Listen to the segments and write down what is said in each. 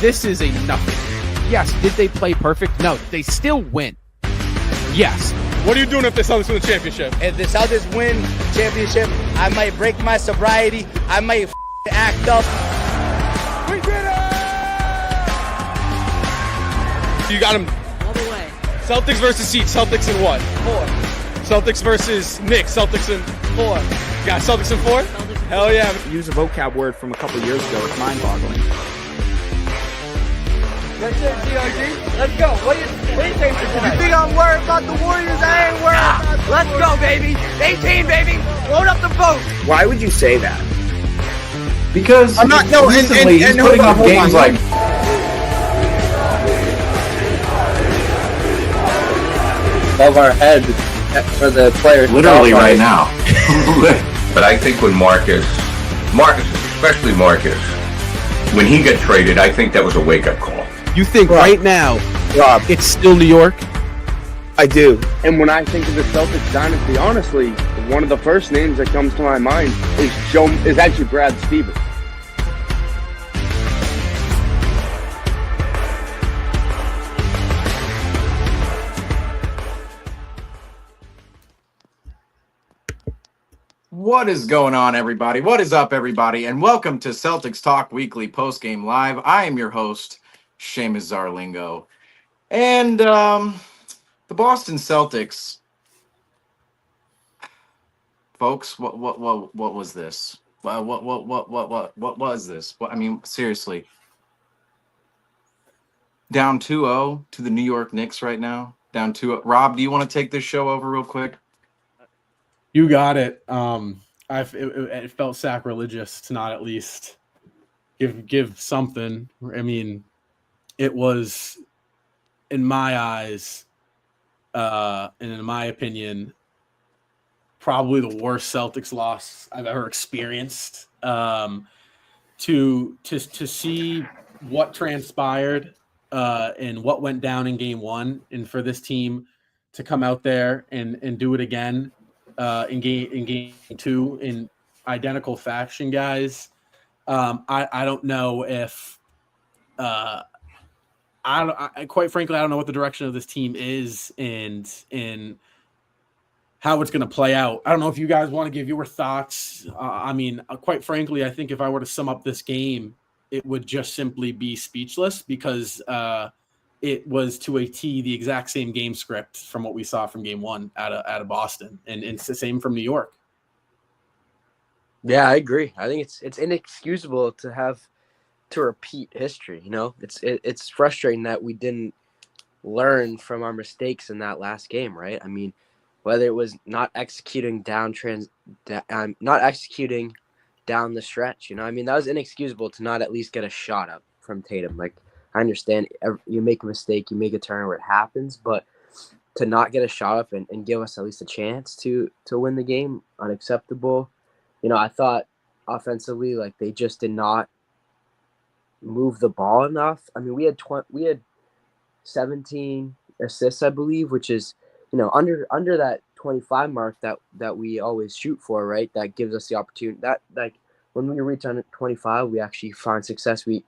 This is a nothing. Yes, did they play perfect? No, they still win. Yes. What are you doing if the Celtics win the championship? If the Celtics win championship, I might break my sobriety. I might act up. We did it! You got him. All the way. Celtics versus Heat. Celtics in what? 4. Celtics versus Knicks. Celtics in 4. You got Celtics in 4? Hell yeah. Use a vocab word from a couple years ago. It's mind-boggling. That's it, DRG. Let's go. What do you think for tonight? You think I'm worried about the Warriors? I ain't worried about the Let's Warriors. go, baby. 18, baby. Load up the boat. Why would you say that? Because I'm not- no, and- recently he's and putting hold up on, games hold on. like above our head for the players. literally right now. But I think when Marcus, especially Marcus, when he got traded, I think that was a wake-up call. You think right now Rob, it's still New York? I do. And when I think of the Celtics dynasty, honestly, one of the first names that comes to my mind is actually Brad Stevens. What is going on, everybody? What is up, everybody? And welcome to Celtics Talk Weekly Postgame Live. I am your host, Seamus Zarlingo. And the Boston Celtics, folks, what was this? What was this? I mean, seriously. Down 2-0 to the New York Knicks right now. Down 2-0. Rob, do you want to take this show over real quick? You got it. It felt sacrilegious to not at least give something. I mean, it was, in my eyes, and in my opinion, probably the worst Celtics loss I've ever experienced. To see what transpired and what went down in Game 1, and for this team to come out there and do it again. In game 2 in identical fashion, guys. I don't know if quite frankly, I don't know what the direction of this team is and how it's going to play out. I don't know if you guys want to give your thoughts. I mean, quite frankly, I think if I were to sum up this game, it would just simply be speechless because it was to a T the exact same game script from what we saw from Game 1 out of Boston, and it's the same from New York. Yeah, I agree. I think it's inexcusable to repeat history. You know, it's frustrating that we didn't learn from our mistakes in that last game, right? I mean, whether it was not executing down the stretch, you know, I mean, that was inexcusable to not at least get a shot up from Tatum. Like, I understand you make a mistake, you make a turnover, it happens, but to not get a shot up and give us at least a chance to win the game, unacceptable. You know, I thought offensively, like, they just did not move the ball enough. I mean, we had 17 assists, I believe, which is, you know, under that 25 mark that we always shoot for, right? That gives us the opportunity that, like, when we reach on 25, we actually find success. We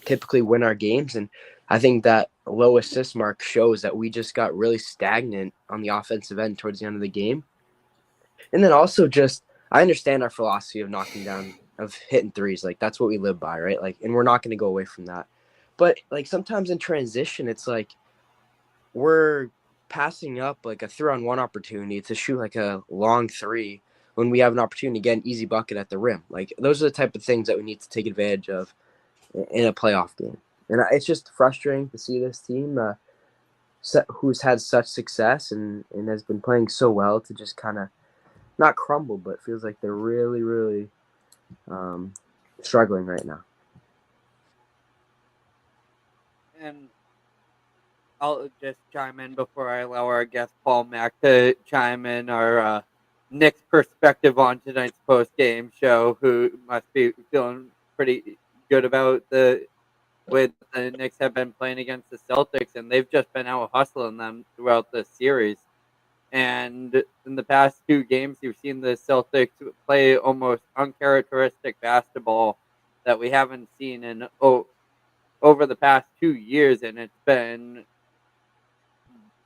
typically win our games, and I think that low assist mark shows that we just got really stagnant on the offensive end towards the end of the game. And then also just, I understand our philosophy of of hitting threes. Like, that's what we live by, right? Like, and we're not going to go away from that. But, like, sometimes in transition, it's like we're passing up like a 3-on-1 opportunity to shoot like a long three when we have an opportunity to get an easy bucket at the rim. Like, those are the type of things that we need to take advantage of in a playoff game. And it's just frustrating to see this team who's had such success and has been playing so well to just kind of not crumble, but feels like they're really, really struggling right now. And I'll just chime in before I allow our guest Paul Mack to chime in our Knicks perspective on tonight's post-game show, who must be feeling pretty good about the way the Knicks have been playing against the Celtics, and they've just been out hustling them throughout the series. And in the past 2 games, you've seen the Celtics play almost uncharacteristic basketball that we haven't seen in over over the past 2 years, and it's been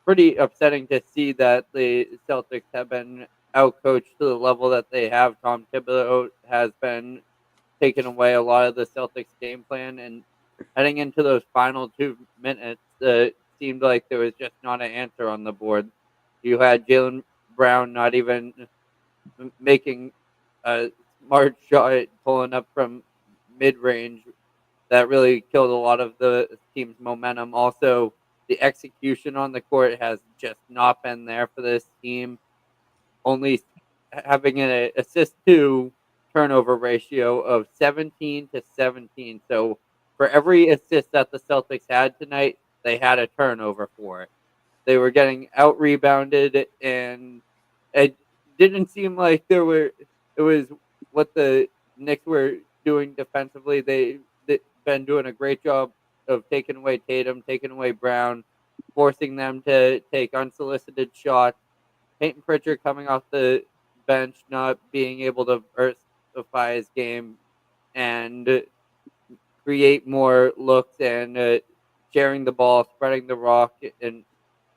pretty upsetting to see that the Celtics have been outcoached to the level that they have. Tom Thibodeau has been taking away a lot of the Celtics game plan, and heading into those final 2 minutes, it seemed like there was just not an answer on the board. You had Jaylen Brown not even making a smart shot, pulling up from mid-range. That really killed a lot of the team's momentum. Also, the execution on the court has just not been there for this team. Only having an assist to turnover ratio of 17-17. So for every assist that the Celtics had tonight, they had a turnover for it. They were getting out rebounded, and it didn't seem like it was what the Knicks were doing defensively. They've been doing a great job of taking away Tatum, taking away Brown, forcing them to take unsolicited shots. Peyton Pritchard coming off the bench, not being able to versify his game and create more looks and sharing the ball, spreading the rock, and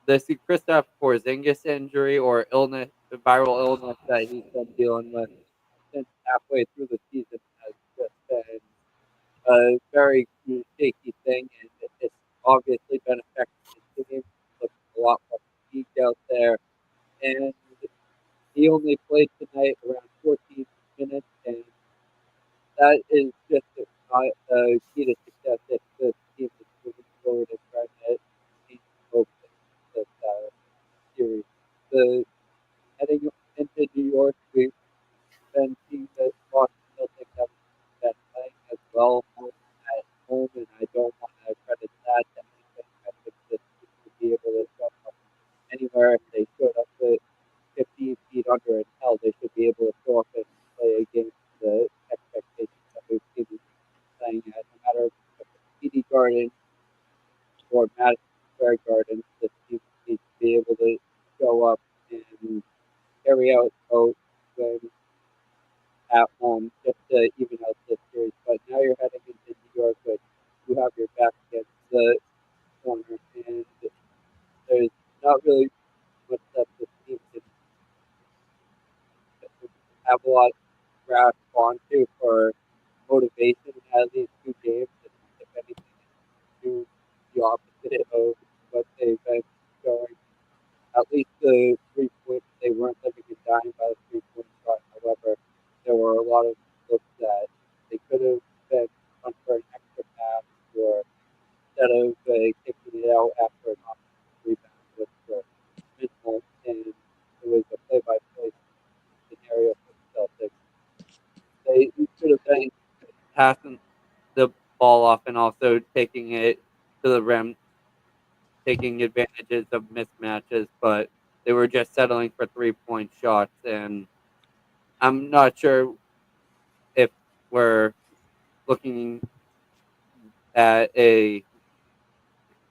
this Kristaps Porzingis injury or illness, viral illness that he's been dealing with since halfway through the season has just been a very shaky thing, and it's obviously been affecting the team. Looks a lot more fatigued out there, and he only played tonight around 14 minutes, and that is just not a key to success if the team is moving forward and trying to gain hope in this series. Heading into New York, we've been seeing the Boston Celtics have been playing as well at home, and I don't want to credit that to anything. I think this team would be able to show up anywhere if they showed up to 15 feet under and hell, they should be able to show up and play against the expectations that we've seen them playing at. No matter if it's TD Garden or Madison Square Garden, the team needs to be able to show up and carry out both when at home just to even out this series. But now you're heading into New York, but you have your back against the corner, and there's not really much that this team can have a lot of grasp onto for motivation out of these 2 games. And if anything, do the opposite of what they've been showing. At least the 3-point, they weren't living and dying by the 3-point shot. However, there were a lot of looks that they could have been on for an extra pass, or instead of kicking it out after an offensive rebound, which were minimal, and it was a play-by-play scenario for the Celtics. They should have been passing the ball off and also taking it to the rim, taking advantages of mismatches, but they were just settling for 3-point shots, and I'm not sure if we're looking at a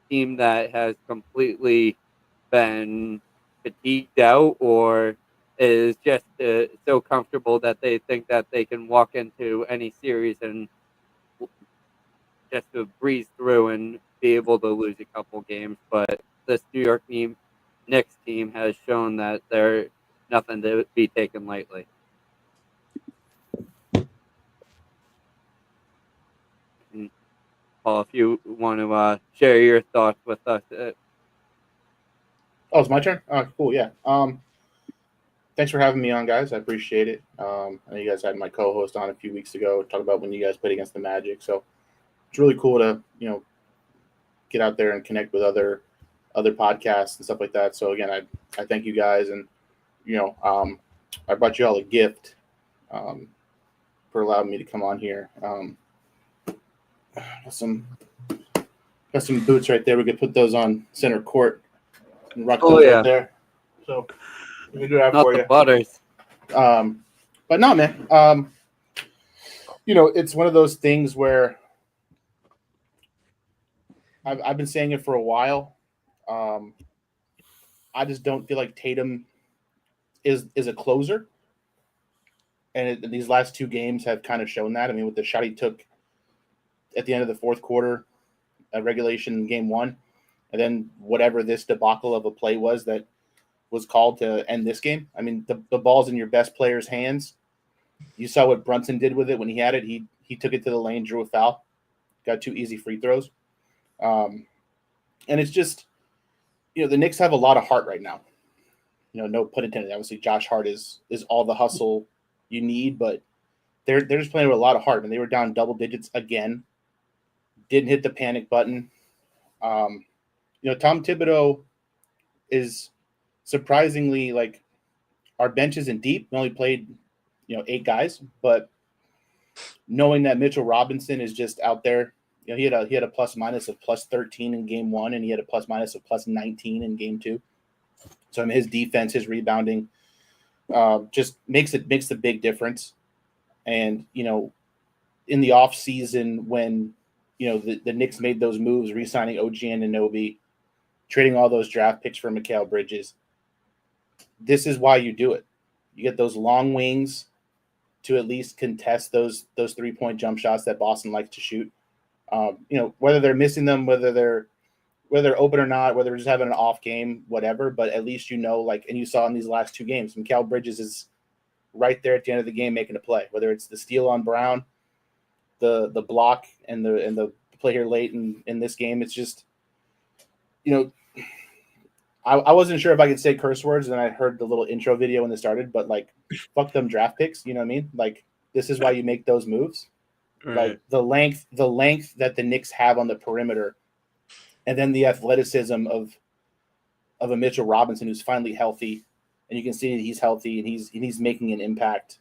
team that has completely been fatigued out or is just so comfortable that they think that they can walk into any series and just to breeze through and be able to lose a couple games. But this New York Knicks team has shown that they're nothing to be taken lightly. And Paul, if you want to share your thoughts with us. Oh, it's my turn? Cool, yeah. Thanks for having me on, guys. I appreciate it. I know you guys had my co-host on a few weeks ago, talk about when you guys played against the Magic. So it's really cool to, get out there and connect with other podcasts and stuff like that. So again, I thank you guys, and I brought you all a gift for allowing me to come on here. Got some boots right there. We could put those on center court and rock those right there. So let me do that for you. Butters. But no, man. It's one of those things where I've been saying it for a while. I just don't feel like Tatum is a closer, and these last 2 games have kind of shown that. I mean, with the shot he took at the end of the fourth quarter, regulation in game one, and then whatever this debacle of a play was that was called to end this game. I mean, the ball's in your best player's hands. You saw what Brunson did with it when he had it. He took it to the lane, drew a foul, got 2 easy free throws. And it's just, the Knicks have a lot of heart right now. No pun intended. Obviously, Josh Hart is all the hustle you need, but they're just playing with a lot of heart. And they were down double digits again. Didn't hit the panic button. Tom Thibodeau is surprisingly, like, our bench isn't deep. We only played 8 guys, but knowing that Mitchell Robinson is just out there, he had a plus minus of plus 13 in game one, and he had a plus minus of plus 19 in game two. So his defense, his rebounding, just makes the big difference. And in the off season when the Knicks made those moves, re-signing OG Anunoby, trading all those draft picks for Mikal Bridges, this is why you do it. You get those long wings to at least contest those 3-point jump shots that Boston likes to shoot. Whether they're missing them, whether they're open or not, whether they're just having an off game, whatever. But at least and you saw in these last 2 games, Mikal Bridges is right there at the end of the game making a play. Whether it's the steal on Brown, the block, and the play here late in this game, it's just I wasn't sure if I could say curse words, and I heard the little intro video when it started, but like, fuck them draft picks, you know what I mean? Like, this is why you make those moves. Right. Like the length that the Knicks have on the perimeter, and then the athleticism of a Mitchell Robinson who's finally healthy, and you can see that he's healthy and he's making an impact.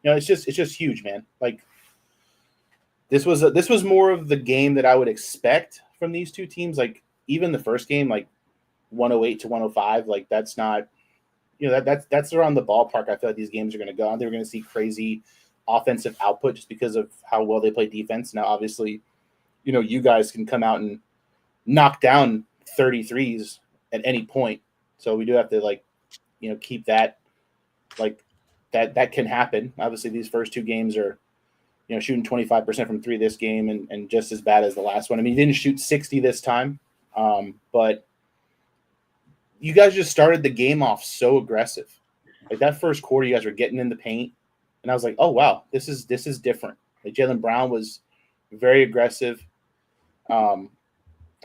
It's just huge, man. Like, this was more of the game that I would expect from these two teams. Like, even the first game, like 108 to 105, like that's not, that's around the ballpark. I feel like these games are going to go. They're going to see crazy offensive output just because of how well they play defense. Now, obviously, you guys can come out and knock down 33s at any point. So we do have to keep that, like that can happen. Obviously, these first 2 games are, shooting 25% from 3 this game and just as bad as the last one. I mean, you didn't shoot 60 this time. But you guys just started the game off so aggressive. Like, that first quarter, you guys were getting in the paint, and I was like, oh wow, this is different. Like, Jaylen Brown was very aggressive. That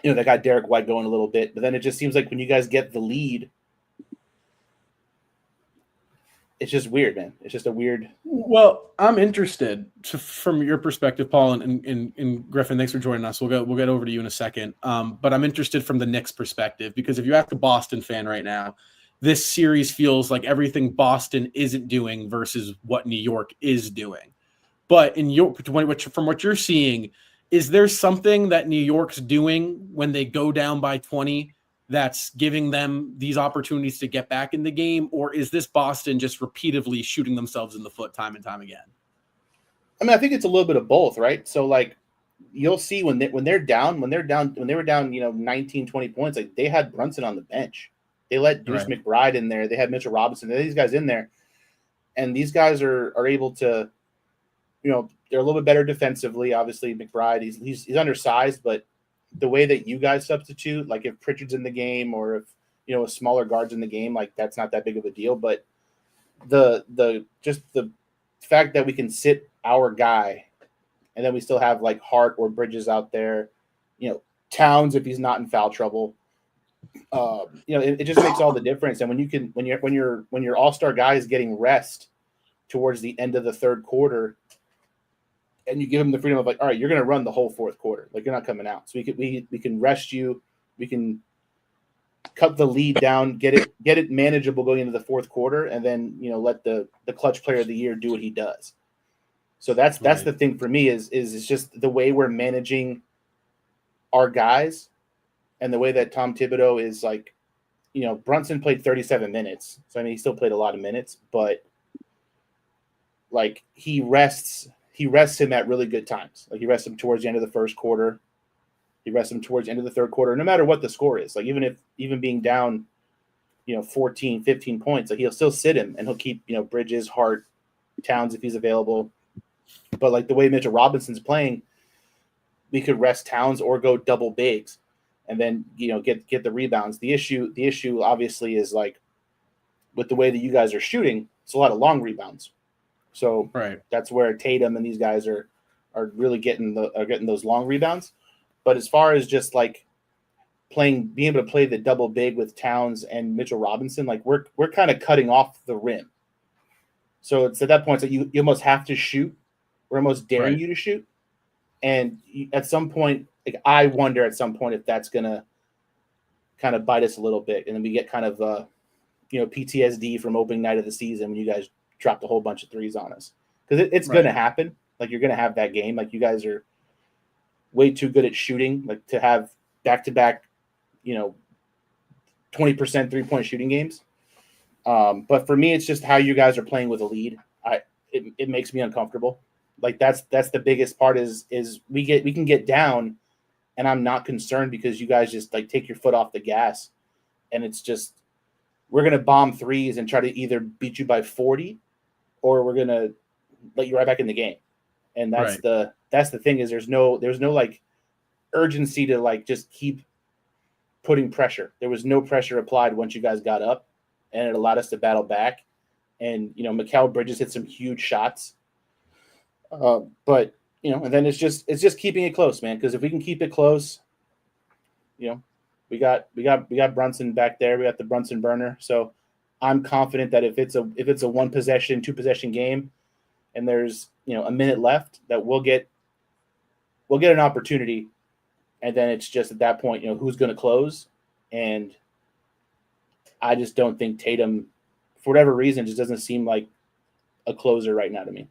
got Derek White going a little bit, but then it just seems like when you guys get the lead, it's just weird, man. It's just a weird. Well, I'm interested from your perspective, Paul and Griffin. Thanks for joining us. We'll get over to you in a second. But I'm interested from the Knicks perspective, because if you ask a Boston fan right now, this series feels like everything Boston isn't doing versus what New York is doing. But from what you're seeing, is there something that New York's doing when they go down by 20 that's giving them these opportunities to get back in the game? Or is this Boston just repeatedly shooting themselves in the foot time and time again? I mean, I think it's a little bit of both, right? So, like, you'll see when they were down, 19, 20 points, like, they had Brunson on the bench. They let Deuce McBride in there. They had Mitchell Robinson. They had these guys in there. And these guys are able to, they're a little bit better defensively. Obviously, McBride, he's undersized, but the way that you guys substitute, like if Pritchard's in the game or if a smaller guard's in the game, like, that's not that big of a deal. But the fact that we can sit our guy and then we still have like Hart or Bridges out there, Towns if he's not in foul trouble, it just makes all the difference. And when your all-star guy is getting rest towards the end of the third quarter, and you give him the freedom of like, all right, you're going to run the whole fourth quarter. Like, you're not coming out. So we can rest you. We can cut the lead down, get it manageable going into the fourth quarter, and then, let the clutch player of the year do what he does. So that's the thing for me is just the way we're managing our guys and the way that Tom Thibodeau is like, Brunson played 37 minutes. So, I mean, he still played a lot of minutes, but like he rests him at really good times. Like, he rests him towards the end of the first quarter. He rests him towards the end of the third quarter, no matter what the score is. Like, even being down, 14, 15 points, like, he'll still sit him and he'll keep, Bridges, Hart, Towns if he's available. But like the way Mitchell Robinson's playing, we could rest Towns or go double bigs, and then get the rebounds. The issue obviously is like with the way that you guys are shooting, it's a lot of long rebounds. So that's where Tatum and these guys are really getting those long rebounds. But as far as just like being able to play the double big with Towns and Mitchell Robinson, like we're kind of cutting off the rim. So it's at that point that you almost have to shoot. We're almost daring you to shoot. And at some point, like I wonder at some point if that's gonna kind of bite us a little bit, and then we get kind of PTSD from opening night of the season when you guys dropped a whole bunch of threes on us, because it's going to happen. Like you're going to have that game. Like you guys are way too good at shooting, like to have back-to-back, 20% 3-point shooting games. But for me, it's just how you guys are playing with a lead. It makes me uncomfortable. Like that's the biggest part is we can get down, and I'm not concerned because you guys just like take your foot off the gas, and it's just we're gonna bomb threes and try to either beat you by 40, or we're gonna let you right back in the game. And that's the thing is there's no like urgency to like just keep putting pressure. There was no pressure applied once you guys got up, and it allowed us to battle back. And Mikal Bridges hit some huge shots. But and then it's just keeping it close, man. Because if we can keep it close, we got Brunson back there. We got the Brunson burner. So I'm confident that if it's a 1 possession, 2 possession game, and there's a minute left, that we'll get an opportunity. And then it's just at that point, who's going to close. And I just don't think Tatum, for whatever reason, just doesn't seem like a closer right now to me.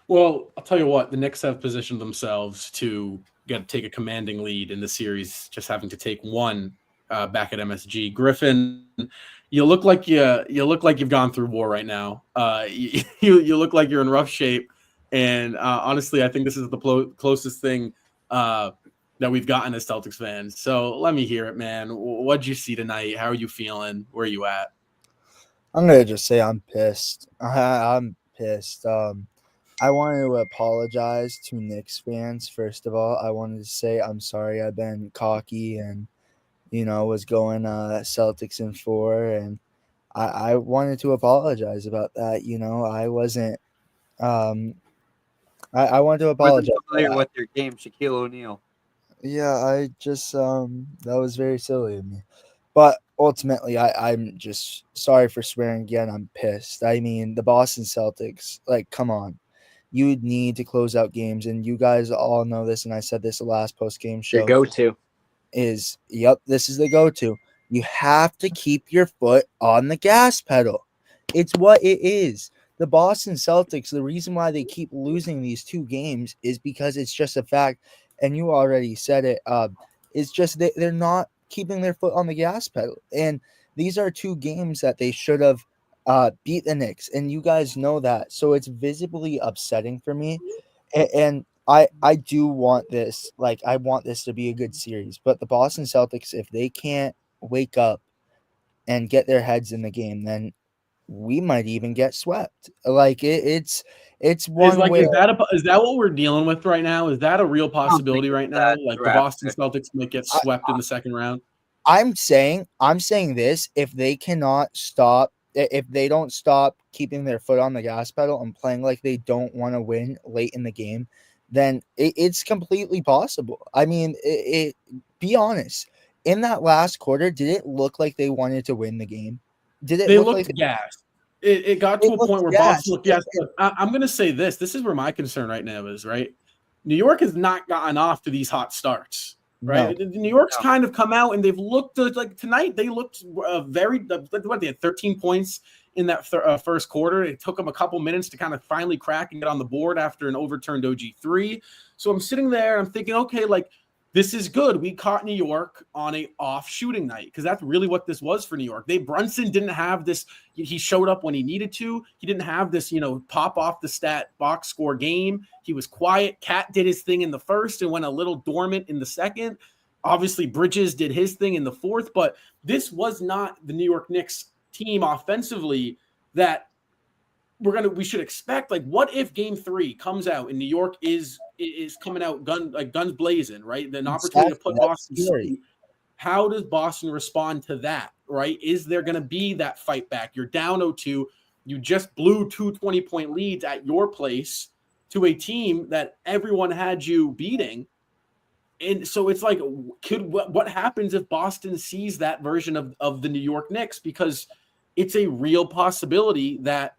Well, I'll tell you what, the Knicks have positioned themselves to take a commanding lead in the series, just having to take one back at MSG. Griffin, you look like you've gone through war right now. You look like you're in rough shape, and honestly, I think this is the closest thing that we've gotten as Celtics fans. So let me hear it, man. What'd you see tonight? How are you feeling? Where are you at? I'm gonna just say I'm pissed. I'm pissed. I wanted to apologize to Knicks fans. First of all, I wanted to say I'm sorry I've been cocky and, was going Celtics in 4. And I wanted to apologize about that. I wasn't I wanted to apologize. Familiar with your game, Shaquille O'Neal. Yeah, I just that was very silly of me. But ultimately, I'm just sorry for swearing again. I'm pissed. I mean, the Boston Celtics, like, come on. You need to close out games, and you guys all know this, and I said this the last post-game show. Your go-to. This is the go-to. You have to keep your foot on the gas pedal. It's what it is. The Boston Celtics, the reason why they keep losing these 2 games is because it's just a fact, and you already said it, it's just they're not keeping their foot on the gas pedal. And these are 2 games that they should have beat the Knicks, and you guys know that. So it's visibly upsetting for me, and I do want this. Like, I want this to be a good series, but the Boston Celtics, if they can't wake up and get their heads in the game, then we might even get swept. Like it's one way. Is that what we're dealing with right now? Is that a real possibility right now? Like the Boston Celtics might get swept in the second round? I'm saying this: if they cannot stop. If they don't stop keeping their foot on the gas pedal and playing like they don't want to win late in the game, then it's completely possible. I mean, be honest. In that last quarter, did it look like they wanted to win the game? Did it? They look looked gassed. It got to a point where Boston looked gassed. I'm going to say this. This is where my concern right now is, right? New York has not gotten off to these hot starts. Right, New York's kind of come out and they've looked like tonight. They looked very. What, they had 13 points in that first quarter. It took them a couple minutes to kind of finally crack and get on the board after an overturned OG3. So I'm sitting there. I'm thinking, okay, like this is good. We caught New York on a off shooting night because that's really what this was for New York. Brunson didn't have this. He showed up when he needed to. He didn't have this, pop off the stat box score game. He was quiet. Cat did his thing in the first and went a little dormant in the second. Obviously, Bridges did his thing in the fourth, but this was not the New York Knicks team offensively that we should expect, like, what if game 3 comes out and New York is coming out guns blazing, right? An opportunity to put Boston to sleep. How does Boston respond to that, right? Is there going to be that fight back? You're down 0-2. You just blew 2 20-point leads at your place to a team that everyone had you beating. And so it's like, what happens if Boston sees that version of the New York Knicks? Because it's a real possibility that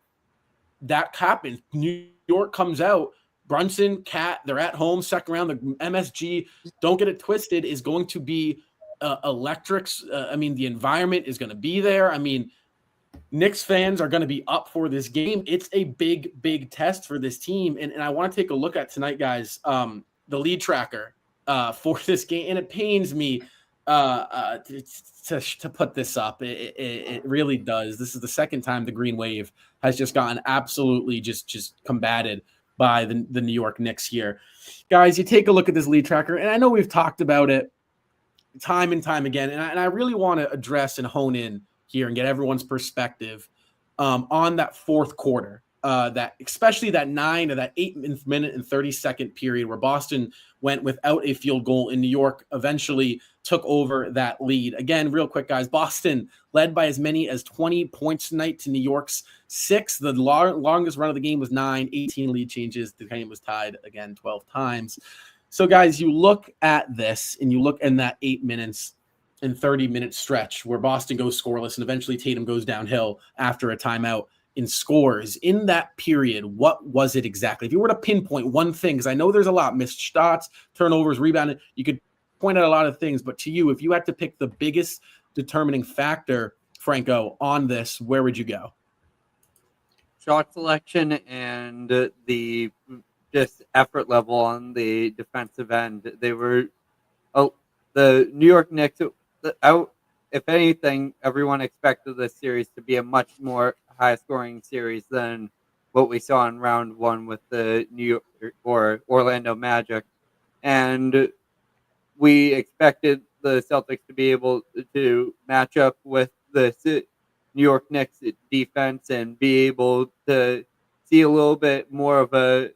happens. New York comes out, Brunson, Cat, they're at home, second round. The MSG, don't get it twisted, is going to be electric. I mean, the environment is going to be there. I mean, Knicks fans are going to be up for this game. It's a big, big test for this team. And I want to take a look at tonight, guys, the lead tracker for this game. And it pains me to put this up. It really does. This is the second time the Green Wave has just gotten absolutely just combated by the New York Knicks here. Guys, you take a look at this lead tracker, and I know we've talked about it time and time again, and I really want to address and hone in here and get everyone's perspective on that fourth quarter, that especially that 8 minute and 30-second period where Boston went without a field goal and New York eventually took over that lead. Again, real quick, guys, Boston led by as many as 20 points tonight to New York's 6. The longest run of the game was 9, 18 lead changes. The game was tied again 12 times. So, guys, you look at this and you look in that 8 minutes and 30-minute stretch where Boston goes scoreless and eventually Tatum goes downhill after a timeout and scores. In that period, what was it exactly? If you were to pinpoint one thing, because I know there's a lot, missed shots, turnovers, rebounding, you could point out a lot of things, but to you, if you had to pick the biggest determining factor, Franco, on this, where would you go? Shot selection and the just effort level on the defensive end. They were the New York Knicks. If anything, everyone expected this series to be a much more high-scoring series than what we saw in round 1 with the New York or Orlando Magic, and we expected the Celtics to be able to match up with the New York Knicks defense and be able to see a little bit more of a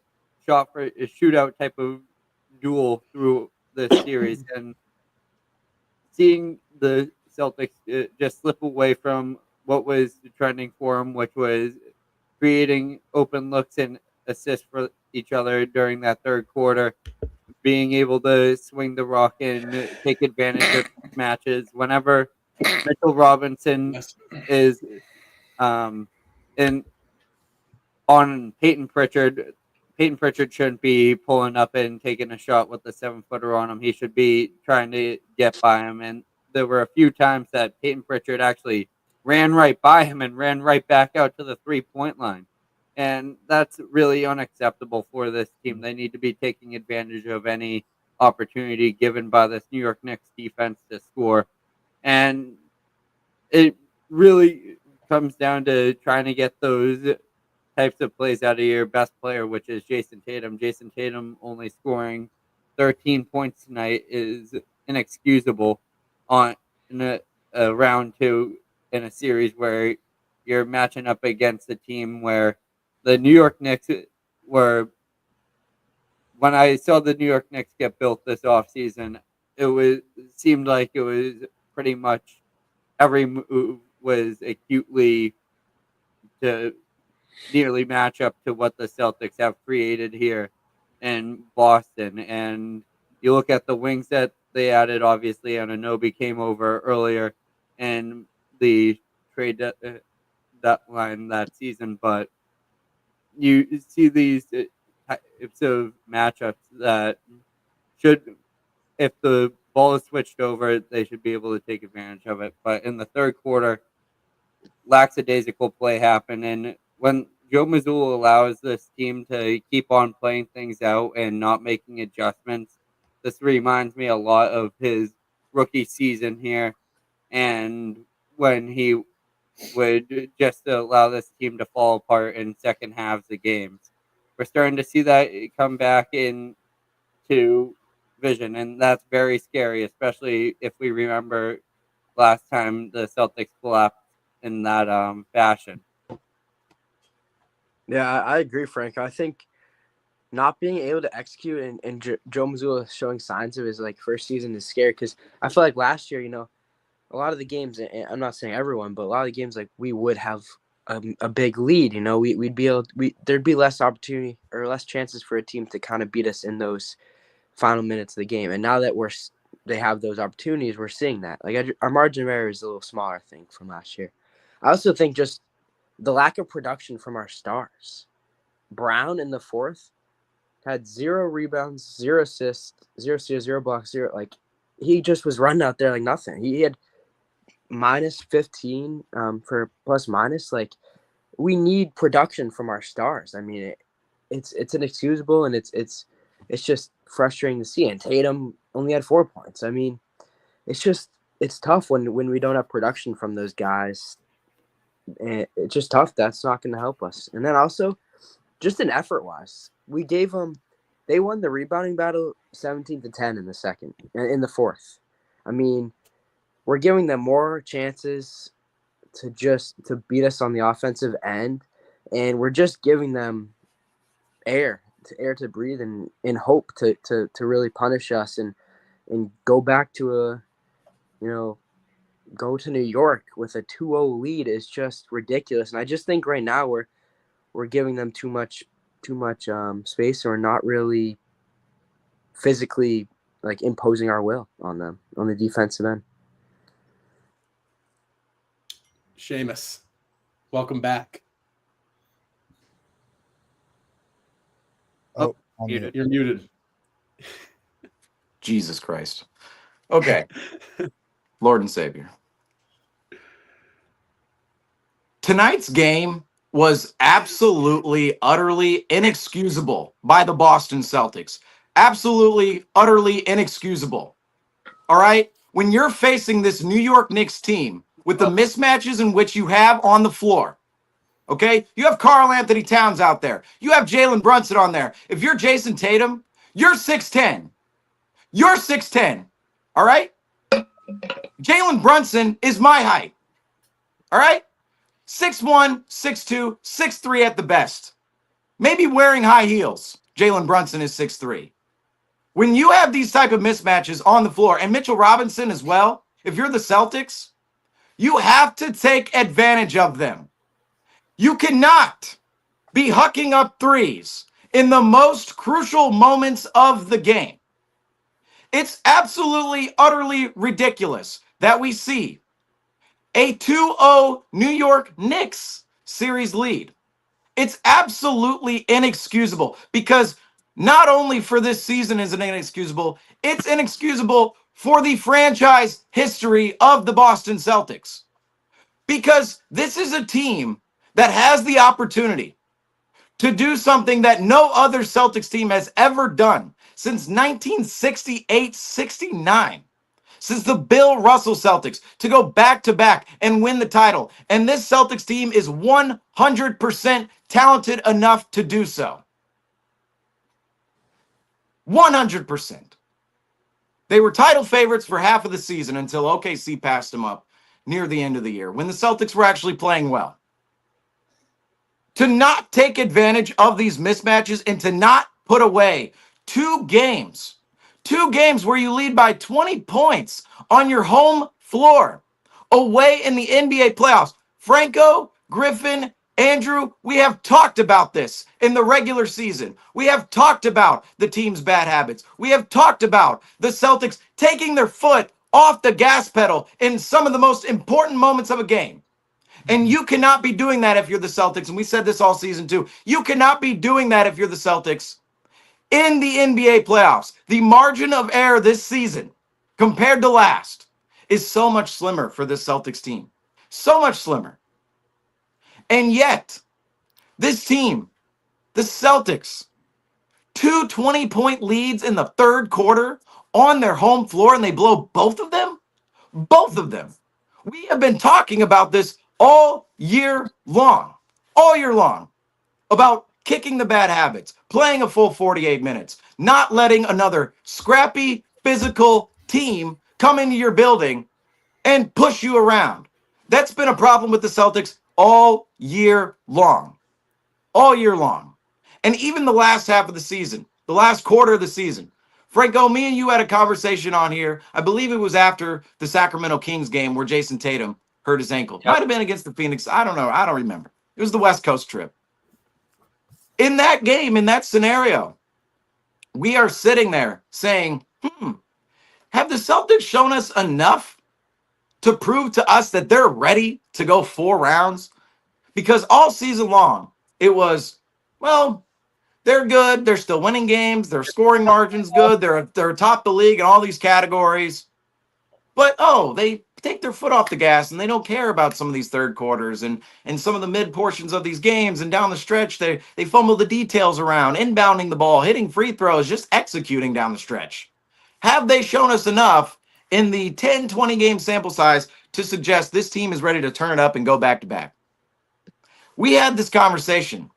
shootout type of duel through the series, and seeing the Celtics just slip away from what was trending for them, which was creating open looks and assists for each other during that third quarter, being able to swing the rock and take advantage of matches. Whenever Mitchell Robinson is on Peyton Pritchard shouldn't be pulling up and taking a shot with the 7-footer on him. He should be trying to get by him. And there were a few times that Peyton Pritchard actually ran right by him and ran right back out to the 3-point line. And that's really unacceptable for this team. They need to be taking advantage of any opportunity given by this New York Knicks defense to score. And it really comes down to trying to get those types of plays out of your best player, which is Jason Tatum. Jason Tatum only scoring 13 points tonight is inexcusable in a round 2 in a series where you're matching up against a team where the New York Knicks were. When I saw the New York Knicks get built this offseason, it seemed like it was pretty much every move was acutely to nearly match up to what the Celtics have created here in Boston. And you look at the wings that they added, obviously, Anunoby came over earlier in the trade deadline that season, but you see these types of matchups that should, if the ball is switched over, they should be able to take advantage of it. But in the third quarter, lackadaisical play happened, and when Joe Mazzulla allows this team to keep on playing things out and not making adjustments, this reminds me a lot of his rookie season here, and when he would just allow this team to fall apart in second halves of games. We're starting to see that come back into vision, and that's very scary, especially if we remember last time the Celtics collapsed in that fashion. Yeah, I agree, Frank. I think not being able to execute and Joe Mazzulla showing signs of his like first season is scary because I feel like last year, a lot of the games, and I'm not saying everyone, but a lot of the games, like we would have a big lead. We'd be able, there'd be less opportunity or less chances for a team to kind of beat us in those final minutes of the game. And now that they have those opportunities, we're seeing that. Like our margin of error is a little smaller, I think, from last year. I also think just the lack of production from our stars. Brown in the fourth had 0 rebounds, 0 assists, 0 steals, 0 blocks, 0. Like he just was running out there like nothing. He had minus 15 for plus minus. Like we need production from our stars. I mean, it's inexcusable and it's just frustrating to see. And Tatum only had 4 points. I mean, it's tough when we don't have production from those guys. And it's just tough. That's not going to help us. And then also, just in effort wise, they won the rebounding battle 17-10 in the fourth. I mean, we're giving them more chances to beat us on the offensive end, and we're just giving them air to breathe and in hope to really punish us and go back to go to New York with a 2-0 lead is just ridiculous. And I just think right now we're giving them too much space, and we're not really physically like imposing our will on them on the defensive end. Seamus, welcome back. Oh, muted. You're muted. Jesus Christ. Okay. Lord and Savior. Tonight's game was absolutely, utterly inexcusable by the Boston Celtics. Absolutely, utterly inexcusable. All right? When you're facing this New York Knicks team with the mismatches in which you have on the floor, okay? You have Karl Anthony Towns out there. You have Jalen Brunson on there. If you're Jason Tatum, you're 6'10". You're 6'10", all right? Jalen Brunson is my height, all right? 6'1", 6'2", 6'3" at the best. Maybe wearing high heels. Jalen Brunson is 6'3". When you have these type of mismatches on the floor, and Mitchell Robinson as well, if you're the Celtics, you have to take advantage of them. You cannot be hucking up threes in the most crucial moments of the game. It's absolutely, utterly ridiculous that we see a 2-0 New York Knicks series lead. It's absolutely inexcusable because not only for this season is it inexcusable, it's inexcusable for the franchise history of the Boston Celtics. Because this is a team that has the opportunity to do something that no other Celtics team has ever done since 1968-69. Since the Bill Russell Celtics, to go back-to-back and win the title. And this Celtics team is 100% talented enough to do so. 100%. They were title favorites for half of the season until OKC passed them up near the end of the year, when the Celtics were actually playing well. To not take advantage of these mismatches and to not put away two games where you lead by 20 points on your home floor, away in the NBA playoffs. Franco, Griffin, Andrew, we have talked about this in the regular season. We have talked about the team's bad habits. We have talked about the Celtics taking their foot off the gas pedal in some of the most important moments of a game. And you cannot be doing that if you're the Celtics. And we said this all season too. You cannot be doing that if you're the Celtics in the NBA playoffs. The margin of error this season compared to last is so much slimmer for this Celtics team. So much slimmer. And yet, this team, the Celtics, 2 20-point leads in the third quarter on their home floor, and they blow both of them? Both of them. We have been talking about this all year long, about kicking the bad habits, playing a full 48 minutes, not letting another scrappy, physical team come into your building and push you around. That's been a problem with the Celtics all year long. all year long. And even the last half of the season, the last quarter of the season. Franco, me and you had a conversation on here. I believe it was after the Sacramento Kings game where Jason Tatum hurt his ankle. Might have been against the Phoenix. I don't know. I don't remember. It was the West Coast trip. In that game, in that scenario, we are sitting there saying, have the Celtics shown us enough to prove to us that they're ready to go 4 rounds? Because all season long, it was, well, they're good. They're still winning games. Their scoring margin's good. They're atop the league in all these categories. But, they take their foot off the gas and they don't care about some of these third quarters and some of the mid portions of these games. And down the stretch, they fumble the details around, inbounding the ball, hitting free throws, just executing down the stretch. Have they shown us enough in the 10, 20 game sample size to suggest this team is ready to turn it up and go back to back? We had this conversation.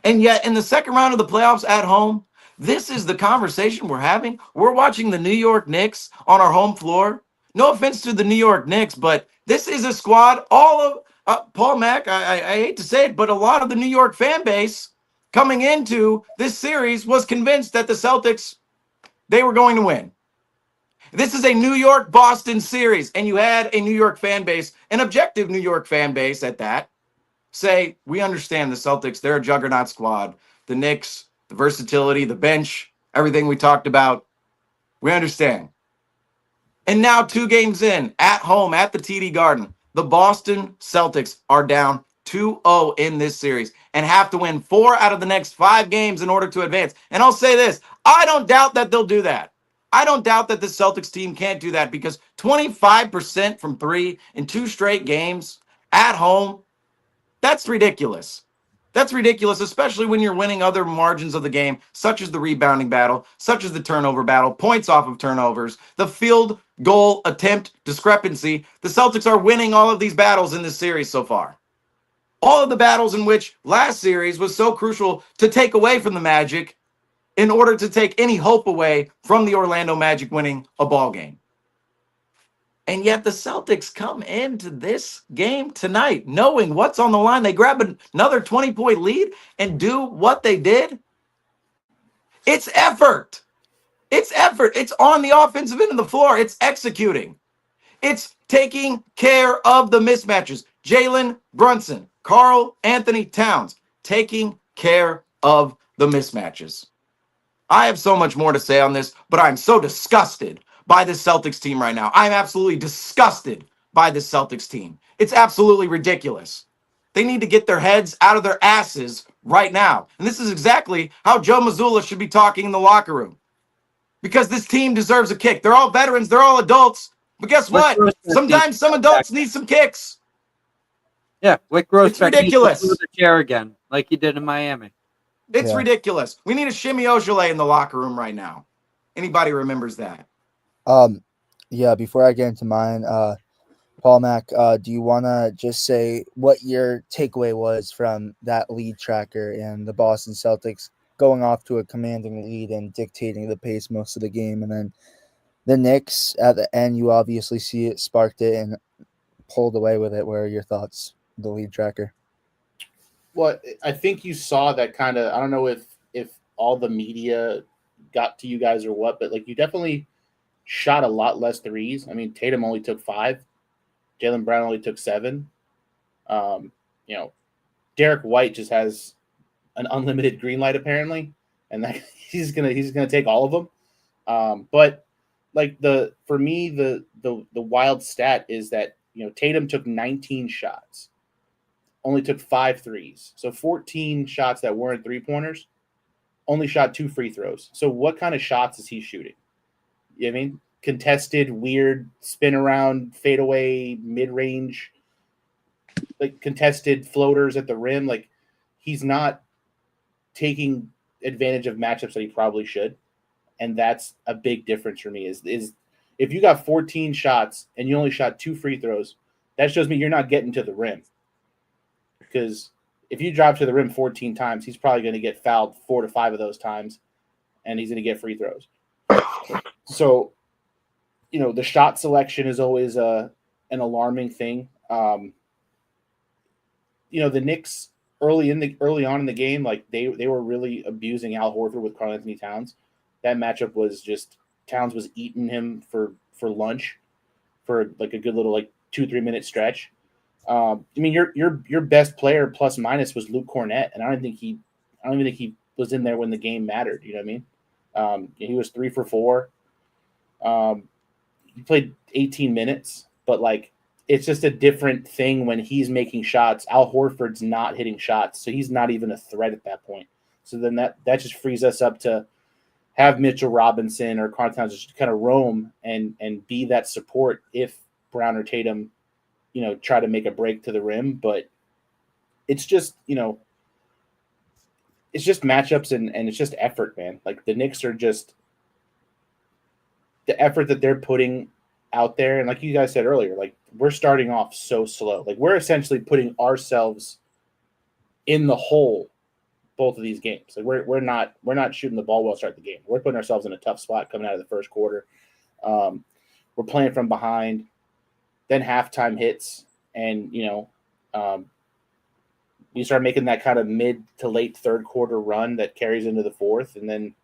And yet in the second round of the playoffs at home, this is the conversation we're having. We're watching the New York Knicks on our home floor. No offense to the New York Knicks, but this is a squad. All of Paul Mack, I hate to say it, but a lot of the New York fan base coming into this series was convinced that the Celtics, they were going to win. This is a New York-Boston series, and you had a New York fan base, an objective New York fan base at that, say, we understand the Celtics, they're a juggernaut squad. The Knicks, the versatility, the bench, everything we talked about, we understand. And now 2 games in, at home, at the TD Garden, the Boston Celtics are down 2-0 in this series and have to win 4 out of the next 5 games in order to advance. And I'll say this, I don't doubt that they'll do that. I don't doubt that the Celtics team can't do that because 25% from 3 in 2 straight games at home, that's ridiculous. That's ridiculous, especially when you're winning other margins of the game, such as the rebounding battle, such as the turnover battle, points off of turnovers, the field goal attempt discrepancy. The Celtics are winning all of these battles in this series so far. All of the battles in which last series was so crucial to take away from the Magic in order to take any hope away from the Orlando Magic winning a ball game. And yet the Celtics come into this game tonight knowing what's on the line. They grab another 20-point lead and do what they did. It's effort. It's effort. It's on the offensive end of the floor. It's executing. It's taking care of the mismatches. Jalen Brunson, Karl Anthony Towns, taking care of the mismatches. I have so much more to say on this, but I'm so disgusted by this Celtics team right now. I'm absolutely disgusted by this Celtics team. It's absolutely ridiculous. They need to get their heads out of their asses right now. And this is exactly how Joe Mazzulla should be talking in the locker room. Because this team deserves a kick. They're all veterans. They're all adults. But guess what? Sometimes some adults need some kicks. Yeah, Wick Gross. It's ridiculous. The chair again, like he did in Miami. It's ridiculous. We need a Shimmy Ojale in the locker room right now. Anybody remembers that? Before I get into mine, Paul Mack, do you want to just say what your takeaway was from that lead tracker and the Boston Celtics going off to a commanding lead and dictating the pace most of the game? And then the Knicks at the end, you obviously see it, sparked it, and pulled away with it. What are your thoughts, the lead tracker? Well, I think you saw that kind of, I don't know if all the media got to you guys or what, but like you definitely shot a lot less threes. I mean, Tatum only took 5. Jaylen Brown only took 7. Derek White just has an unlimited green light apparently, and that he's gonna take all of them. But like for me, the wild stat is that Tatum took 19 shots, only took 5 threes, so 14 shots that weren't 3-pointers. Only shot 2 free throws. So what kind of shots is he shooting? You know what I mean? Contested, weird, spin around, fade away, mid-range, like contested floaters at the rim. Like he's not taking advantage of matchups that he probably should. And that's a big difference for me is if you got 14 shots and you only shot 2 free throws, that shows me you're not getting to the rim. Because if you drive to the rim 14 times, he's probably going to get fouled 4 to 5 of those times, and he's going to get free throws. So, the shot selection is always an alarming thing. The Knicks early on in the game, like they were really abusing Al Horford with Karl Anthony Towns. That matchup was just Towns was eating him for lunch for like a good little like 2-3 minute stretch. I mean, your best player plus minus was Luke Cornett, and I don't even think he was in there when the game mattered. You know what I mean? He was 3 for 4. He played 18 minutes, but like it's just a different thing when he's making shots. Al Horford's not hitting shots, so he's not even a threat at that point. So then that just frees us up to have Mitchell Robinson or Karl Towns just kind of roam and be that support if Brown or Tatum, try to make a break to the rim. But it's just, it's just matchups and it's just effort, man. Like the Knicks are just the effort that they're putting out there. And like you guys said earlier, like we're starting off so slow. Like we're essentially putting ourselves in the hole both of these games. Like we're not shooting the ball well start the game. We're putting ourselves in a tough spot coming out of the first quarter. We're playing from behind. Then halftime hits, and we start making that kind of mid to late third quarter run that carries into the fourth, and then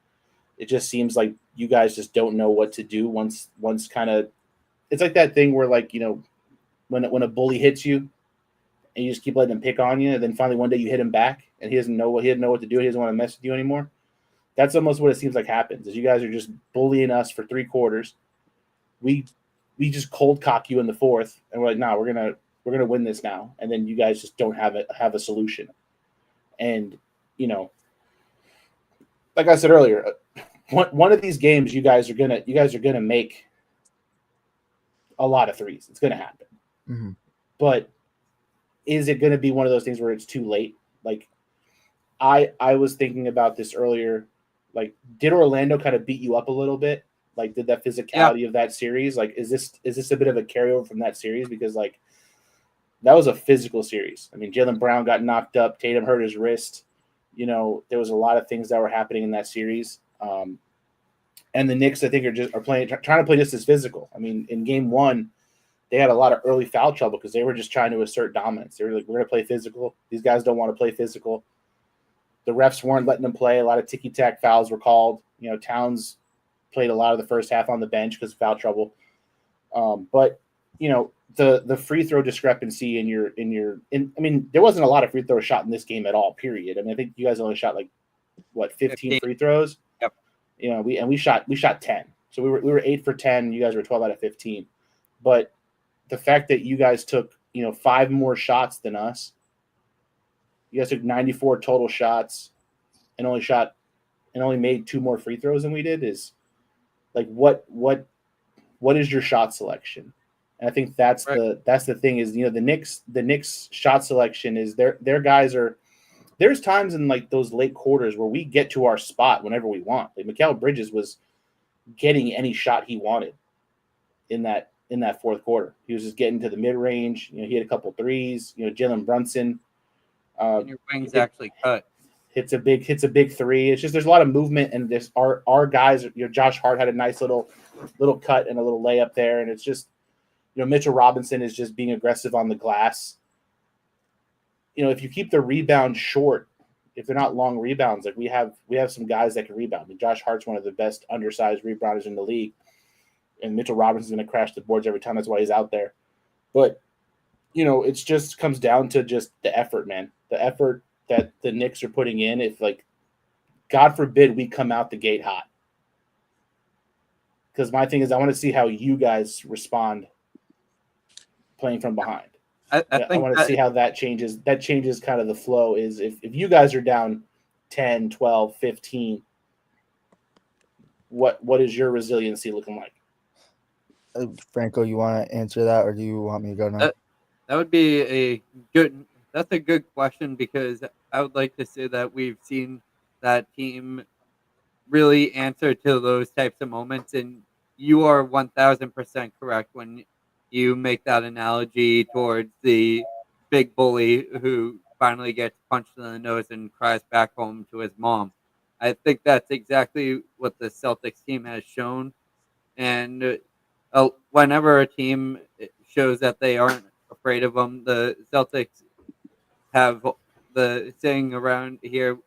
it just seems like you guys just don't know what to do once kind of. It's like that thing where like when a bully hits you, and you just keep letting him pick on you, and then finally one day you hit him back, and he didn't know what to do. He doesn't want to mess with you anymore. That's almost what it seems like happens. Is you guys are just bullying us for 3 quarters. We just cold cock you in the fourth, and we're like, nah, we're gonna win this now. And then you guys just don't have a solution. And like I said earlier, one of these games you guys are gonna make a lot of threes. It's gonna happen. Mm-hmm. But is it gonna be one of those things where it's too late? Like I was thinking about this earlier. Like, did Orlando kind of beat you up a little bit? Like, did that physicality of that series, like, is this a bit of a carryover from that series? Because, like, that was a physical series. I mean, Jaylen Brown got knocked up. Tatum hurt his wrist. There was a lot of things that were happening in that series. And the Knicks, I think, are trying to play just as physical. I mean, in game 1, they had a lot of early foul trouble because they were just trying to assert dominance. They were like, we're going to play physical. These guys don't want to play physical. The refs weren't letting them play. A lot of ticky-tack fouls were called. Towns played a lot of the first half on the bench because of foul trouble. But the free throw discrepancy I mean, there wasn't a lot of free throws shot in this game at all, period. I mean, I think you guys only shot 15 free throws. Yep. We shot 10. So we were 8 for 10, you guys were 12 out of 15. But the fact that you guys took, 5 more shots than us. You guys took 94 total shots and only made 2 more free throws than we did is like what is your shot selection? And I think that's the thing is the Knicks shot selection is their guys are there's times in like those late quarters where we get to our spot whenever we want. Like Mikal Bridges was getting any shot he wanted in that fourth quarter. He was just getting to the mid range. He had a couple threes. Jalen Brunson. And your wings actually cut. Hits a big three. It's just there's a lot of movement, and this our guys. Josh Hart had a nice little cut and a little layup there, and it's just Mitchell Robinson is just being aggressive on the glass. If you keep the rebound short, if they're not long rebounds, like we have some guys that can rebound. I mean, Josh Hart's one of the best undersized rebounders in the league, and Mitchell Robinson's going to crash the boards every time. That's why he's out there. But it just comes down to just the effort, man. The effort that the Knicks are putting in. If God forbid we come out the gate hot. Because my thing is I want to see how you guys respond playing from behind. I want to see how that changes. That changes kind of the flow is if you guys are down 10, 12, 15, what is your resiliency looking like? Franco, you want to answer that or do you want me to go now? That would be that's a good question because I would like to say that we've seen that team really answer to those types of moments. And you are 1,000% correct when you make that analogy towards the big bully who finally gets punched in the nose and cries back home to his mom. I think that's exactly what the Celtics team has shown. And whenever a team shows that they aren't afraid of them, the Celtics have the saying around here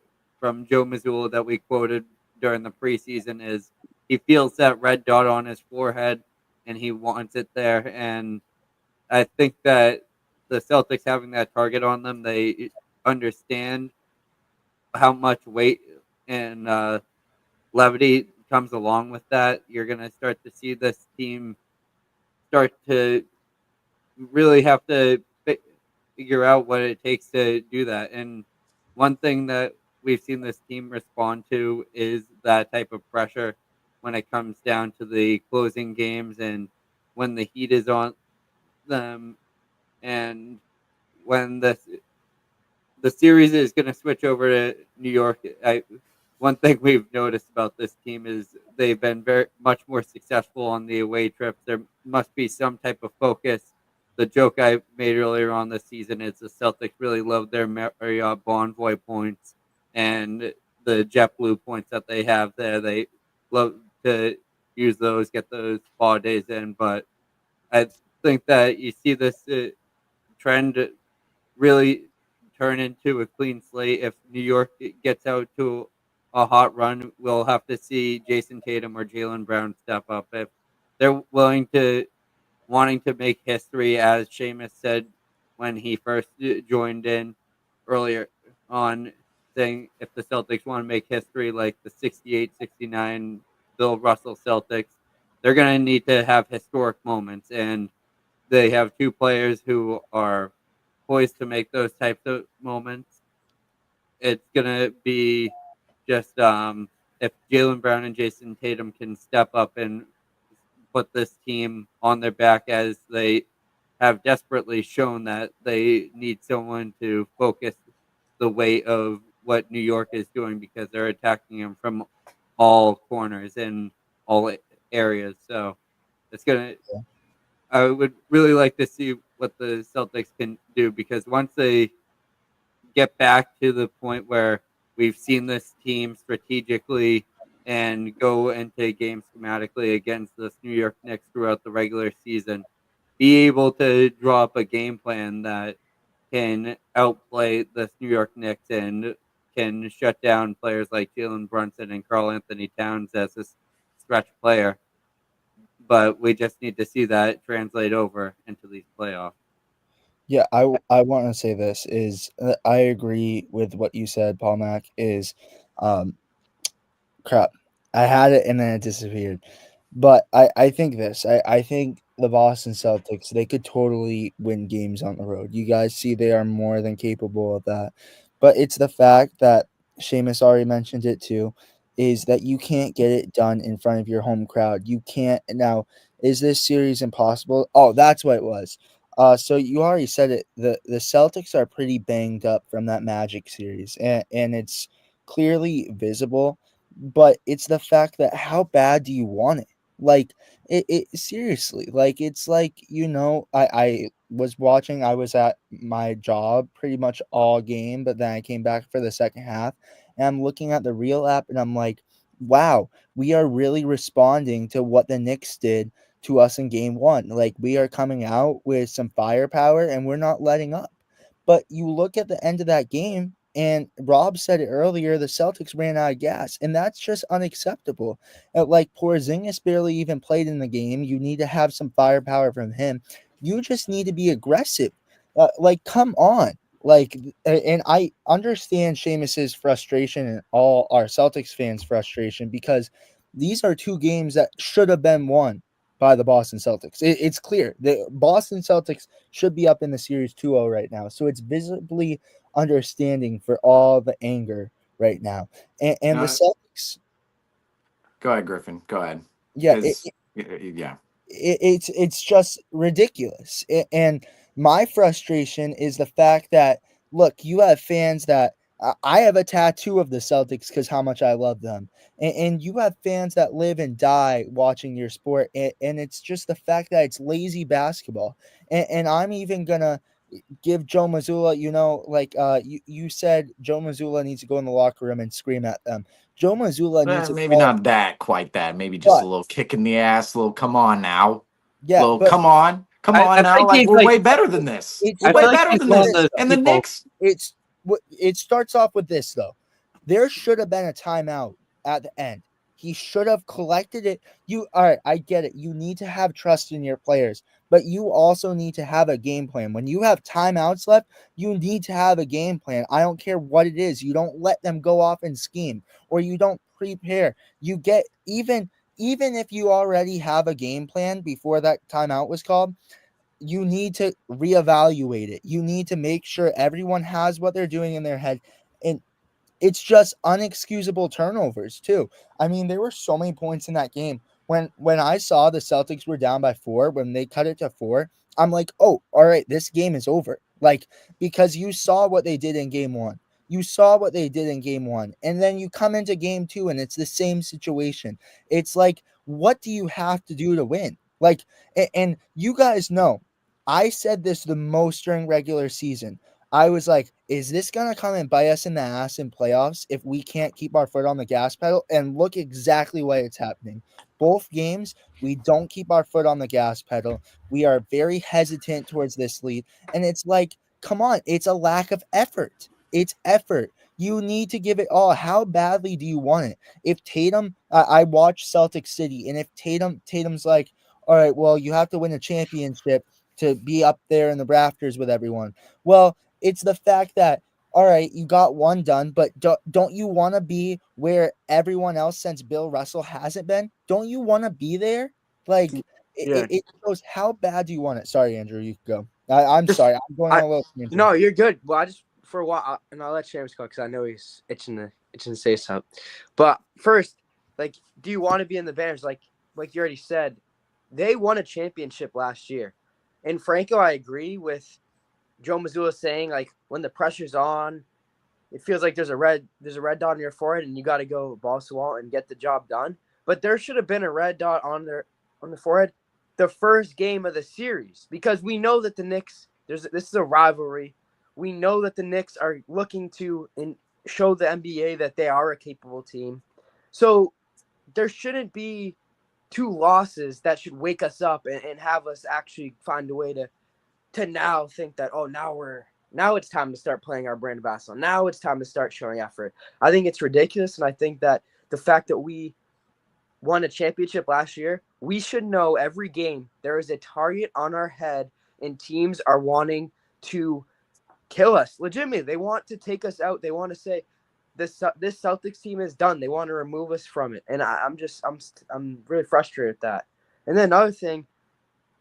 from Joe Mazzulla that we quoted during the preseason is he feels that red dot on his forehead and he wants it there. And I think that the Celtics having that target on them, they understand how much weight and levity comes along with that. You're going to start to see this team start to really have to figure out what it takes to do that. And one thing that we've seen this team respond to is that type of pressure when it comes down to the closing games and when the heat is on them and when the series is going to switch over to New York. One thing we've noticed about this team is they've been very much more successful on the away trips. There must be some type of focus. The joke I made earlier on this season is the Celtics really love their Marriott Bonvoy points and the JetBlue points that they have there. They love to use those, get those spa days in. But I think that you see this trend really turn into a clean slate. If New York gets out to a hot run, we'll have to see Jason Tatum or Jaylen Brown step up. If they're wanting to make history, as Seamus said when he first joined in earlier on, saying if the Celtics want to make history like the 68-69 Bill Russell Celtics, they're going to need to have historic moments. And they have two players who are poised to make those types of moments. It's going to be just if Jaylen Brown and Jason Tatum can step up and put this team on their back, as they have desperately shown that they need someone to focus the weight of what New York is doing, because they're attacking them from all corners and all areas. So it's going to, I would really like to see what the Celtics can do, because once they get back to the point where we've seen this team strategically and go into game schematically against this New York Knicks throughout the regular season, be able to draw up a game plan that can outplay this New York Knicks and can shut down players like Jalen Brunson and Karl Anthony Towns as a stretch player. But we just need to see that translate over into these playoffs. Yeah, I want to say this is I agree with what you said, Paul Mack, is crap. I had it and then it disappeared. But I think this. I think the Boston Celtics, they could totally win games on the road. You guys see they are more than capable of that. But it's the fact that Seamus already mentioned it too, is that you can't get it done in front of your home crowd. You can't. Now, is this series impossible? Oh, that's what it was. So you already said it. The Celtics are pretty banged up from that Magic series, and it's clearly visible. But it's the fact that how bad do you want it? Like it seriously. Like it's like, I was watching. I was at my job pretty much all game, but then I came back for the second half, and I'm looking at the Real app, and I'm like, wow, we are really responding to what the Knicks did to us in game one. Like, we are coming out with some firepower and we're not letting up. But you look at the end of that game, and Rob said it earlier, the Celtics ran out of gas, and that's just unacceptable. Like, Porzingis barely even played in the game. You need to have some firepower from him. You just need to be aggressive. Like, come on. Like, and I understand Seamus's frustration and all our Celtics fans' frustration, because these are two games that should have been won by the Boston Celtics. It's clear. The Boston Celtics should be up in the series 2-0 right now. So it's visibly understanding for all the anger right now. And the Celtics... Go ahead, Griffin. Go ahead. Yeah. Yeah. It's just ridiculous. And my frustration is the fact that, look, you have fans that... I have a tattoo of the Celtics because how much I love them. And you have fans that live and die watching your sport. And it's just the fact that it's lazy basketball. And I'm even going to give Joe Mazzulla, you said Joe Mazzulla needs to go in the locker room and scream at them. Joe Mazzulla needs to... Maybe not that, quite that. Maybe just a little kick in the ass, a little come on now. Yeah. Come on. Come on now. Like, we're way better than this. We're way better than this. And the Knicks... it starts off with this, though. There should have been a timeout at the end. He should have collected it. All right, I get it. You need to have trust in your players, but you also need to have a game plan. When you have timeouts left, you need to have a game plan. I don't care what it is. You don't let them go off and scheme, or you don't prepare. You get even if you already have a game plan before that timeout was called, you need to reevaluate it. You need to make sure everyone has what they're doing in their head. And it's just unexcusable turnovers too. I mean, there were so many points in that game. When I saw the Celtics were down by 4, when they cut it to 4, I'm like, oh, all right, this game is over. Like, because you saw what they did in game 1. You saw what they did in game 1. And then you come into game 2 and it's the same situation. It's like, what do you have to do to win? Like, and you guys know, I said this the most during regular season. I was like, is this going to come and bite us in the ass in playoffs if we can't keep our foot on the gas pedal? And look exactly why it's happening. Both games, we don't keep our foot on the gas pedal. We are very hesitant towards this lead. And it's like, come on, it's a lack of effort. It's effort. You need to give it all. How badly do you want it? If Tatum, I watched Celtic City, and if Tatum's like, all right, well, you have to win a championship to be up there in the rafters with everyone. Well, it's the fact that, all right, you got one done, but don't you want to be where everyone else since Bill Russell hasn't been? Don't you want to be there? Like, it shows how bad do you want it. Sorry, Andrew, you can go. I'm sorry. I'm going on a little tangent. No, you're good. Well, I just, for a while, and I'll let Seamus go because I know he's itching to say something. But first, like, do you want to be in the banners? Like you already said, they won a championship last year. And Franco, I agree with Joe Mazzulla saying, like, when the pressure's on, it feels like there's a red dot on your forehead and you got to go balls to wall and get the job done. But there should have been a red dot on the forehead the first game of the series, because we know that the Knicks, this is a rivalry. We know that the Knicks are looking to show the NBA that they are a capable team. So there shouldn't be 2 losses that should wake us up and have us actually find a way to now think that, oh, now it's time to start playing our brand of basketball. Now it's time to start showing effort. I think it's ridiculous, and I think that the fact that we won a championship last year, we should know every game there is a target on our head, and teams are wanting to kill us. Legitimately, they want to take us out. They want to say, this Celtics team is done. They want to remove us from it, and I'm really frustrated at that. And then another thing,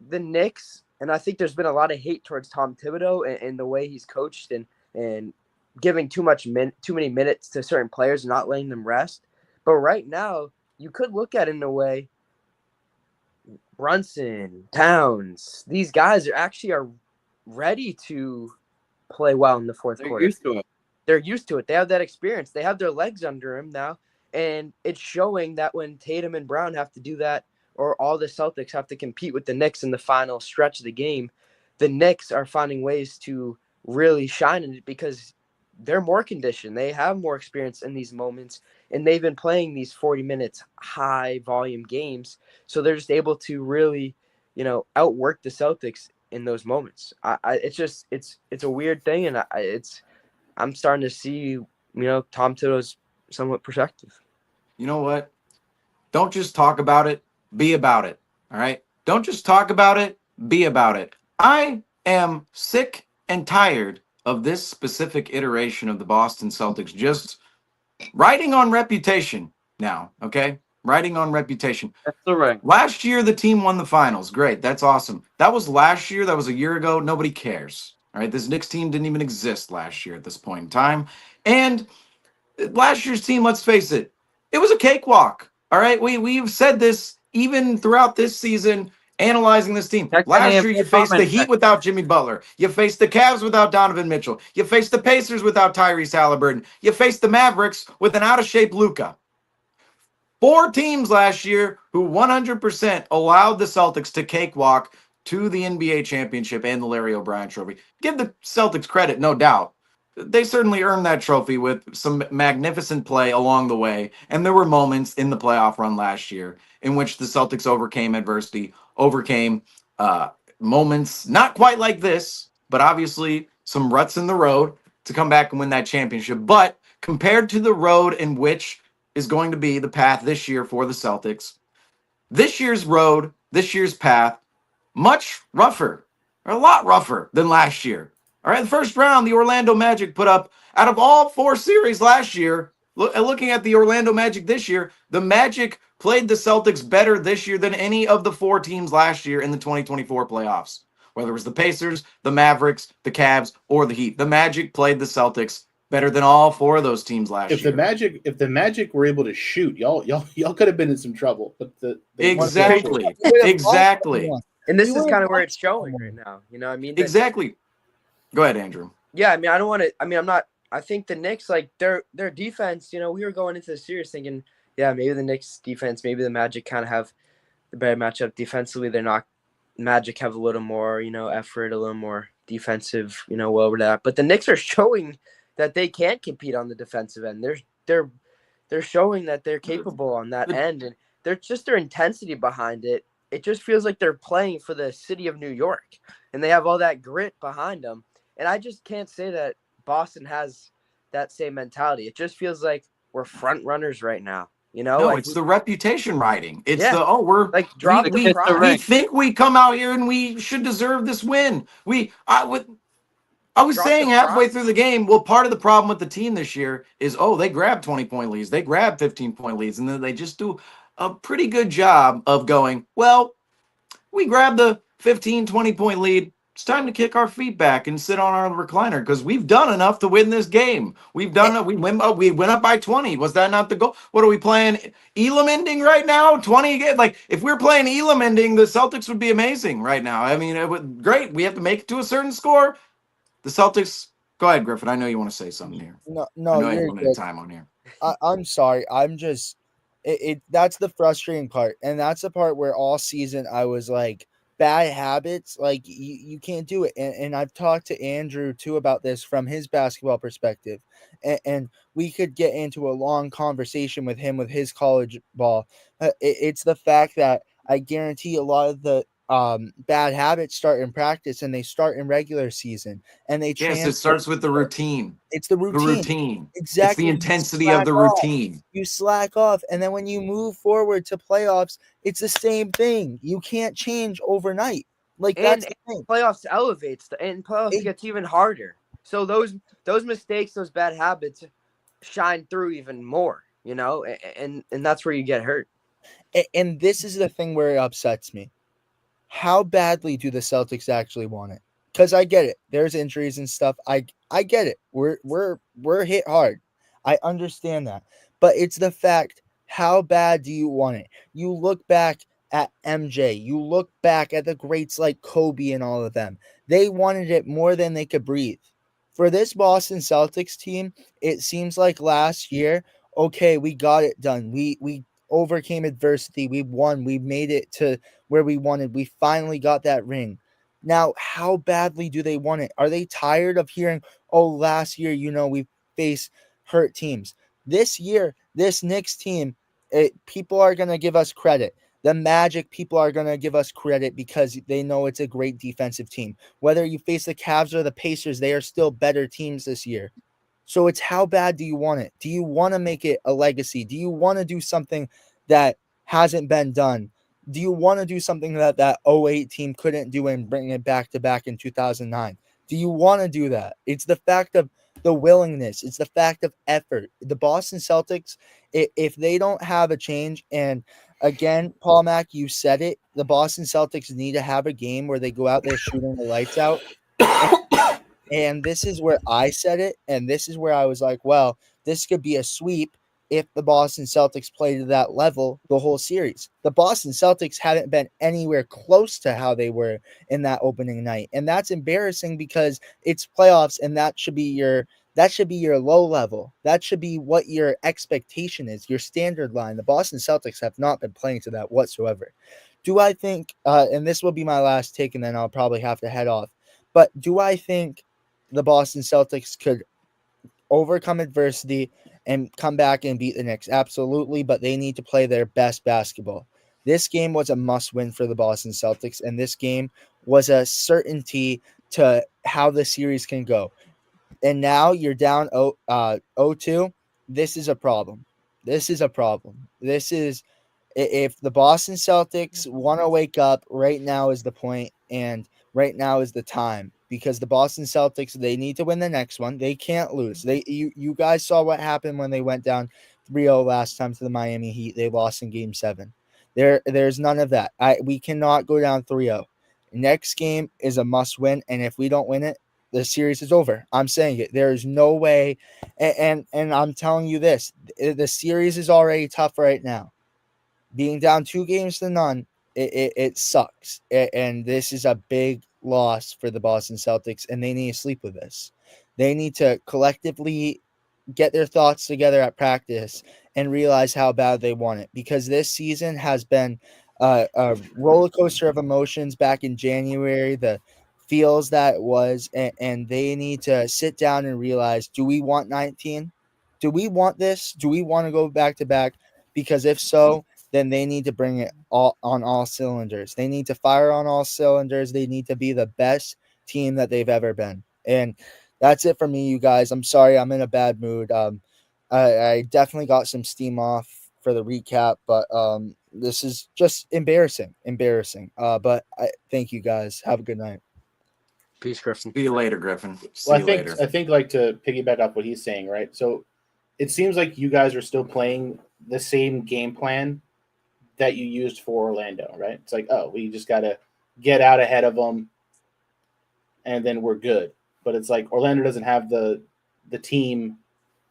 the Knicks, and I think there's been a lot of hate towards Tom Thibodeau and the way he's coached and giving too many minutes to certain players and not letting them rest. But right now, you could look at it in a way, Brunson, Towns, these guys are ready to play well in the fourth quarter. They're used to it. They have that experience. They have their legs under him now. And it's showing that when Tatum and Brown have to do that, or all the Celtics have to compete with the Knicks in the final stretch of the game, the Knicks are finding ways to really shine in it because they're more conditioned. They have more experience in these moments, and they've been playing these 40 minutes high volume games. So they're just able to really, outwork the Celtics in those moments. It's a weird thing. And I'm starting to see, Tom Thibodeau's somewhat perspective. You know what? Don't just talk about it. Be about it. All right? Don't just talk about it. Be about it. I am sick and tired of this specific iteration of the Boston Celtics just riding on reputation now, okay? Riding on reputation. That's the right. Last year, the team won the finals. Great. That's awesome. That was last year. That was a year ago. Nobody cares. All right? This Knicks team didn't even exist last year at this point in time. And last year's team, let's face it, it was a cakewalk. All right? We've said this even throughout this season, analyzing this team. Last year, you faced the Heat without Jimmy Butler. You faced the Cavs without Donovan Mitchell. You faced the Pacers without Tyrese Halliburton. You faced the Mavericks with an out-of-shape Luka. 4 teams last year who 100% allowed the Celtics to cakewalk to the NBA championship and the Larry O'Brien trophy. Give the Celtics credit, no doubt. They certainly earned that trophy with some magnificent play along the way. And there were moments in the playoff run last year in which the Celtics overcame adversity, overcame moments not quite like this, but obviously some ruts in the road. to come back and win that championship. But compared to the road in which is going to be the path this year for the Celtics, this year's road, this year's path, much rougher, or a lot rougher than last year. All right, the first round, the Orlando Magic put up, out of all 4 series last year, looking at the Orlando Magic this year, the Magic played the Celtics better this year than any of the 4 teams last year in the 2024 playoffs. Whether it was the Pacers, the Mavericks, the Cavs, or the Heat. The Magic played the Celtics better than all 4 of those teams last year. If the Magic were able to shoot, y'all could have been in some trouble. But exactly. And this is kind of where it's showing right now. You know what I mean? Exactly. Go ahead, Andrew. Yeah, I mean, I don't want to. I mean, I'm not. I think the Knicks, like their defense. You know, we were going into the series thinking, yeah, maybe the Knicks defense, maybe the Magic kind of have the better matchup defensively. They're not. Magic have a little more, you know, effort, a little more defensive, you know, well over that. But the Knicks are showing that they can compete on the defensive end. They're showing that they're capable on that end, and they're just their intensity behind it. It just feels like they're playing for the city of New York, and they have all that grit behind them. And I just can't say that Boston has that same mentality. It just feels like we're front runners right now. You know, no, like it's the reputation riding. It's we're like we think we come out here and we should deserve this win. I was saying halfway through the game, well, part of the problem with the team this year is, they grab 20-point leads, they grab 15-point leads, and then they just do a pretty good job of going, well, we grab the 15, 20-point lead. It's time to kick our feet back and sit on our recliner because we've done enough to win this game. We've done it. We went up by 20. Was that not the goal? What are we playing? Elam ending right now? 20 again? Like, if we're playing Elam ending, the Celtics would be amazing right now. I mean, it would great. We have to make it to a certain score. The Celtics. Go ahead, Griffin. I know you want to say something here. No, I know you're limited good. time on here. I'm sorry. I'm just that's the frustrating part, and that's the part where all season I was like, bad habits, like you can't do it. And I've talked to Andrew too about this from his basketball perspective, and we could get into a long conversation with him with his college ball. It's the fact that I guarantee a lot of the bad habits start in practice and they start in regular season, and they it starts with the routine. It's the routine. Exactly. It's the intensity of the routine. You slack off, and then when you move forward to playoffs, it's the same thing. You can't change overnight. Like, that's the thing. Playoffs elevates, and playoffs gets even harder. So those mistakes, those bad habits, shine through even more. You know, and that's where you get hurt. And this is the thing where it upsets me. How badly do the Celtics actually want it? Because I get it. There's injuries and stuff. I get it. We're hit hard. I understand that. But it's the fact, how bad do you want it? You look back at MJ. You look back at the greats like Kobe and all of them. They wanted it more than they could breathe. For this Boston Celtics team, it seems like last year, okay, we got it done. We overcame adversity. We won. We made it to where we wanted. We finally got that ring. Now, how badly do they want it? Are they tired of hearing, last year, we faced hurt teams? This year, this Knicks team, people are going to give us credit. The Magic, people are going to give us credit because they know it's a great defensive team. Whether you face the Cavs or the Pacers, they are still better teams this year. So it's how bad do you want it? Do you want to make it a legacy? Do you want to do something that hasn't been done? Do you want to do something that 08 team couldn't do and bring it back to back in 2009? Do you want to do that? It's the fact of the willingness. It's the fact of effort. The Boston Celtics, if they don't have a change, and again, Paul Mack, you said it, the Boston Celtics need to have a game where they go out there shooting the lights out. And this is where I said it, and this is where I was like, well, this could be a sweep if the Boston Celtics play to that level the whole series. The Boston Celtics haven't been anywhere close to how they were in that opening night. And that's embarrassing because it's playoffs, and that should be your low level. That should be what your expectation is, your standard line. The Boston Celtics have not been playing to that whatsoever. Do I think, and this will be my last take, and then I'll probably have to head off, but do I think the Boston Celtics could overcome adversity and come back and beat the Knicks? Absolutely, but they need to play their best basketball. This game was a must-win for the Boston Celtics, and this game was a certainty to how the series can go. and now you're down 0-2. This is a problem. This is a problem. This is if the Boston Celtics want to wake up, right now is the point, and right now is the time, because the Boston Celtics, they need to win the next one. They can't lose. You guys saw what happened when they went down 3-0 last time to the Miami Heat. They lost in Game 7. There's none of that. We cannot go down 3-0. Next game is a must win, and if we don't win it, the series is over. I'm saying it. There is no way, and I'm telling you this: the series is already tough right now. Being down 2-0, it sucks, and this is a big loss for the Boston Celtics, and they need to sleep with this. They need to collectively get their thoughts together at practice and realize how bad they want it, because this season has been a roller coaster of emotions back in January, the feels that it was, and they need to sit down and realize, do we want 19? Do we want this? Do we want to go back to back? Because if so, then they need to bring it all on all cylinders. They need to fire on all cylinders. They need to be the best team that they've ever been. And that's it for me, you guys. I'm sorry, I'm in a bad mood. I definitely got some steam off for the recap, but this is just embarrassing. But thank you guys. Have a good night. Peace, Griffin. See you later, Griffin. Well, I think like to piggyback up what he's saying, right? So it seems like you guys are still playing the same game plan that you used for Orlando, right? It's like, oh, we just got to get out ahead of them, and then we're good. But it's like Orlando doesn't have the team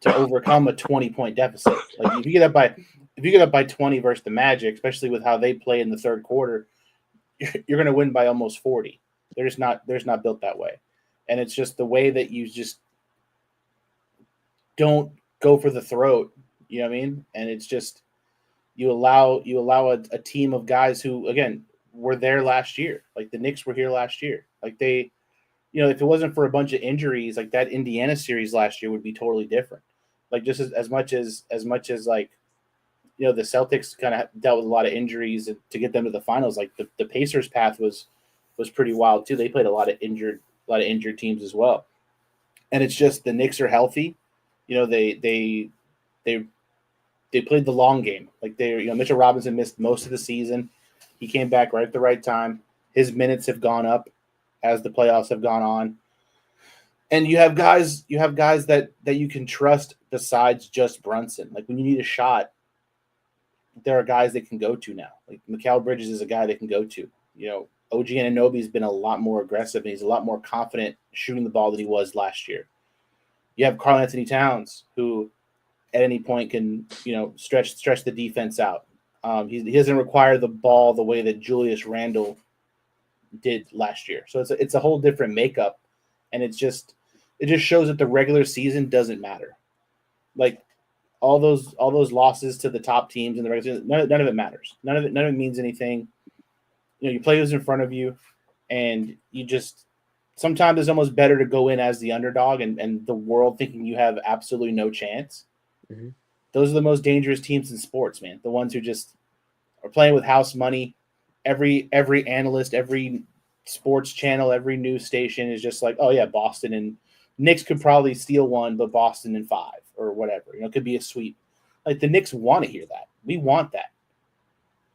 to overcome a 20-point deficit. Like if you get up by 20 versus the Magic, especially with how they play in the third quarter, you're going to win by almost 40. They're just not built that way, and it's just the way that you just don't go for the throat. You know what I mean? And it's just you allow a team of guys who, again, were there last year. Like the Knicks were here last year. Like they, if it wasn't for a bunch of injuries, like that Indiana series last year would be totally different. Like just as much as like, the Celtics kind of dealt with a lot of injuries to get them to the finals. Like the Pacers' path was pretty wild too. They played a lot of injured teams as well. And it's just the Knicks are healthy. They played the long game. Like Mitchell Robinson missed most of the season. He came back right at the right time. His minutes have gone up as the playoffs have gone on. And you have guys that you can trust besides just Brunson. Like when you need a shot, there are guys they can go to now. Like Mikal Bridges is a guy they can go to. OG Anunoby's been a lot more aggressive, and he's a lot more confident shooting the ball than he was last year. You have Karl Anthony Towns, who at any point can, stretch the defense out. He doesn't require the ball the way that Julius Randle did last year. So it's a whole different makeup, and it just shows that the regular season doesn't matter. Like all those losses to the top teams in the regular season, none of it matters. None of it means anything. You play who's in front of you, and you just sometimes it's almost better to go in as the underdog and the world thinking you have absolutely no chance. Mm-hmm. Those are the most dangerous teams in sports, man. The ones who just are playing with house money. Every analyst, every sports channel, every news station is just like, oh yeah, Boston and Knicks could probably steal one, but Boston in 5 or whatever. It could be a sweep. Like the Knicks want to hear that. We want that.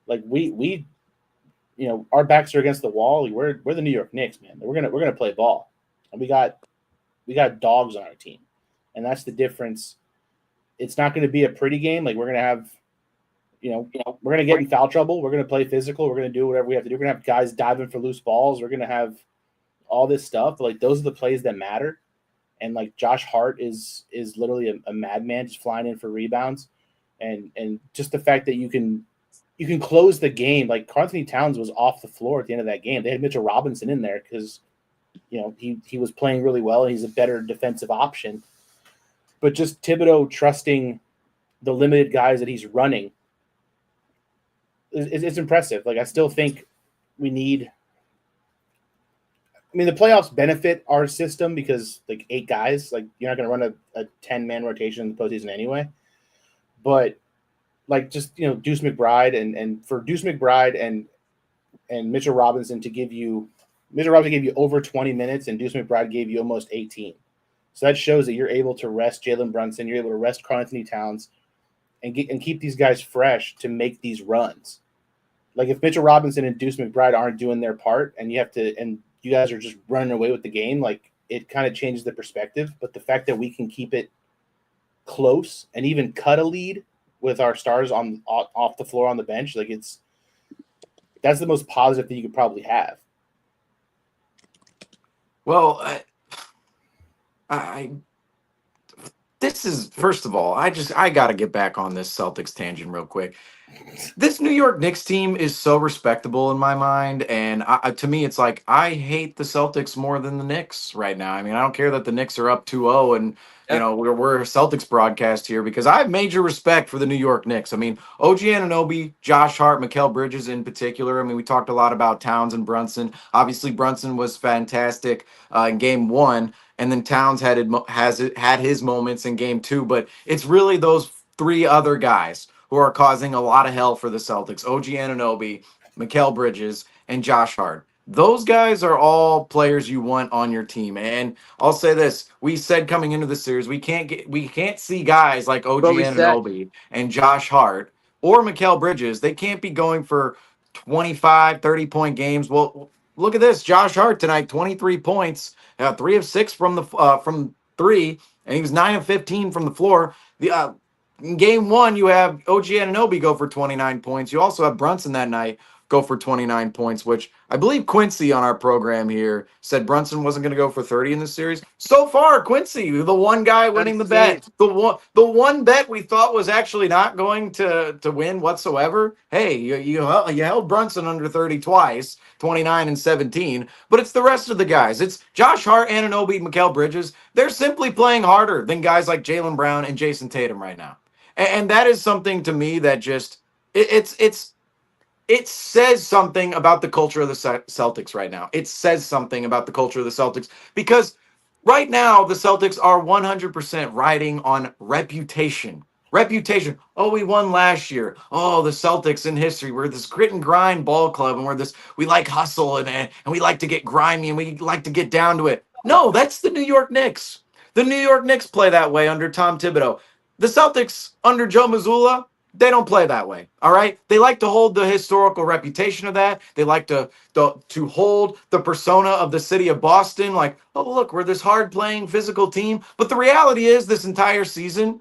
Like we our backs are against the wall. We're the New York Knicks, man. We're gonna play ball, and we got dogs on our team, and that's the difference. It's not going to be a pretty game. Like we're gonna have, we're gonna get in foul trouble. We're gonna play physical. We're gonna do whatever we have to do. We're gonna have guys diving for loose balls. We're gonna have all this stuff. But like those are the plays that matter. And like Josh Hart is literally a madman, just flying in for rebounds, and just the fact that you can close the game. Like Karl Anthony Towns was off the floor at the end of that game. They had Mitchell Robinson in there because, he was playing really well and he's a better defensive option. But just Thibodeau trusting the limited guys that he's running it's impressive. Like I still think we need. I mean, the playoffs benefit our system because like 8 guys. Like you're not going to run a 10-man rotation in the postseason anyway. But like just Deuce McBride and for Deuce McBride and Mitchell Robinson to give you over 20 minutes and Deuce McBride gave you almost 18. So that shows that you're able to rest Jalen Brunson, you're able to rest Karl-Anthony Towns, and keep these guys fresh to make these runs. Like if Mitchell Robinson and Deuce McBride aren't doing their part, and you guys are just running away with the game, like it kind of changes the perspective. But the fact that we can keep it close and even cut a lead with our stars off the floor on the bench, like that's the most positive thing you could probably have. Well, this is, first of all, I got to get back on this Celtics tangent real quick. This New York Knicks team is so respectable in my mind, and to me, it's like I hate the Celtics more than the Knicks right now. I mean, I don't care that the Knicks are up 2-0, and you know we're a Celtics broadcast here because I have major respect for the New York Knicks. I mean, OG Anunoby, Josh Hart, Mikal Bridges in particular. I mean, we talked a lot about Towns and Brunson. Obviously, Brunson was fantastic in Game 1, and then Towns had his moments in Game 2. But it's really those three other guys who are causing a lot of hell for the Celtics: OG Anunoby, Mikal Bridges, and Josh Hart. Those guys are all players you want on your team. And I'll say this: we said coming into the series, we can't see guys like OG Anunoby and Josh Hart or Mikal Bridges. They can't be going for 25, 30-point games. Well, look at this: Josh Hart tonight, 23 points, 3 of 6 from 3, and he was 9 of 15 from the floor. In Game 1, you have OG Anunoby go for 29 points. You also have Brunson that night go for 29 points, which I believe Quincy on our program here said Brunson wasn't going to go for 30 in this series. So far, Quincy, the one guy winning the bet, the one bet we thought was actually not going to win whatsoever. Hey, you held Brunson under 30 twice, 29 and 17, but it's the rest of the guys. It's Josh Hart, Anunoby, Mikal Bridges. They're simply playing harder than guys like Jaylen Brown and Jason Tatum right now. And that is something to me that just it says something about the culture of the Celtics right now. It says something about the culture of the Celtics because right now the Celtics are 100% riding on reputation. Reputation. Oh, we won last year. Oh, the Celtics in history. We're this grit and grind ball club, and we like hustle and we like to get grimy and we like to get down to it. No, that's the New York Knicks. The New York Knicks play that way under Tom Thibodeau. The Celtics under Joe Mazzulla, they don't play that way, all right? They like to hold the historical reputation of that. They like to hold the persona of the city of Boston, like, oh, look, we're this hard-playing, physical team. But the reality is this entire season,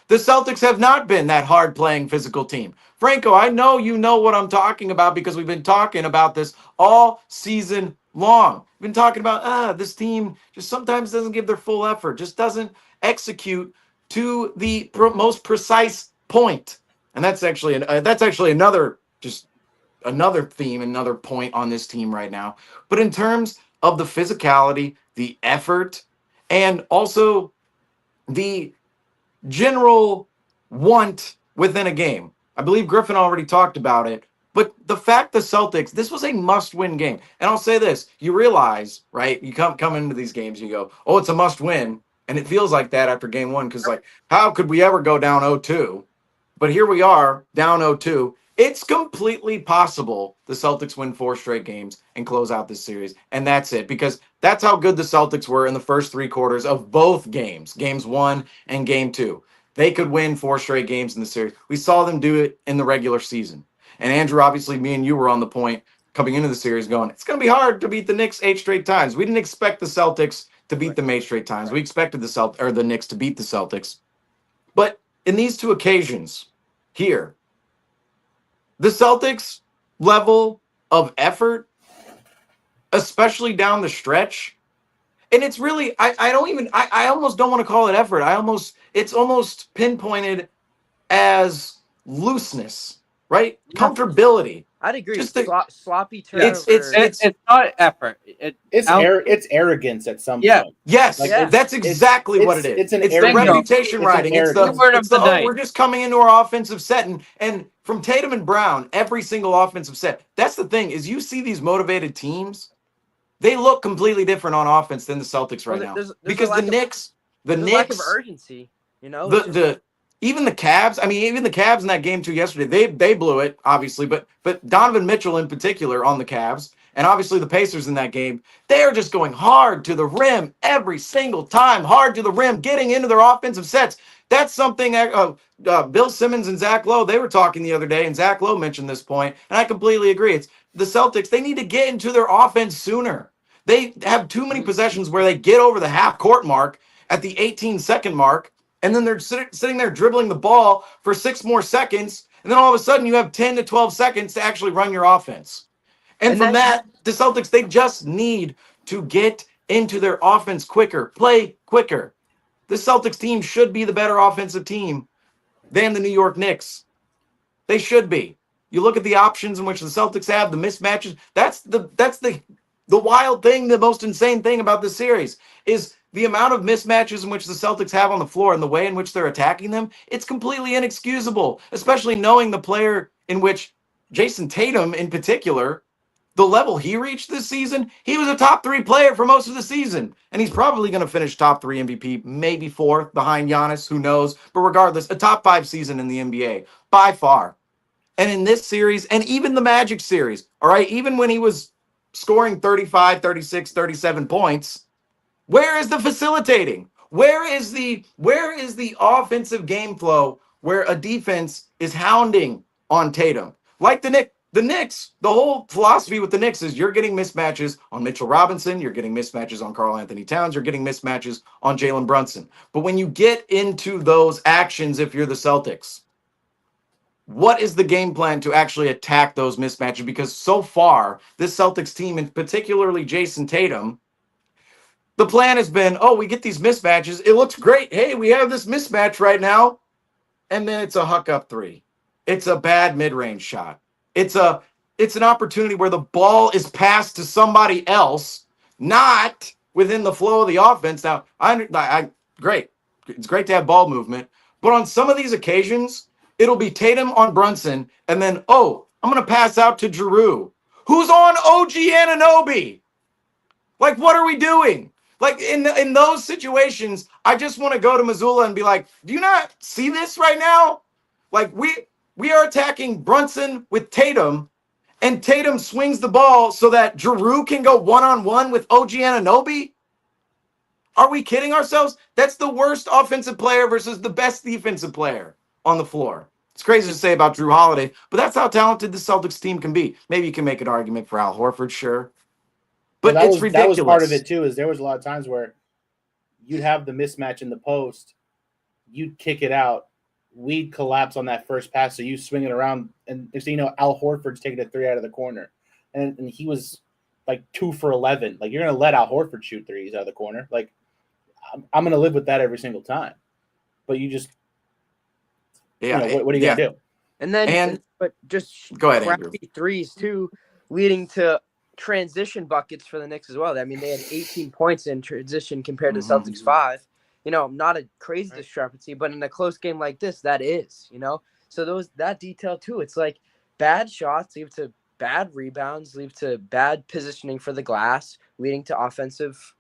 the Celtics have not been that hard-playing, physical team. Franco, I know you know what I'm talking about because we've been talking about this all season long. We've been talking about, this team just sometimes doesn't give their full effort, just doesn't execute to the most precise point. And that's actually another theme, another point on this team right now. But in terms of the physicality, the effort, and also the general want within a game, I believe Griffin already talked about it. But the fact the Celtics, this was a must-win game. And I'll say this, you realize, right, you come into these games, you go, oh, it's a must-win. And it feels like that after Game 1 because, like, how could we ever go down 0-2? But here we are, down 0-2. It's completely possible the Celtics win 4 straight games and close out this series. And that's it, because that's how good the Celtics were in the first 3 quarters of both games, Games 1 and Game 2. They could win 4 straight games in the series. We saw them do it in the regular season. And Andrew, obviously, me and you were on the point coming into the series going, it's going to be hard to beat the Knicks 8 straight times. We didn't expect the Celtics to beat them 8 straight times. We expected the Knicks to beat the Celtics. But in these 2 occasions here, the Celtics level of effort, especially down the stretch, and it's really, I almost don't want to call it effort. It's almost pinpointed as looseness, right? Comfortability. I'd agree. Just sloppy turnover. It's not effort. It's arrogance at some point. Yes, Like, that's exactly what it is. It's the reputation riding. It's the word of the night. we're just coming into our offensive set, and from Tatum and Brown, every single offensive set. That's the thing, is you see these motivated teams, they look completely different on offense than the Celtics right now. Because the Knicks, lack of urgency, you know. Even the Cavs, even the Cavs in that game 2 yesterday, they blew it, obviously, but Donovan Mitchell in particular on the Cavs, and obviously the Pacers in that game, they're just going hard to the rim every single time, hard to the rim, getting into their offensive sets. That's something Bill Simmons and Zach Lowe, they were talking the other day, and Zach Lowe mentioned this point, and I completely agree. It's the Celtics, they need to get into their offense sooner. They have too many possessions where they get over the half court mark at the 18-second mark, and then they're sitting there dribbling the ball for 6 more seconds, and then all of a sudden you have 10 to 12 seconds to actually run your offense. And from that, the Celtics, they just need to get into their offense quicker, play quicker. The Celtics team should be the better offensive team than the New York Knicks. They should be. You look at the options in which the Celtics have, the mismatches. That's the wild thing, the most insane thing about this series is the amount of mismatches in which the Celtics have on the floor and the way in which they're attacking them. It's completely inexcusable, especially knowing the player in which Jason Tatum in particular, the level he reached this season, he was a top 3 player for most of the season. And he's probably going to finish top 3 MVP, maybe 4th behind Giannis, who knows. But regardless, a top 5 season in the NBA by far. And in this series, and even the Magic series, all right, even when he was scoring 35, 36, 37 points, where is the facilitating? Where is the offensive game flow where a defense is hounding on Tatum? Like the Knicks, the whole philosophy with the Knicks is you're getting mismatches on Mitchell Robinson, you're getting mismatches on Karl Anthony Towns, you're getting mismatches on Jalen Brunson. But when you get into those actions, if you're the Celtics, what is the game plan to actually attack those mismatches? Because so far, this Celtics team, and particularly Jason Tatum, the plan has been, oh, we get these mismatches. It looks great. Hey, we have this mismatch right now. And then it's a huck up 3. It's a bad mid-range shot. It's an opportunity where the ball is passed to somebody else, not within the flow of the offense. Now, great. It's great to have ball movement. But on some of these occasions, it'll be Tatum on Brunson, and then, oh, I'm going to pass out to Giroux, who's on OG Anunoby. Like, what are we doing? Like, in those situations, I just want to go to Missoula and be like, do you not see this right now? Like, we are attacking Brunson with Tatum, and Tatum swings the ball so that Giroux can go one-on-one with OG Anunoby? Are we kidding ourselves? That's the worst offensive player versus the best defensive player on the floor. It's crazy to say about Drew Holiday, but that's how talented the Celtics team can be. Maybe you can make an argument for Al Horford, sure. But it's ridiculous. That was part of it, too, is there was a lot of times where you'd have the mismatch in the post, you'd kick it out, we'd collapse on that first pass, so you swing it around, and so you know Al Horford's taking a 3 out of the corner. And he was like 2 for 11. Like, you're going to let Al Horford shoot 3s out of the corner. Like, I'm going to live with that every single time. But you just... Yeah, what are you gonna do? And then, but just go ahead, crappy Andrew. 3s too, leading to transition buckets for the Knicks as well. I mean, they had 18 points in transition compared to Celtics 5. You know, not a crazy discrepancy, but in a close game like this, that is. You know, so that detail too. It's like bad shots lead to bad rebounds, lead to bad positioning for the glass, leading to offensive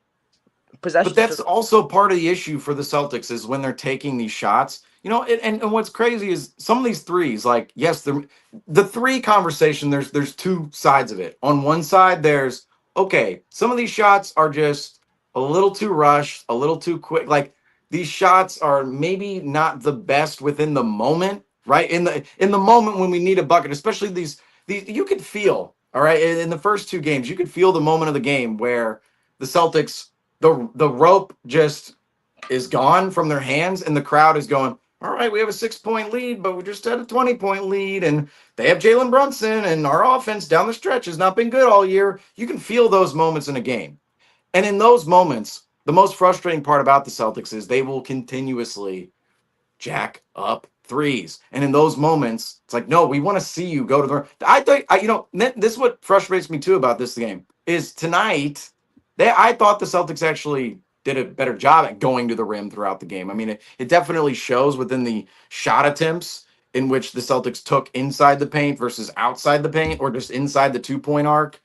possessions. But that's also part of the issue for the Celtics is when they're taking these shots. You know, and what's crazy is some of these threes, like, yes, the 3 conversation, there's 2 sides of it. On one side, there's, okay, some of these shots are just a little too rushed, a little too quick. Like, these shots are maybe not the best within the moment, right? In the moment when we need a bucket, especially these you could feel, all right, in the first 2 games, you could feel the moment of the game where the Celtics, the rope just is gone from their hands and the crowd is going, all right, we have a 6-point lead, but we just had a 20-point lead, and they have Jalen Brunson, and our offense down the stretch has not been good all year. You can feel those moments in a game. And in those moments, the most frustrating part about the Celtics is they will continuously jack up 3s. And in those moments, it's like, no, we want to see you go to the... this is what frustrates me, too, about this game, is tonight, I thought the Celtics actually did a better job at going to the rim throughout the game. I mean, it definitely shows within the shot attempts in which the Celtics took inside the paint versus outside the paint, or just inside the 2-point arc.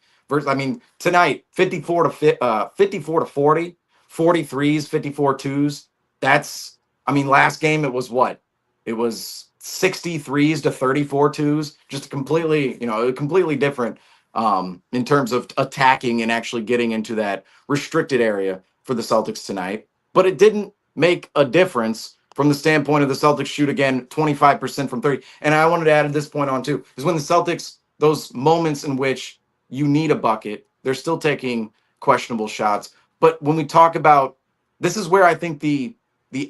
I mean, tonight, 54 to 40, 43s, 54 twos. That's, I mean, last game it was what? It was 63s to 34 twos. Just a completely different in terms of attacking and actually getting into that restricted area for the Celtics tonight. But it didn't make a difference from the standpoint of the Celtics shoot again 25% from 30. And I wanted to add this point on too, is when the Celtics, those moments in which you need a bucket, they're still taking questionable shots. But when we talk about, this is where I think the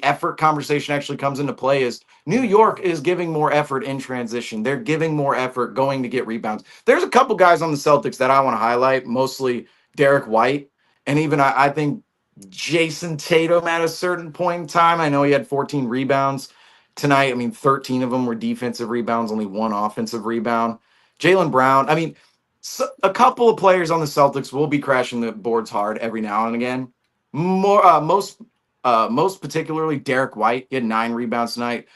effort conversation actually comes into play, is New York is giving more effort in transition. They're giving more effort going to get rebounds. There's a couple guys on the Celtics that I want to highlight, mostly Derek White, and even I think Jason Tatum at a certain point in time. I know he had 14 rebounds tonight. I mean, 13 of them were defensive rebounds, only one offensive rebound. Jaylen Brown, I mean, so a couple of players on the Celtics will be crashing the boards hard every now and again. Most particularly Derek White. He had 9 rebounds tonight,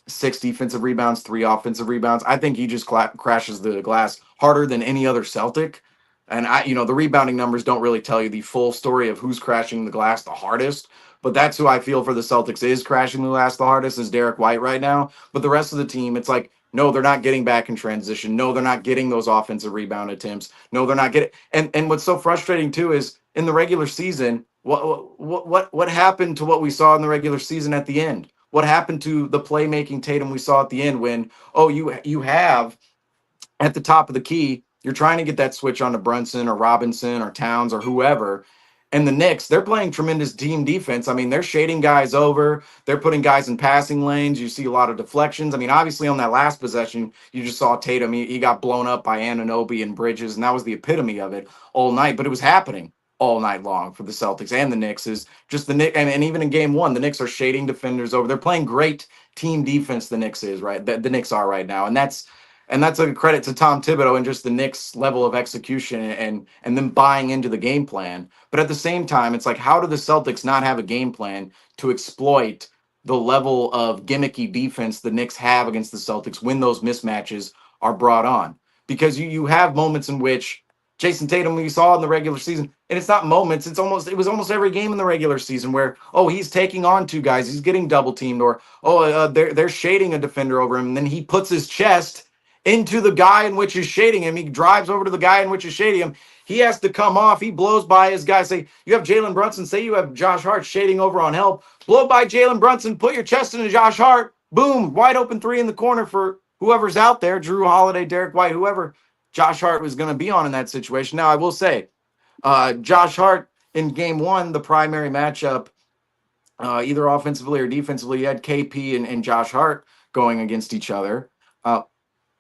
6 defensive rebounds, 3 offensive rebounds. I think he just crashes the glass harder than any other Celtic. And the rebounding numbers don't really tell you the full story of who's crashing the glass the hardest. But that's who I feel for the Celtics is crashing the glass the hardest, is Derek White right now. But the rest of the team, it's like, no, they're not getting back in transition. No, they're not getting those offensive rebound attempts. No, they're not getting. And what's so frustrating too is in the regular season, what happened to what we saw in the regular season at the end? What happened to the playmaking Tatum we saw at the end when you have at the top of the key, you're trying to get that switch onto Brunson or Robinson or Towns or whoever. And the Knicks, they're playing tremendous team defense. I mean, they're shading guys over. They're putting guys in passing lanes. You see a lot of deflections. I mean, obviously on that last possession, you just saw Tatum. He got blown up by Anunoby and Bridges, and that was the epitome of it all night. But it was happening all night long for the Celtics and the Knicks. Is just the Knicks, and even in game one, the Knicks are shading defenders over. They're playing great team defense. The Knicks is right. The Knicks are right now, and that's a credit to Tom Thibodeau and just the Knicks' level of execution and them buying into the game plan. But at the same time, it's like, how do the Celtics not have a game plan to exploit the level of gimmicky defense the Knicks have against the Celtics when those mismatches are brought on? Because you have moments in which Jason Tatum, we saw in the regular season, and it's not moments, it was almost every game in the regular season where, he's taking on 2 guys, he's getting double teamed, or they're shading a defender over him, and then he puts his chest into the guy in which is shading him. He drives over to the guy in which is shading him. He has to come off. He blows by his guy. Say, you have Jalen Brunson. Say you have Josh Hart shading over on help. Blow by Jalen Brunson. Put your chest into Josh Hart. Boom. Wide open 3 in the corner for whoever's out there. Drew Holiday, Derek White, whoever Josh Hart was going to be on in that situation. Now, I will say, Josh Hart in game 1, the primary matchup, either offensively or defensively, you had KP and Josh Hart going against each other.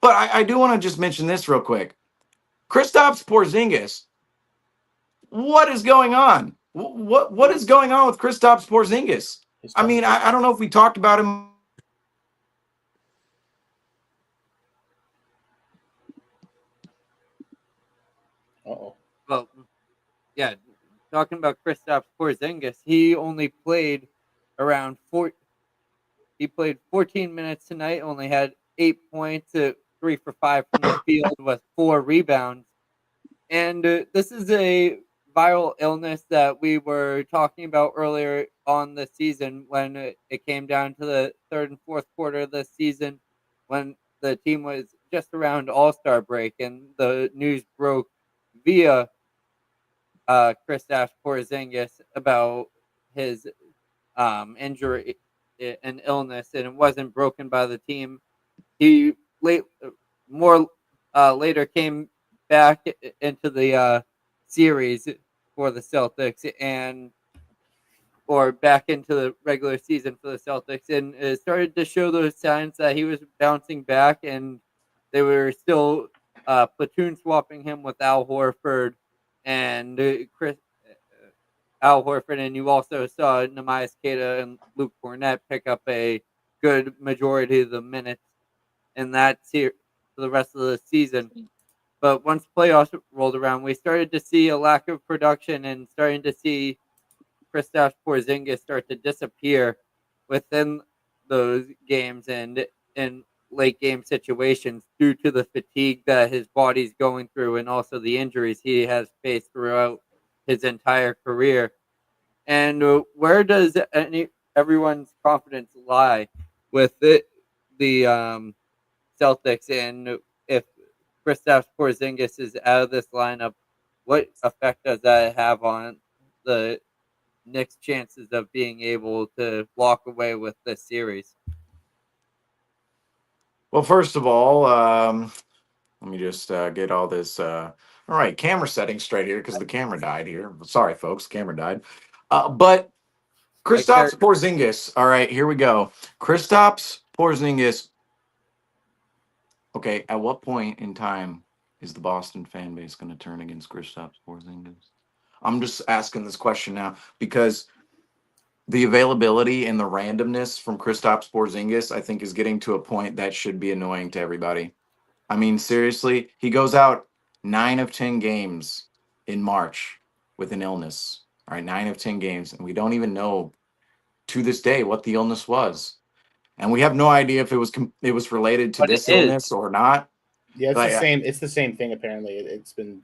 But I do want to just mention this real quick. Kristaps Porzingis, what is going on? What is going on with Kristaps Porzingis? I mean, I don't know if we talked about him. Well, yeah, talking about Kristaps Porzingis, he only played around 14 minutes tonight, only had 8 points, 3 for 5 from the field with 4 rebounds. And this is a viral illness that we were talking about earlier on the season when it came down to the 3rd and 4th quarter of the season, when the team was just around All-Star break, and the news broke via Kristaps Porzingis about his injury and illness, and it wasn't broken by the team. He later came back into the series for the Celtics or back into the regular season for the Celtics, and it started to show those signs that he was bouncing back, and they were still platoon swapping him with Al Horford and Al Horford, and you also saw Neemias Queta and Luke Cornett pick up a good majority of the minutes in that for the rest of the season. But once playoffs rolled around, we started to see a lack of production and starting to see Kristaps Porzingis start to disappear within those games and in late game situations due to the fatigue that his body's going through and also the injuries he has faced throughout his entire career. And where does everyone's confidence lie with the Celtics, and if Kristaps Porzingis is out of this lineup, what effect does that have on the Knicks' chances of being able to walk away with this series? Well, first of all, let me just get all this. All right, camera settings straight here because the camera died here. Sorry, folks, camera died. But Kristaps Porzingis. All right, here we go. Kristaps Porzingis. Okay, at what point in time is the Boston fan base going to turn against Kristaps Porzingis? I'm just asking this question now because the availability and the randomness from Kristaps Porzingis, I think, is getting to a point that should be annoying to everybody. I mean, seriously, he goes out 9 of 10 games in March with an illness. All right, 9 of 10 games, and we don't even know to this day what the illness was, and we have no idea if it was related to this illness or not. Yeah, it's Like, the same. It's the same thing. Apparently, it's been.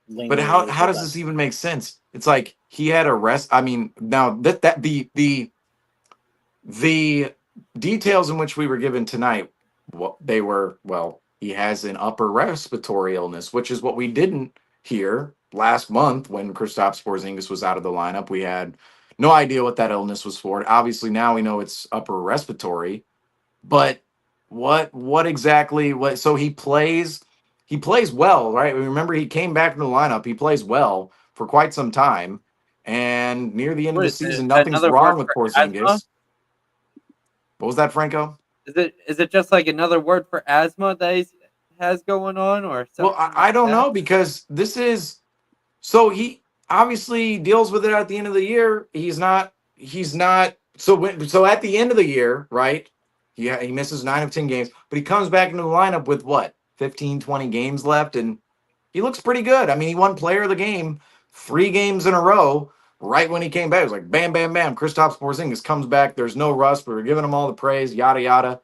But how does this even make sense? It's like he had a rest. I mean, now that the details in which we were given tonight, they were, well, he has an upper respiratory illness, which is what we didn't hear last month when Kristaps Porzingis was out of the lineup. We had no idea what that illness was for. Obviously, now we know it's upper respiratory, but what exactly? So he plays well, right? Remember, he came back from the lineup. He plays well for quite some time, and near the end of the season, nothing's wrong with Porzingis. Asthma? What was that, Franco? Is it just like another word for asthma that he has going on, or something? Well, I don't know, because this is so he obviously deals with it at the end of the year. He's not so at the end of the year, right? He misses 9 of 10 games, but he comes back into the lineup with what, 15, 20 games left, and he looks pretty good. I mean, he won player of the game 3 games in a row. Right when he came back, it was like bam, bam, bam. Kristaps Porzingis comes back. There's no rust, but we're giving him all the praise, yada, yada.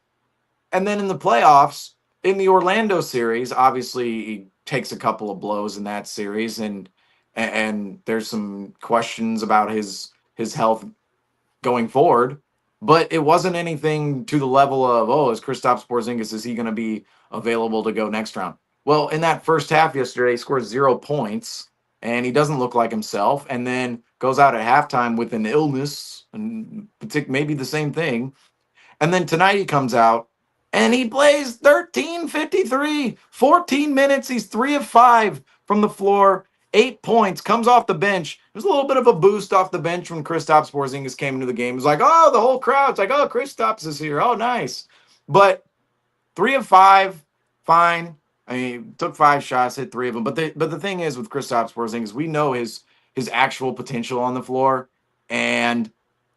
And then in the playoffs, in the Orlando series, obviously he takes a couple of blows in that series, and there's some questions about his health going forward. But it wasn't anything to the level of, oh, is Kristaps Porzingis, is he going to be available to go next round? Well, in that first half yesterday, he scores 0 points, and he doesn't look like himself, and then goes out at halftime with an illness, and maybe the same thing. And then tonight he comes out, and he plays 13:53, 14 minutes. He's 3 of 5 from the floor, 8 points, comes off the bench. There's a little bit of a boost off the bench when Kristaps Porzingis came into the game. It was like, oh, the whole crowd's like, oh, Kristaps is here. Oh, nice. But 3 of 5, fine. I mean, took 5 shots, hit 3 of them. But the thing is with Kristaps Porzingis, we know his actual potential on the floor, and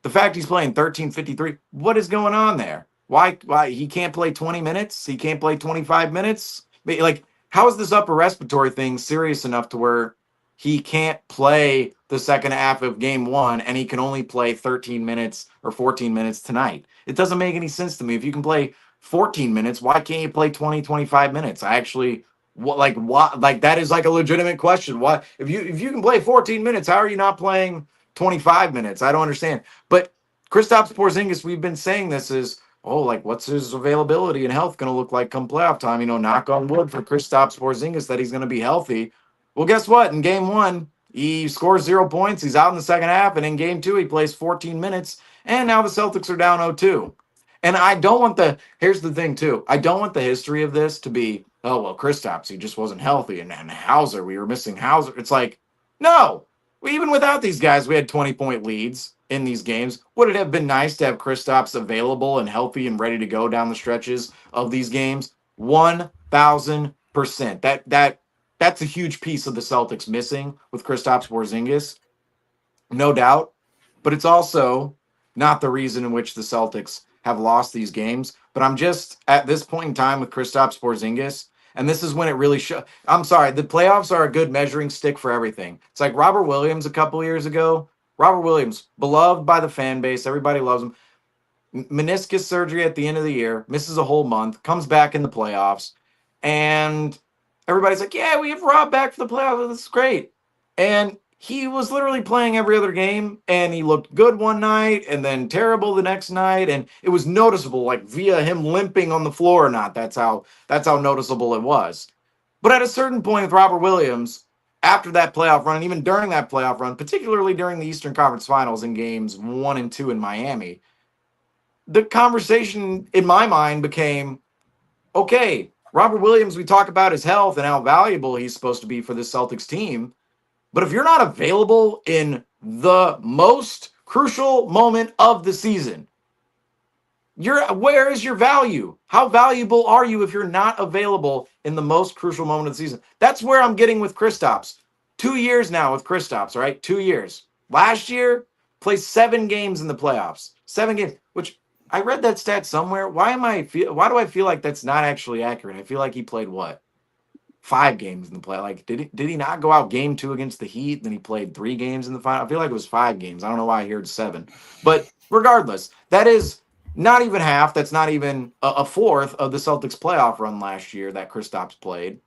the fact he's playing 13:53, what is going on there? Why he can't play 20 minutes? He can't play 25 minutes? Like, how is this upper respiratory thing serious enough to where he can't play the second half of game 1 and he can only play 13 minutes or 14 minutes tonight? It doesn't make any sense to me. If you can play 14 minutes, why can't you play 20, 25 minutes? I actually, that is like a legitimate question. Why, if you can play 14 minutes, how are you not playing 25 minutes? I don't understand. But Kristaps Porzingis, we've been saying this is, oh, like, what's his availability and health going to look like come playoff time? You know, knock on wood for Kristaps Porzingis that he's going to be healthy. Well, guess what? In game 1, he scores 0 points. He's out in the second half. And in game 2, he plays 14 minutes. And now the Celtics are down 0-2. And I don't want here's the thing, too. I don't want the history of this to be, oh, well, Kristaps, he just wasn't healthy. And Hauser, we were missing Hauser. It's like, no. Even without these guys, we had 20-point leads in these games. Would it have been nice to have Kristaps available and healthy and ready to go down the stretches of these games? 1,000%. That's a huge piece of the Celtics missing with Kristaps Porzingis, no doubt. But it's also not the reason in which the Celtics have lost these games. But I'm just, at this point in time with Kristaps Porzingis, and this is when it really shows. I'm sorry, the playoffs are a good measuring stick for everything. It's like Robert Williams a couple years ago. Robert Williams, beloved by the fan base. Everybody loves him. Meniscus surgery at the end of the year, misses a whole month, comes back in the playoffs. And everybody's like, yeah, we have Rob back for the playoffs. This is great. And he was literally playing every other game, and he looked good one night and then terrible the next night. And it was noticeable, like via him limping on the floor or not. That's how noticeable it was. But at a certain point with Robert Williams, after that playoff run, and even during that playoff run, particularly during the Eastern Conference Finals in games 1 and 2 in Miami, the conversation in my mind became, okay, Robert Williams, we talk about his health and how valuable he's supposed to be for this Celtics team. But if you're not available in the most crucial moment of the season, where is your value? How valuable are you if you're not available in the most crucial moment of the season? That's where I'm getting with Kristaps. 2 years now with Kristaps, right? 2 years. Last year, played 7 games in the playoffs. 7 games, which I read that stat somewhere. Why do I feel like that's not actually accurate? I feel like he played what? 5 games in the play. Like, did he not go out game 2 against the Heat? Then he played 3 games in the final. I feel like it was 5 games. I don't know why I heard 7. But regardless, that is not even half. That's not even a fourth of the Celtics playoff run last year that Kristaps played.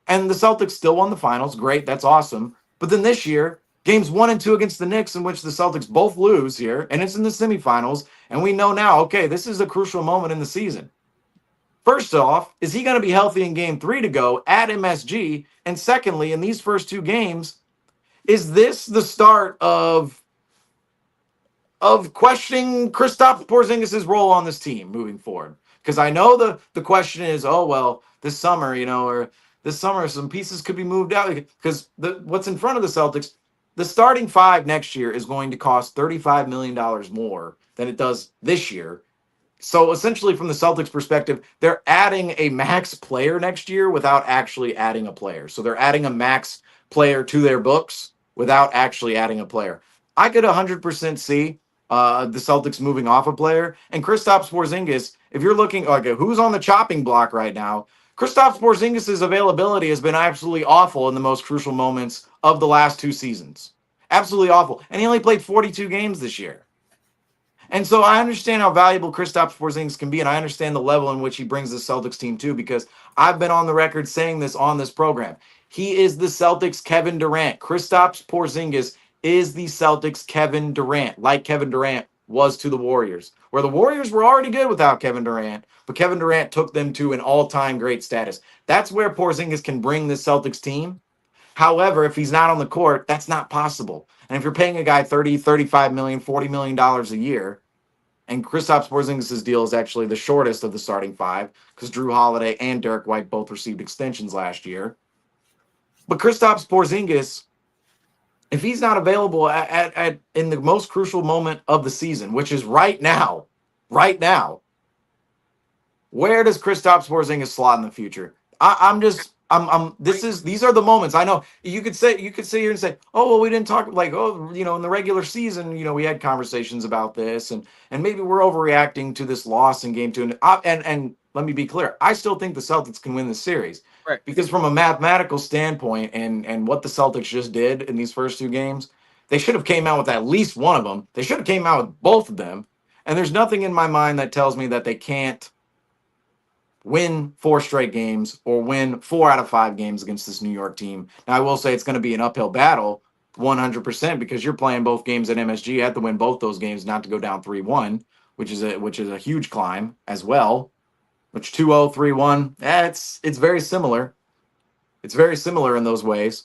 And the Celtics still won the finals. Great. That's awesome. But then this year, games 1 and 2 against the Knicks, in which the Celtics both lose here, and it's in the semifinals. And we know now, okay, this is a crucial moment in the season. First off, is he going to be healthy in game 3 to go at MSG? And secondly, in these first 2 games, is this the start of questioning Kristaps Porzingis' role on this team moving forward? Because I know the question is, oh, well, this summer, or this summer some pieces could be moved out. Because what's in front of the Celtics, the starting 5 next year is going to cost $35 million more than it does this year. So essentially, from the Celtics perspective, they're adding a max player next year without actually adding a player. So they're adding a max player to their books without actually adding a player. I could 100% see the Celtics moving off a player. And Kristaps Porzingis, if you're looking like who's on the chopping block right now, Kristaps Porzingis' availability has been absolutely awful in the most crucial moments of the last 2 seasons. Absolutely awful. And he only played 42 games this year. And so I understand how valuable Kristaps Porzingis can be, and I understand the level in which he brings the Celtics team too, because I've been on the record saying this on this program. He is the Celtics' Kevin Durant. Kristaps Porzingis is the Celtics' Kevin Durant, like Kevin Durant was to the Warriors, where the Warriors were already good without Kevin Durant, but Kevin Durant took them to an all-time great status. That's where Porzingis can bring the Celtics team. However, if he's not on the court, that's not possible. And if you're paying a guy $30, $35 million, $40 million a year, and Kristaps Porzingis' deal is actually the shortest of the starting 5 because Drew Holiday and Derek White both received extensions last year. But Kristaps Porzingis, if he's not available at in the most crucial moment of the season, which is right now, where does Kristaps Porzingis slot in the future? These are the moments. I know you could sit here and say, oh, well, we didn't talk in the regular season, we had conversations about this and maybe we're overreacting to this loss in game 2. And let me be clear. I still think the Celtics can win this series, right? Because from a mathematical standpoint and what the Celtics just did in these first 2 games, they should have came out with at least one of them. They should have came out with both of them. And there's nothing in my mind that tells me that they can't win 4 straight games or win 4 out of 5 games against this New York team. Now, I will say it's going to be an uphill battle 100% because you're playing both games at MSG. You have to win both those games not to go down 3-1, which is a huge climb as well. Which 2-0, 3-1, it's very similar. It's very similar in those ways.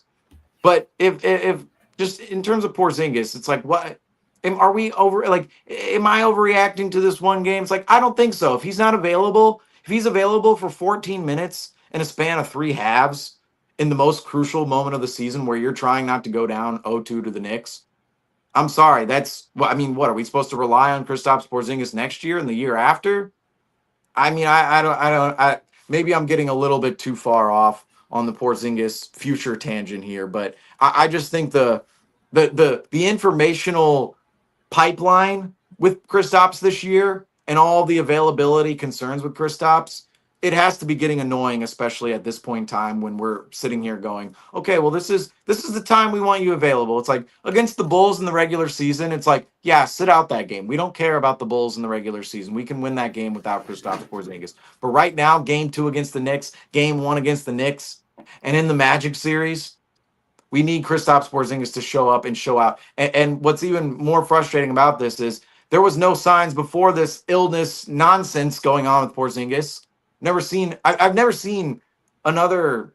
But if just in terms of Porzingis, it's like, what? Am I overreacting to this one game? It's like, I don't think so. If he's available for 14 minutes in a span of 3 halves in the most crucial moment of the season where you're trying not to go down 0-2 to the Knicks, I'm sorry. What are we supposed to rely on Kristaps Porzingis next year and the year after? I mean, maybe I'm getting a little bit too far off on the Porzingis future tangent here, but I just think the informational pipeline with Kristaps this year and all the availability concerns with Kristaps, it has to be getting annoying, especially at this point in time when we're sitting here going, okay, well, this is the time we want you available. It's like against the Bulls in the regular season, it's like, yeah, sit out that game. We don't care about the Bulls in the regular season. We can win that game without Kristaps Porzingis. But right now, game 2 against the Knicks, game 1 against the Knicks, and in the Magic series, we need Kristaps Porzingis to show up and show out. And what's even more frustrating about this is there was no signs before this illness nonsense going on with Porzingis. I've never seen another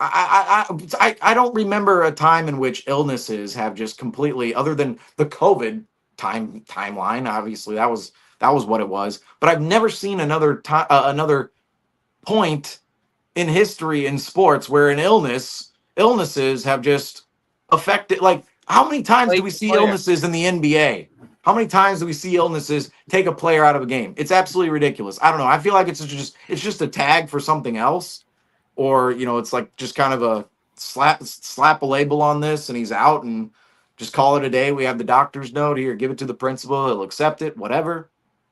I don't remember a time in which illnesses have just completely, other than the COVID timeline. Obviously, that was what it was. But I've never seen another time, another point in history in sports where illnesses have just affected. Like, how many times do we see illnesses in the NBA? How many times do we see illnesses take a player out of a game? It's absolutely ridiculous. I don't know. I feel like it's just a tag for something else, or it's like just kind of a slap a label on this, and he's out, and just call it a day. We have the doctor's note here. Give it to the principal. He'll accept it. Whatever.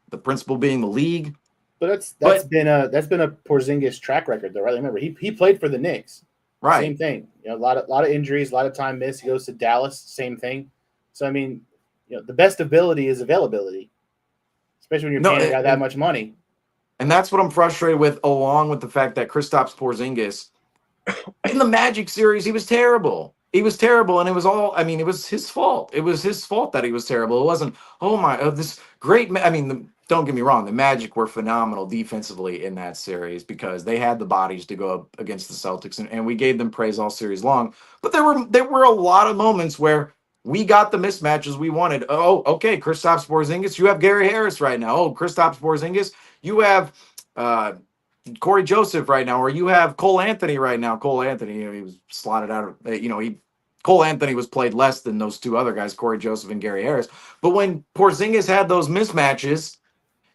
The principal being the league. But that's been a Porzingis track record, though, right? Remember, he played for the Knicks. Right. Same thing. A lot of injuries, a lot of time missed. He goes to Dallas. Same thing. So I mean, the best ability is availability, especially when you're paying a guy that much money. And that's what I'm frustrated with, along with the fact that Kristaps Porzingis in the Magic series, he was terrible. He was terrible, and it was all. I mean, it was his fault. It was his fault that he was terrible. It wasn't. This great. I mean, don't get me wrong. The Magic were phenomenal defensively in that series because they had the bodies to go up against the Celtics, and we gave them praise all series long. But there were a lot of moments where we got the mismatches we wanted. Oh, okay, Kristaps Porzingis, you have Gary Harris right now. Oh, Kristaps Porzingis, you have Corey Joseph right now, or you have Cole Anthony right now. Cole Anthony, he was slotted out of, Cole Anthony was played less than those two other guys, Corey Joseph and Gary Harris. But when Porzingis had those mismatches,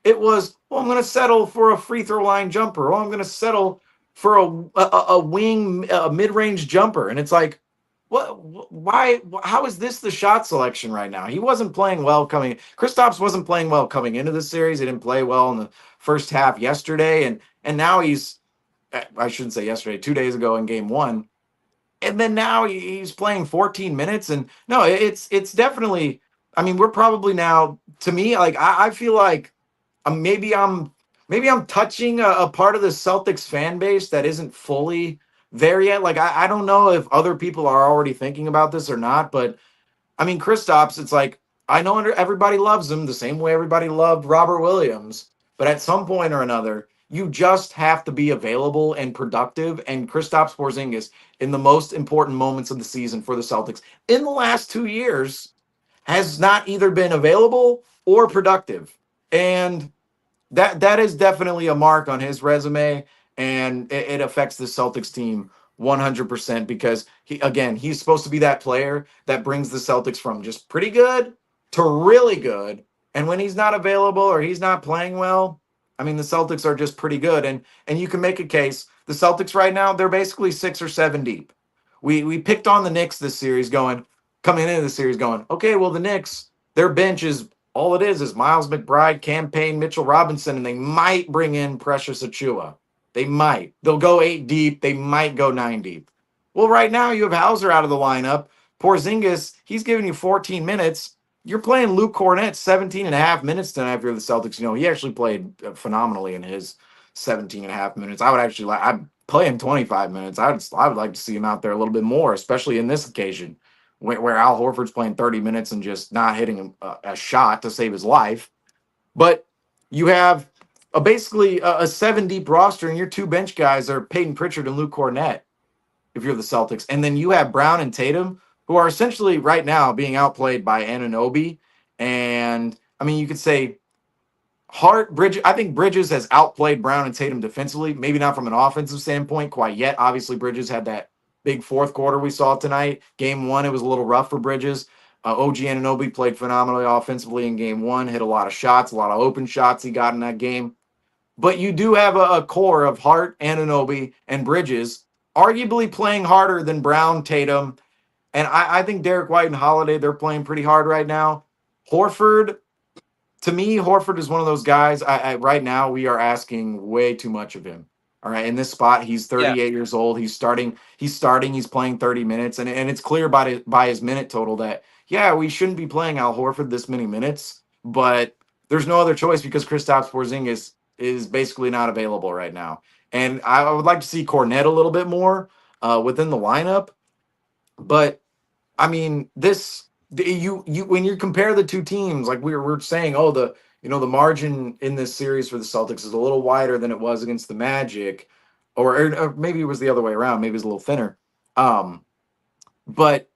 it was, I'm going to settle for a free throw line jumper. I'm going to settle for a wing, mid-range jumper. And it's like, why? How is this the shot selection right now? He wasn't playing well Kristaps wasn't playing well coming into the series. He didn't play well in the first half yesterday. And now I shouldn't say yesterday, 2 days ago in game one. And then now he's playing 14 minutes. And no, it's definitely, I mean, we're probably now, to me, like, I feel like maybe I'm touching a part of the Celtics fan base that isn't fully there yet. Like, I don't know if other people are already thinking about this or not, but I mean, Kristaps, it's like, I know everybody loves him the same way everybody loved Robert Williams, but at some point or another, you just have to be available and productive. And Kristaps Porzingis, in the most important moments of the season for the Celtics in the last 2 years, has not either been available or productive. And that is definitely a mark on his resume, and it affects the Celtics team 100% because he's supposed to be that player that brings the Celtics from just pretty good to really good. And when he's not available or he's not playing well, I mean, the Celtics are just pretty good. And you can make a case. The Celtics right now, they're basically 6 or 7 deep. We picked on the Knicks this series coming into the series going, okay, well, the Knicks, their bench is all it is Miles McBride, Cam Payne, Mitchell Robinson, and they might bring in Precious Achiuwa. They might. They'll go 8 deep. They might go 9 deep. Well, right now you have Hauser out of the lineup. Porzingis, he's giving you 14 minutes. You're playing Luke Cornett 17 and a half minutes tonight if you're the Celtics. He actually played phenomenally in his 17 and a half minutes. I'd play him 25 minutes. I would like to see him out there a little bit more, especially in this occasion where Al Horford's playing 30 minutes and just not hitting a shot to save his life. But you have basically a 7 deep roster, and your 2 bench guys are Peyton Pritchard and Luke Cornett if you're the Celtics. And then you have Brown and Tatum, who are essentially right now being outplayed by Anunoby. And, I mean, you could say Bridges. I think Bridges has outplayed Brown and Tatum defensively, maybe not from an offensive standpoint quite yet. Obviously, Bridges had that big fourth quarter we saw tonight. Game 1, it was a little rough for Bridges. OG Anunoby played phenomenally offensively in game 1, hit a lot of shots, a lot of open shots he got in that game. But you do have a core of Hart, Anunoby, and Bridges, arguably playing harder than Brown, Tatum, and I think Derek White and Holiday, they're playing pretty hard right now. Horford, to me, Horford is one of those guys. Right now, we are asking way too much of him. All right, in this spot, he's 38 years old. He's starting. He's playing 30 minutes, and it's clear by his minute total that, we shouldn't be playing Al Horford this many minutes, but there's no other choice because Kristaps Porzingis is basically not available right now. And I would like to see Cornette a little bit more within the lineup, but I mean, when you compare the two teams, like we're saying, the margin in this series for the Celtics is a little wider than it was against the Magic. or maybe it was the other way around. Maybe it was a little thinner. But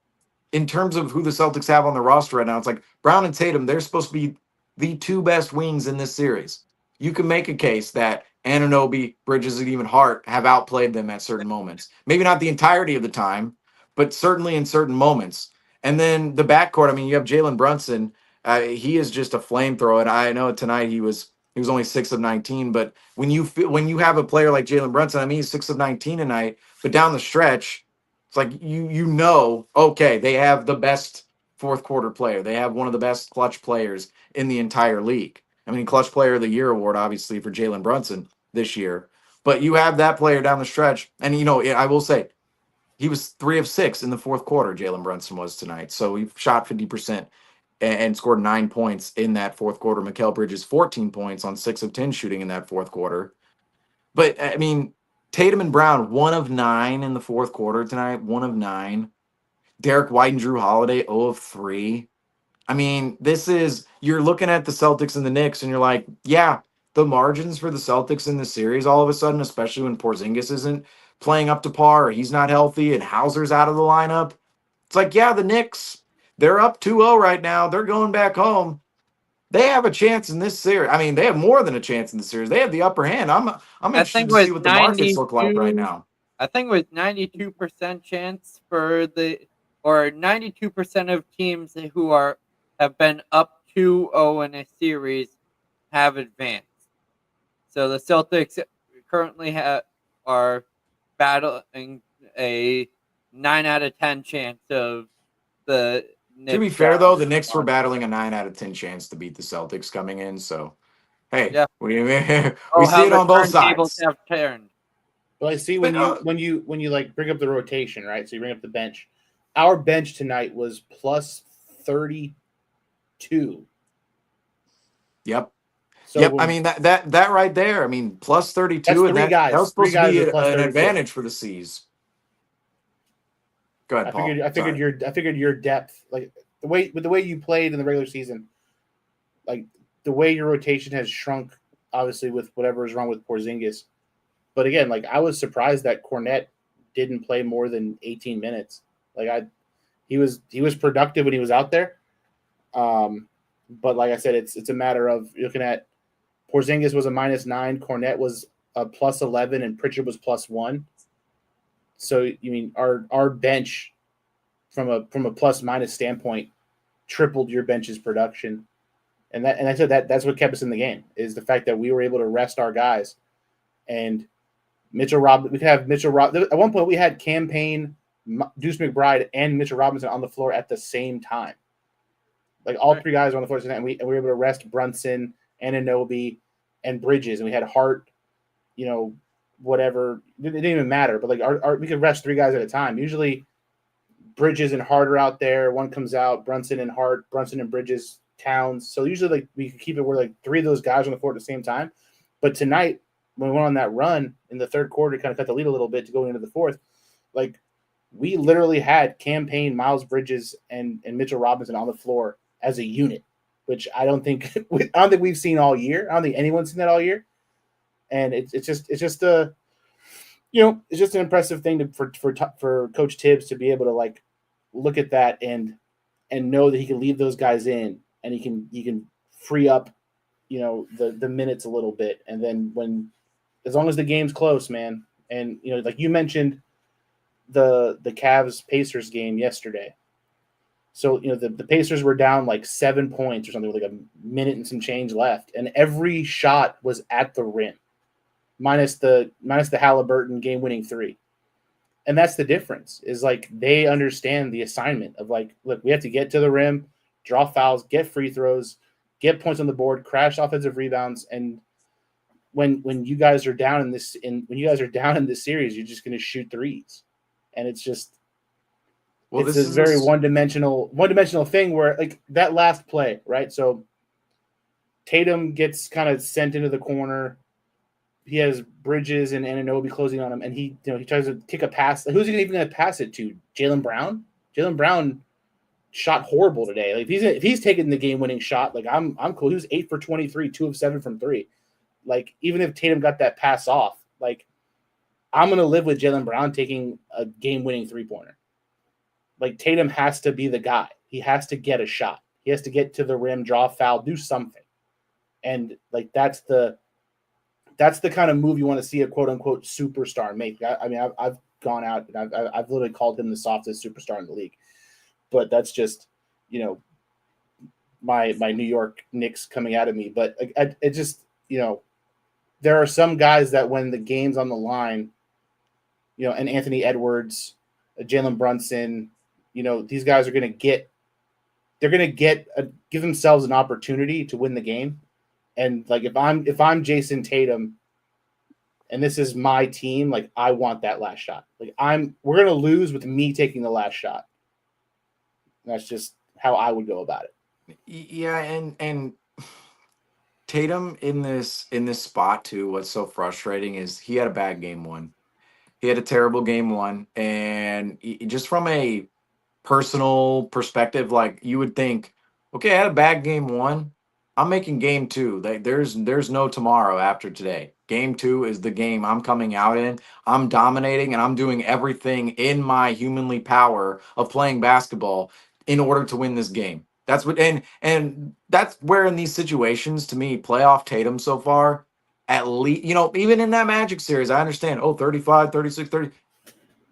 in terms of who the Celtics have on their roster right now, it's like Brown and Tatum, they're supposed to be the two best wings in this series. You can make a case that Anunoby, Bridges, and even Hart have outplayed them at certain moments. Maybe not the entirety of the time, but certainly in certain moments. And then the backcourt, I mean, you have Jalen Brunson. He is just a flamethrower. And I know tonight he was only 6 of 19. But when you have a player like Jalen Brunson, I mean, he's 6 of 19 tonight. But down the stretch, it's like you know, okay, they have the best fourth quarter player. They have one of the best clutch players in the entire league. I mean, clutch player of the year award, obviously, for Jalen Brunson this year. But you have that player down the stretch. And, you know, I will say, he was 3 of 6 in the fourth quarter, Jalen Brunson was tonight. So he shot 50% and scored 9 points in that fourth quarter. Mikal Bridges, 14 points on 6 of 10 shooting in that fourth quarter. But, I mean, Tatum and Brown, 1 of 9 in the fourth quarter tonight, 1 of 9. Derek White and Drew Holiday, 0 of 3. I mean, you're looking at the Celtics and the Knicks, and you're like, yeah, the margins for the Celtics in this series all of a sudden, especially when Porzingis isn't playing up to par, or he's not healthy, and Hauser's out of the lineup. It's like, yeah, the Knicks, they're up 2-0 right now. They're going back home. They have a chance in this series. I mean, they have more than a chance in the series. They have the upper hand. I'm interested to see what the markets look like right now. I think with 92% chance or 92% of teams who have been up 2-0 in a series have advanced. So the Celtics currently are battling a 9 out of 10 chance of the Knicks. To be fair, though, the Knicks were battling a 9 out of 10 chance to beat the Celtics coming in. So, hey, yeah. we see it on both sides. Have turned. Well, I see when you like bring up the rotation, right? So you bring up the bench. Our bench tonight was plus 32. Yep. So yep. I mean that right there. I mean, plus 32, and that was supposed to be an advantage for the C's. Go ahead, Paul. I figured your depth, like the way you played in the regular season, like the way your rotation has shrunk, obviously with whatever is wrong with Porzingis. But again, like I was surprised that Kornet didn't play more than 18 minutes. Like he was productive when he was out there. But like I said, it's a matter of looking at Porzingis was a -9, Kornet was a +11, and Pritchard was +1. So you mean our bench from a plus-minus standpoint tripled your bench's production, and I said that's what kept us in the game is the fact that we were able to rest our guys, and Mitchell Robinson. We could have Mitchell Robinson. At one point, we had Campaign, Deuce McBride, and Mitchell Robinson on the floor at the same time. Like all three guys were on the floor, and we were able to rest Brunson, Anunoby, and Bridges, and we had Hart. You know, whatever, it didn't even matter. But like we could rest 3 guys at a time. Usually, Bridges and Hart are out there. One comes out, Brunson and Hart, Brunson and Bridges, Towns. So usually, like we could keep it where like 3 of those guys on the floor at the same time. But tonight, when we went on that run in the third quarter, kind of cut the lead a little bit to go into the fourth, like we literally had Campaign, Miles Bridges, and Mitchell Robinson on the floor as a unit, which I don't think we've seen all year. I don't think anyone's seen that all year. And it's just an impressive thing for Coach Tibbs to be able to like look at that and know that he can leave those guys in and he can free up, the minutes a little bit. And then as long as the game's close, man, and like you mentioned the Cavs Pacers game yesterday. So, the Pacers were down like 7 points or something with like a minute and some change left, and every shot was at the rim. Minus the Halliburton game-winning 3. And that's the difference, is like they understand the assignment of like, look, we have to get to the rim, draw fouls, get free throws, get points on the board, crash offensive rebounds. And when you guys are down in this series, you're just going to shoot threes. And it's just it's a very one-dimensional thing where like that last play, right? So Tatum gets kind of sent into the corner. He has Bridges and Anunoby closing on him, and he tries to kick a pass. Like, who's he even going to pass it to? Jaylen Brown? Jaylen Brown shot horrible today. Like if he's taking the game-winning shot, like I'm cool. He was 8 for 23, 2 of 7 from 3. Like even if Tatum got that pass off, like I'm going to live with Jaylen Brown taking a game-winning three-pointer. Like, Tatum has to be the guy. He has to get a shot. He has to get to the rim, draw a foul, do something. And, like, that's the kind of move you want to see a quote-unquote superstar make. I mean, I've gone out and I've literally called him the softest superstar in the league. But that's just, you know, my New York Knicks coming out of me. But it just, you know, there are some guys that when the game's on the line, you know, and Anthony Edwards, Jalen Brunson, you know, these guys are going to give themselves an opportunity to win the game. And like, if I'm Jason Tatum and this is my team, like, I want that last shot. Like, we're going to lose with me taking the last shot. That's just how I would go about it. Yeah. And Tatum in this spot too, what's so frustrating is he had a bad game one. He had a terrible game one. And just from a personal perspective, like, you would think, okay, I had a bad game one. I'm making game two. There's no tomorrow after today. Game two is the game I'm coming out in. I'm dominating and I'm doing everything in my humanly power of playing basketball in order to win this game. That's what, and that's where in these situations, to me, playoff Tatum so far, at least, you know, even in that Magic series, I understand, 35, 36, 30.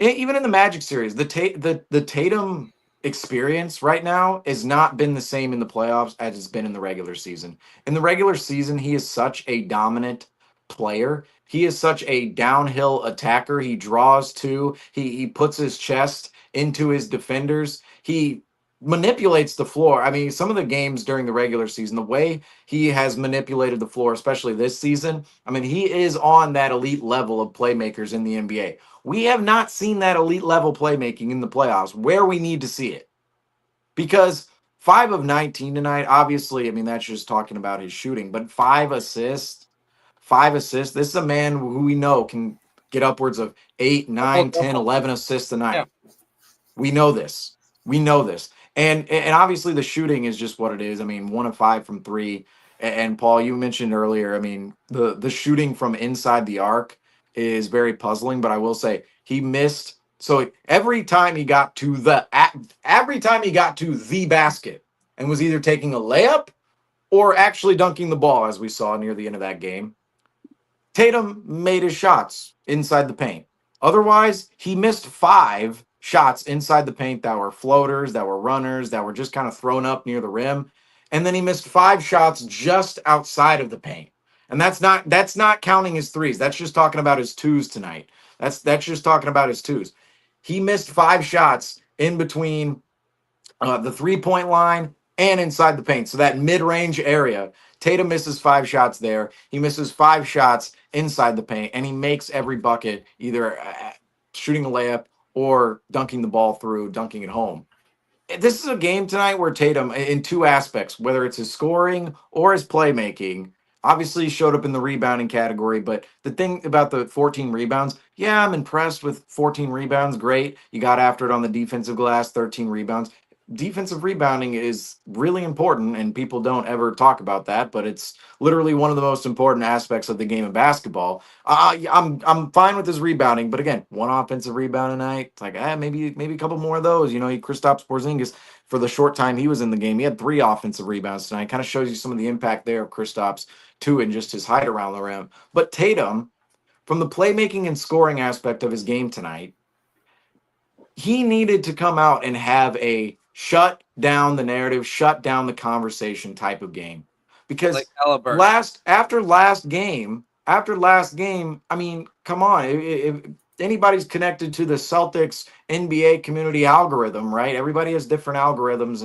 Even in the Magic series, the Tatum experience right now has not been the same in the playoffs as it's been in the regular season. In the regular season, he is such a dominant player. He is such a downhill attacker. He draws too. He puts his chest into his defenders. He manipulates the floor. I mean, some of the games during the regular season, the way he has manipulated the floor, especially this season, I mean, he is on that elite level of playmakers in the NBA. We have not seen that elite level playmaking in the playoffs where we need to see it. Because 5 of 19 tonight, obviously, I mean, that's just talking about his shooting, but 5 assists. This is a man who we know can get upwards of 8, 9, 10, 11 assists a night. Yeah. We know this. And obviously the shooting is just what it is. I mean, 1 of 5 from 3. And Paul, you mentioned earlier, I mean, the shooting from inside the arc is very puzzling, but I will say he missed. So every time he got to the basket and was either taking a layup or actually dunking the ball, as we saw near the end of that game, Tatum made his shots inside the paint. Otherwise, he missed 5 shots inside the paint that were floaters, that were runners, that were just kind of thrown up near the rim. And then he missed 5 shots just outside of the paint. And that's not counting his threes. That's just talking about his twos tonight. That's just talking about his twos. He missed 5 shots in between the 3-point line and inside the paint. So that mid-range area, Tatum misses 5 shots there. He misses 5 shots inside the paint, and he makes every bucket, either shooting a layup or dunking the ball through, dunking it home. This is a game tonight where Tatum, in 2 aspects, whether it's his scoring or his playmaking, obviously showed up in the rebounding category. But the thing about the 14 rebounds, yeah, I'm impressed with 14 rebounds. Great. You got after it on the defensive glass, 13 rebounds. Defensive rebounding is really important, and people don't ever talk about that, but it's literally one of the most important aspects of the game of basketball. I'm fine with his rebounding, but again, 1 offensive rebound a night. It's like, maybe a couple more of those. You know, Kristaps Porzingis, for the short time he was in the game, he had 3 offensive rebounds tonight. Kind of shows you some of the impact there of Kristaps too, and just his height around the rim. But Tatum, from the playmaking and scoring aspect of his game tonight, he needed to come out and have a shut down the narrative, shut down the conversation type of game. Because like after last game, I mean, come on. If anybody's connected to the Celtics NBA community algorithm, right? Everybody has different algorithms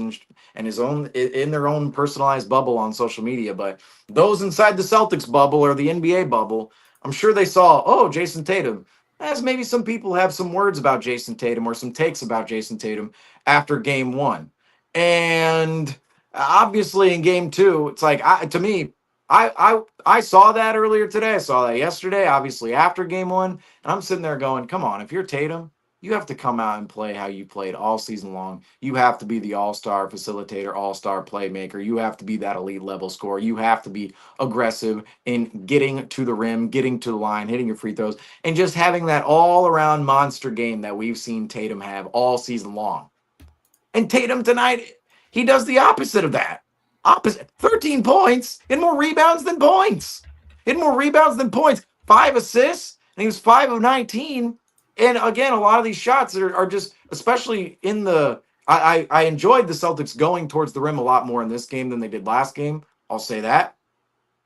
and his own in their own personalized bubble on social media. But those inside the Celtics bubble or the NBA bubble, I'm sure they saw, oh, Jason Tatum. As maybe some people have some words about Jason Tatum or some takes about Jason Tatum after game 1. And obviously in game 2, it's like, I saw that earlier today. I saw that yesterday, obviously after game 1. And I'm sitting there going, come on, if you're Tatum, you have to come out and play how you played all season long. You have to be the all-star facilitator, all-star playmaker. You have to be that elite level scorer. You have to be aggressive in getting to the rim, getting to the line, hitting your free throws, and just having that all-around monster game that we've seen Tatum have all season long. And Tatum tonight, he does the opposite of that. Opposite. 13 points and more rebounds than points. Hit more rebounds than points. 5 assists, and he was 5 of 19. And again, a lot of these shots are just, especially in the, I enjoyed the Celtics going towards the rim a lot more in this game than they did last game. I'll say that.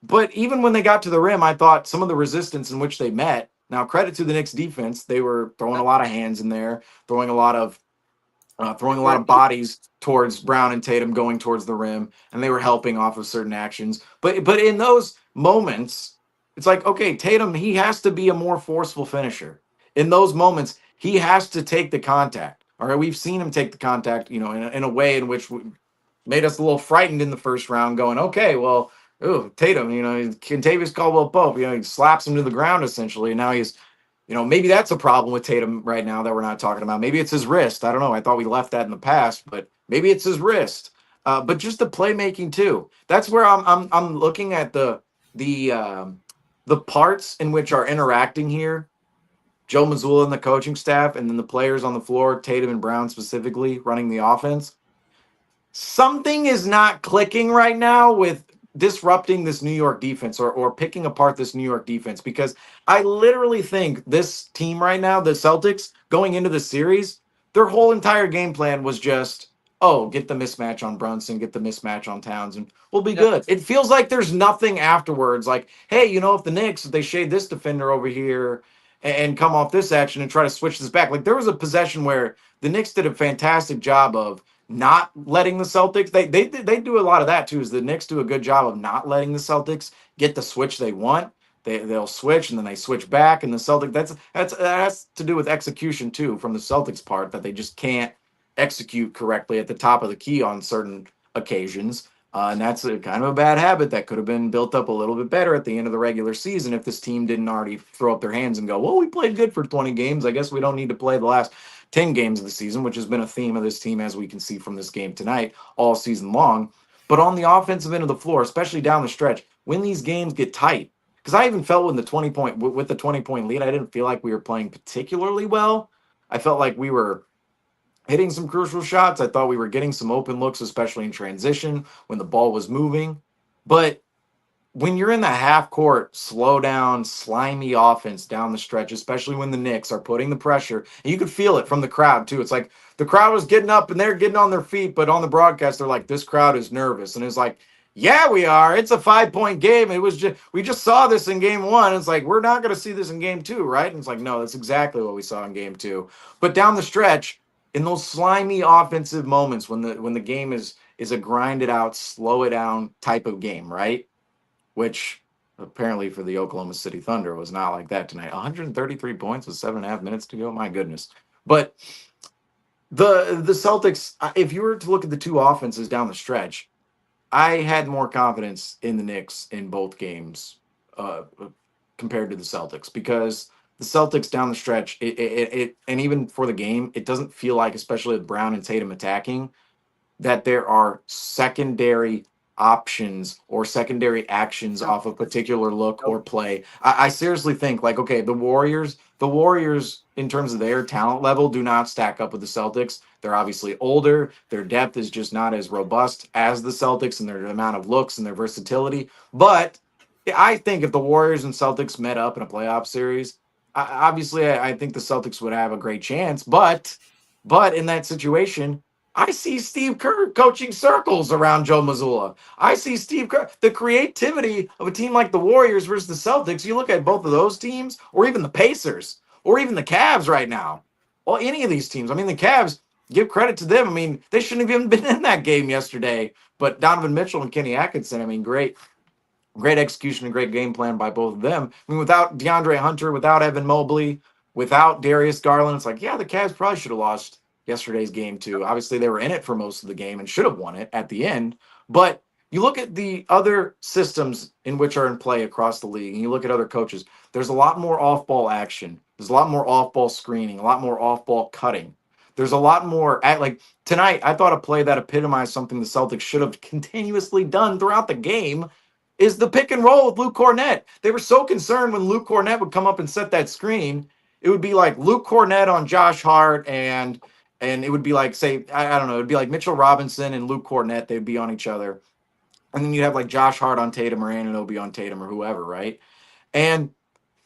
But even when they got to the rim, I thought some of the resistance in which they met. Now, credit to the Knicks defense. They were throwing a lot of hands in there, throwing a lot of bodies towards Brown and Tatum going towards the rim, and they were helping off of certain actions. But in those moments, it's like, okay, Tatum, he has to be a more forceful finisher. In those moments, he has to take the contact. All right, we've seen him take the contact, in a way in which made us a little frightened in the first round, going, okay, well, Tatum, Kentavious Caldwell-Pope, he slaps him to the ground essentially, and now he's, maybe that's a problem with Tatum right now that we're not talking about. Maybe it's his wrist. I don't know. I thought we left that in the past, but maybe it's his wrist. But just the playmaking too. That's where I'm looking at the parts in which are interacting here. Joe Mazzulla and the coaching staff, and then the players on the floor, Tatum and Brown specifically, running the offense. Something is not clicking right now with disrupting this New York defense or picking apart this New York defense, because I literally think this team right now, the Celtics, going into the series, their whole entire game plan was just, get the mismatch on Brunson, get the mismatch on Towns, and we'll be good. It feels like there's nothing afterwards. Like, hey, if the Knicks, if they shade this defender over here and come off this action and try to switch this back. Like, there was a possession where the Knicks did a fantastic job of not letting the Celtics, they do a lot of that too, is the Knicks do a good job of not letting the Celtics get the switch they want. They'll switch and then they switch back, and the Celtics, that has to do with execution too from the Celtics part, that they just can't execute correctly at the top of the key on certain occasions. And that's kind of a bad habit that could have been built up a little bit better at the end of the regular season if this team didn't already throw up their hands and go, well, we played good for 20 games. I guess we don't need to play the last 10 games of the season, which has been a theme of this team, as we can see from this game tonight, all season long. But on the offensive end of the floor, especially down the stretch, when these games get tight, because I even felt with the 20-point lead, I didn't feel like we were playing particularly well. I felt like we were hitting some crucial shots. I thought we were getting some open looks, especially in transition when the ball was moving. But when you're in the half-court, slow-down, slimy offense down the stretch, especially when the Knicks are putting the pressure, and you could feel it from the crowd, too. It's like the crowd was getting up, and they're getting on their feet, but on the broadcast, they're like, this crowd is nervous. And it's like, yeah, we are. It's a 5-point game. We just saw this in game 1. It's like, we're not going to see this in game 2, right? And it's like, no, that's exactly what we saw in game 2. But down the stretch, in those slimy offensive moments when the game is a grinded out, slow it down type of game, right? Which apparently for the Oklahoma City Thunder was not like that tonight. 133 points with 7.5 minutes to go. My goodness. But the Celtics, if you were to look at the two offenses down the stretch, I had more confidence in the Knicks in both games compared to the Celtics, because the Celtics down the stretch, it and even for the game, it doesn't feel like, especially with Brown and Tatum attacking, that there are secondary options or secondary actions off a particular look or play. I seriously think, like, okay, the Warriors in terms of their talent level do not stack up with the Celtics. They're obviously older. Their depth is just not as robust as the Celtics and their amount of looks and their versatility. But I think if the Warriors and Celtics met up in a playoff series, obviously I think the Celtics would have a great chance. But in that situation, I see Steve Kerr coaching circles around Joe Mazzulla. I see Steve Kerr, the creativity of a team like the Warriors versus the Celtics. You look at both of those teams, or even the Pacers, or even the Cavs right now. Well, any of these teams. I mean, the Cavs, give credit to them. I mean, they shouldn't have even been in that game yesterday. But Donovan Mitchell and Kenny Atkinson, I mean, great execution and great game plan by both of them. I mean, without DeAndre Hunter, without Evan Mobley, without Darius Garland, it's like, yeah, the Cavs probably should have lost yesterday's game too. Obviously, they were in it for most of the game and should have won it at the end. But you look at the other systems in which are in play across the league, and you look at other coaches, there's a lot more off-ball action. There's a lot more off-ball screening, a lot more off-ball cutting. There's a lot more like tonight. I thought a play that epitomized something the Celtics should have continuously done throughout the game is the pick and roll with Luke Cornett. They were so concerned when Luke Cornett would come up and set that screen. It would be like Luke Cornett on Josh Hart, and it would be like, say, I don't know, it'd be like Mitchell Robinson and Luke Cornett. They'd be on each other, and then you'd have like Josh Hart on Tatum or Anunoby on Tatum or whoever, right? And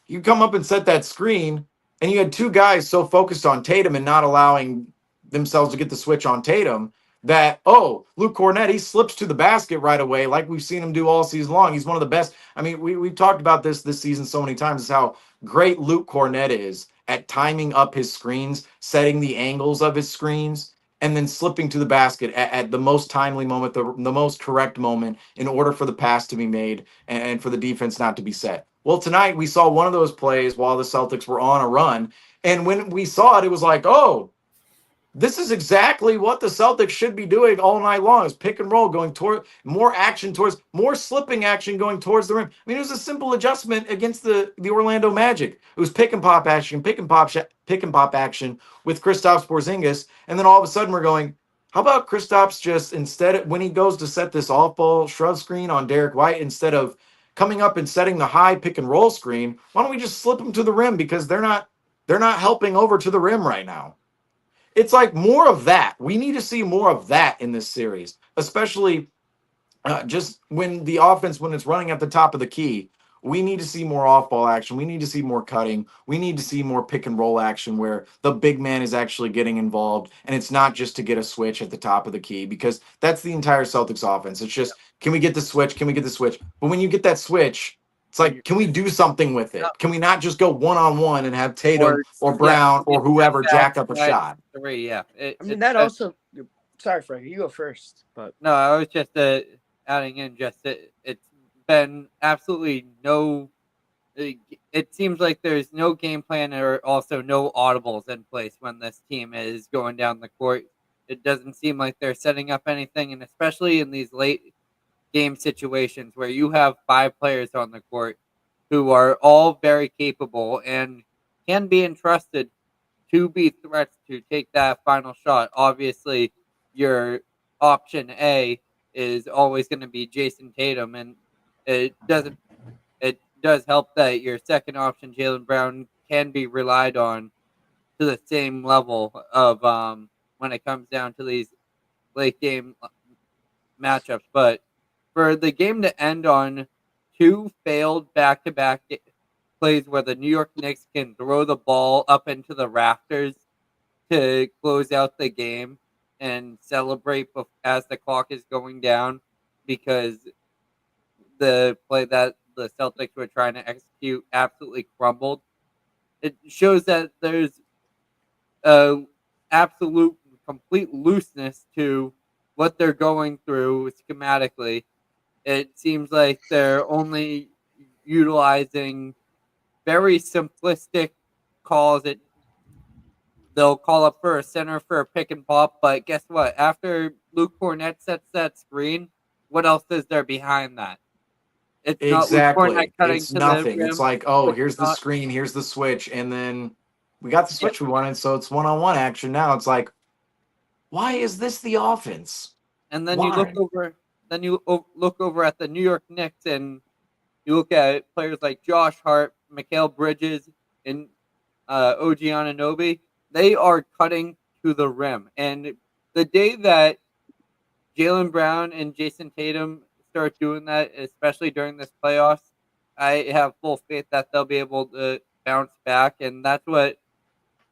you come up and set that screen, and you had two guys so focused on Tatum and not allowing themselves to get the switch on Tatum that, oh, Luke Cornett, he slips to the basket right away like we've seen him do all season long. He's one of the best. I mean, we've talked about this season so many times, is how great Luke Cornett is at timing up his screens, setting the angles of his screens, and then slipping to the basket at the most timely moment, the most correct moment in order for the pass to be made and for the defense not to be set. Well, tonight we saw one of those plays while the Celtics were on a run. And when we saw it, it was like, oh, this is exactly what the Celtics should be doing all night long, is pick and roll, going toward more action, towards more slipping action going towards the rim. I mean, it was a simple adjustment against the Orlando Magic. It was pick and pop action with Kristaps Porzingis. And then all of a sudden we're going, how about Kristaps just, instead, when he goes to set this off-ball shove screen on Derek White, instead of coming up and setting the high pick and roll screen, why don't we just slip them to the rim, because they're not helping over to the rim right now. It's like more of that. We need to see more of that in this series, especially just when the offense, when it's running at the top of the key. We need to see more off-ball action. We need to see more cutting. We need to see more pick and roll action where the big man is actually getting involved, and it's not just to get a switch at the top of the key, because that's the entire Celtics offense. It's just, can we get the switch? Can we get the switch? But when you get that switch, it's like, can we do something with it? Can we not just go one-on-one and have Tatum or Brown or whoever jack up a shot? Three, yeah. I mean, that also. Sorry, Frank, you go first. But no, I was just adding in it's been absolutely no. It seems like there's no game plan or also no audibles in place when this team is going down the court. It doesn't seem like they're setting up anything, and especially in these late game situations where you have 5 players on the court who are all very capable and can be entrusted to be threats to take that final shot. Obviously, your option A is always going to be Jason Tatum, and it does help that your second option, Jaylen Brown, can be relied on to the same level of when it comes down to these late game matchups. But for the game to end on 2 failed back-to-back plays where the New York Knicks can throw the ball up into the rafters to close out the game and celebrate as the clock is going down, because the play that the Celtics were trying to execute absolutely crumbled. It shows that there's absolute complete looseness to what they're going through schematically. It seems like they're only utilizing very simplistic calls. They'll call up for a center for a pick and pop, but guess what? After Luke Cornett sets that screen, what else is there behind that? It's Exactly. Not Luke Cornett cutting It's to nothing. the rim. It's like, oh, here's the screen, here's the switch, and then we got the switch we wanted, so it's one-on-one action now. It's like, why is this the offense? And then Why? you look over at the New York Knicks, and you look at players like Josh Hart, Mikal Bridges, and OG Anunoby. They are cutting to the rim. And the day that Jaylen Brown and Jason Tatum start doing that, especially during this playoffs, I have full faith that they'll be able to bounce back. And that's what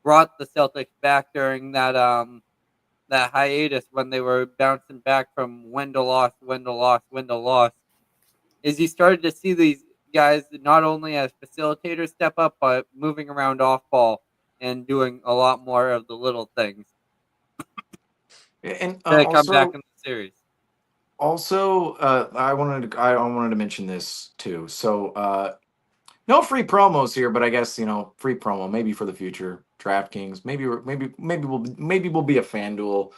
brought the Celtics back during that that hiatus, when they were bouncing back from win to loss, is you started to see these guys not only as facilitators step up, but moving around off ball and doing a lot more of the little things. And to come also, back in the series. Also, I wanted to mention this too. So, no free promos here, but I guess, free promo maybe for the future. DraftKings, maybe we'll be a FanDuel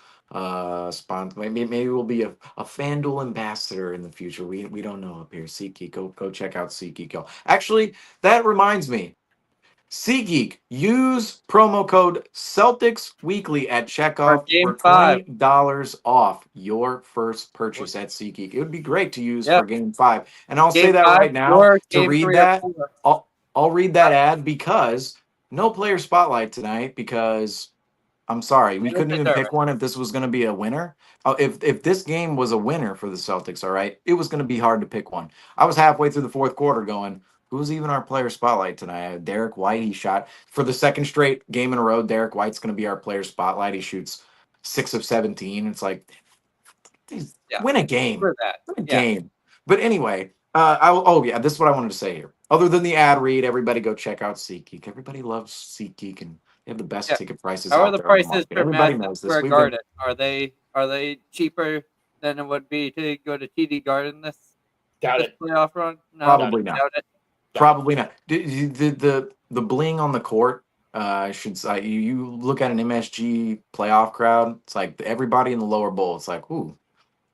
sponsor. Maybe we'll be a FanDuel ambassador in the future. We don't know up here. SeatGeek, go check out SeatGeek. Actually, that reminds me. SeatGeek, use promo code Celtics Weekly at checkout Game for 5. $20 off your first purchase at SeatGeek. It would be great to use Yep. for Game 5. And I'll say Game that 5 right now or to Game read 3 or that. 4. I'll read that ad because no player spotlight tonight because I'm sorry, we couldn't even pick one if this was going to be a winner. If this game was a winner for the Celtics, all right, it was going to be hard to pick one. I was halfway through the fourth quarter going, who's even our player spotlight tonight? Derek White, he shot for the second straight game in a row. Derek White's going to be our player spotlight. He shoots 6 of 17. It's like, win a game. For that. Win a game. But anyway, this is what I wanted to say here. Other than the ad read, everybody go check out SeatGeek. Everybody loves SeatGeek, and they have the best ticket prices How out are the there on the prices market. for Everybody Madison knows this. Square We've Garden? been, Are they cheaper than it would be to go to TD Garden this Doubt it. playoff run? No, Probably not. doubt it. Probably not. The bling on the court. Should say you look at an MSG playoff crowd. It's like everybody in the lower bowl. It's like, ooh,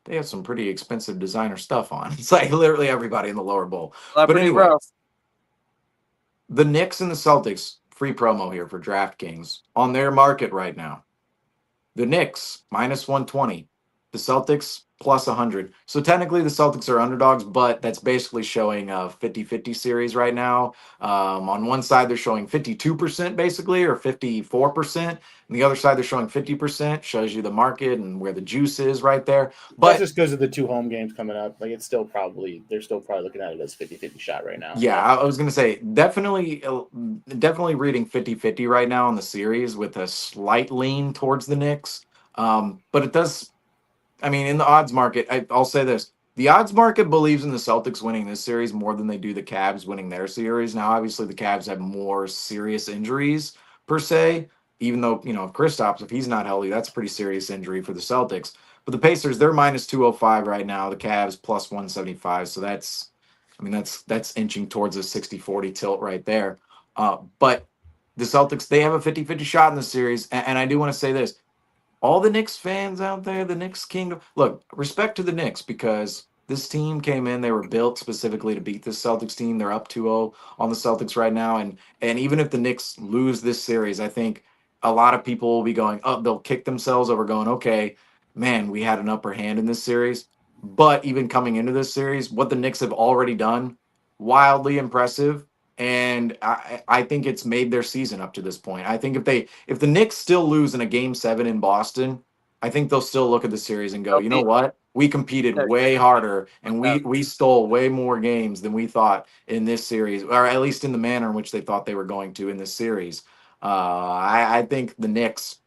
they have some pretty expensive designer stuff on. It's like literally everybody in the lower bowl. But anyway, the Knicks and the Celtics, free promo here for DraftKings on their market right now. The Knicks minus 120, the Celtics plus 100. So technically the Celtics are underdogs, but that's basically showing a 50-50 series right now. On one side, they're showing 52% basically, or 54%. And the other side, they're showing 50%. Shows you the market and where the juice is right there. But that's just because of the 2 home games coming up. Like they're still probably looking at it as 50-50 shot right now. Yeah, I was going to say definitely reading 50-50 right now in the series with a slight lean towards the Knicks. But it does, I mean, in the odds market, I'll say this. The odds market believes in the Celtics winning this series more than they do the Cavs winning their series. Now, obviously, the Cavs have more serious injuries per se, even though, if Kristaps, if he's not healthy, that's a pretty serious injury for the Celtics. But the Pacers, they're minus 205 right now. The Cavs plus 175. So that's inching towards a 60-40 tilt right there. But the Celtics, they have a 50-50 shot in the series. And I do want to say this. All the Knicks fans out there, the Knicks kingdom, look, respect to the Knicks because this team came in, they were built specifically to beat this Celtics team. They're up 2-0 on the Celtics right now. And even if the Knicks lose this series, I think a lot of people will be going, they'll kick themselves over going, okay, man, we had an upper hand in this series. But even coming into this series, what the Knicks have already done, wildly impressive. And I think it's made their season up to this point. I think if the Knicks still lose in a game 7 in Boston, I think they'll still look at the series and go, you know what? We competed way harder and we stole way more games than we thought in this series, or at least in the manner in which they thought they were going to in this series. I think the Knicks,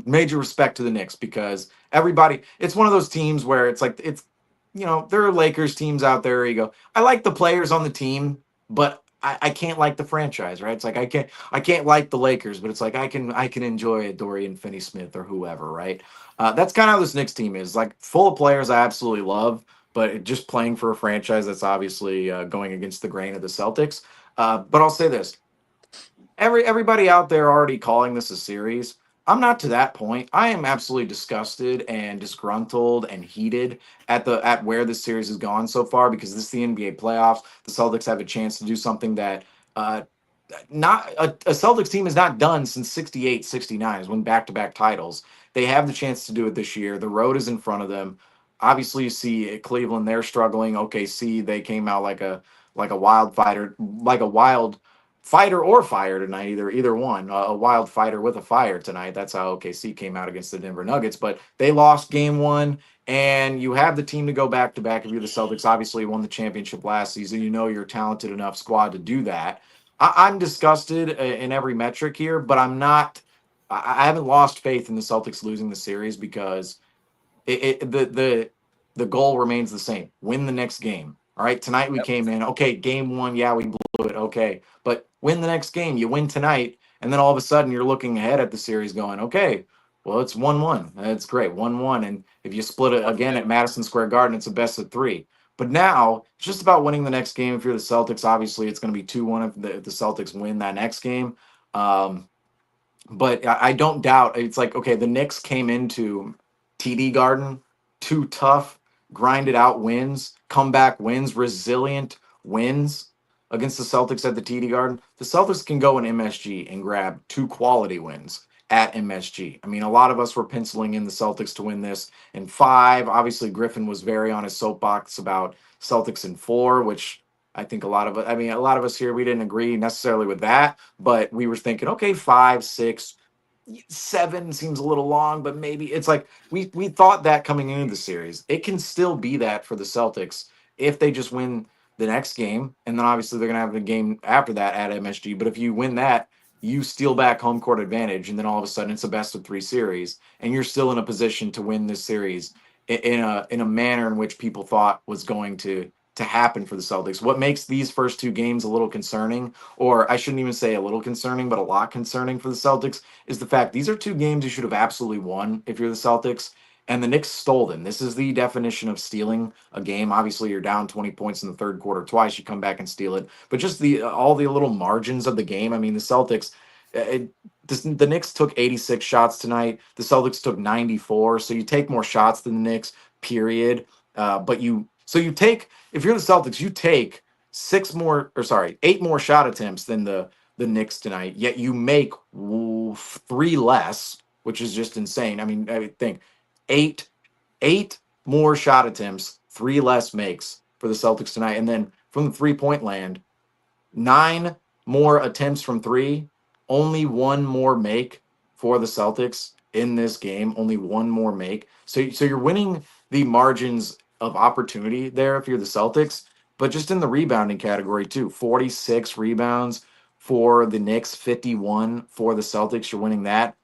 major respect to the Knicks because everybody, it's one of those teams where it's like, there are Lakers teams out there where you go, I like the players on the team, but I can't like the franchise, right? It's like I can't like the Lakers, but it's like I can enjoy a Dorian Finney-Smith or whoever, right? That's kind of how this Knicks team is, like full of players I absolutely love, but just playing for a franchise that's obviously going against the grain of the Celtics. But I'll say this: everybody out there already calling this a series. I'm not to that point. I am absolutely disgusted and disgruntled and heated at where this series has gone so far because this is the NBA playoffs. The Celtics have a chance to do something that not a Celtics team has not done since 68, 69, is win back-to-back titles. They have the chance to do it this year. The road is in front of them. Obviously, you see Cleveland, they're struggling. OKC, they came out like a wild fighter, like a wild fighter or fire tonight, either one. A wild fighter with a fire tonight. That's how OKC came out against the Denver Nuggets. But they lost game 1, and you have the team to go back-to-back. If you're the Celtics, obviously you won the championship last season. You know you're a talented enough squad to do that. I'm disgusted in every metric here, but I'm not. I haven't lost faith in the Celtics losing the series because the goal remains the same: win the next game. All right, tonight we came in. Okay, game 1, yeah, we blew it. Okay, but win the next game. You win tonight, and then all of a sudden you're looking ahead at the series, going, okay, well it's 1-1. That's great, 1-1. And if you split it again at Madison Square Garden, it's a best of 3. But now it's just about winning the next game. If you're the Celtics, obviously it's going to be 2-1 if the Celtics win that next game. But I don't doubt. It's like, okay, the Knicks came into TD Garden, 2 tough, grinded out wins, comeback wins, resilient wins. against the Celtics at the TD Garden, the Celtics can go in MSG and grab 2 quality wins at MSG. I mean, a lot of us were penciling in the Celtics to win this in 5. Obviously, Griffin was very on his soapbox about Celtics in 4, which I think a lot of us here, we didn't agree necessarily with that, but we were thinking, okay, 5, 6, 7 seems a little long, but maybe it's like we thought that coming into the series. It can still be that for the Celtics if they just win the next game, and then obviously they're gonna have a game after that at MSG. But if you win that, you steal back home court advantage, and then all of a sudden it's a best of 3 series, and you're still in a position to win this series in a manner in which people thought was going to happen for the Celtics. What makes these first 2 games a little concerning, or I shouldn't even say a little concerning, but a lot concerning for the Celtics, is the fact these are 2 games you should have absolutely won if you're the Celtics, and the Knicks stole them. This is the definition of stealing a game. Obviously, you're down 20 points in the third quarter twice, you come back and steal it. But just all the little margins of the game. I mean, the Celtics, the Knicks took 86 shots tonight. The Celtics took 94. So you take more shots than the Knicks, period. If you're the Celtics, you take 8 more shot attempts than the Knicks tonight, yet you make 3 less, which is just insane. I mean, I think 8 more shot attempts, 3 less makes for the Celtics tonight. And then from the 3-point land, 9 more attempts from 3, only 1 more make for the Celtics in this game, only 1 more make. So you're winning the margins of opportunity there if you're the Celtics, but just in the rebounding category too. 46 rebounds for the Knicks, 51 for the Celtics. You're winning that.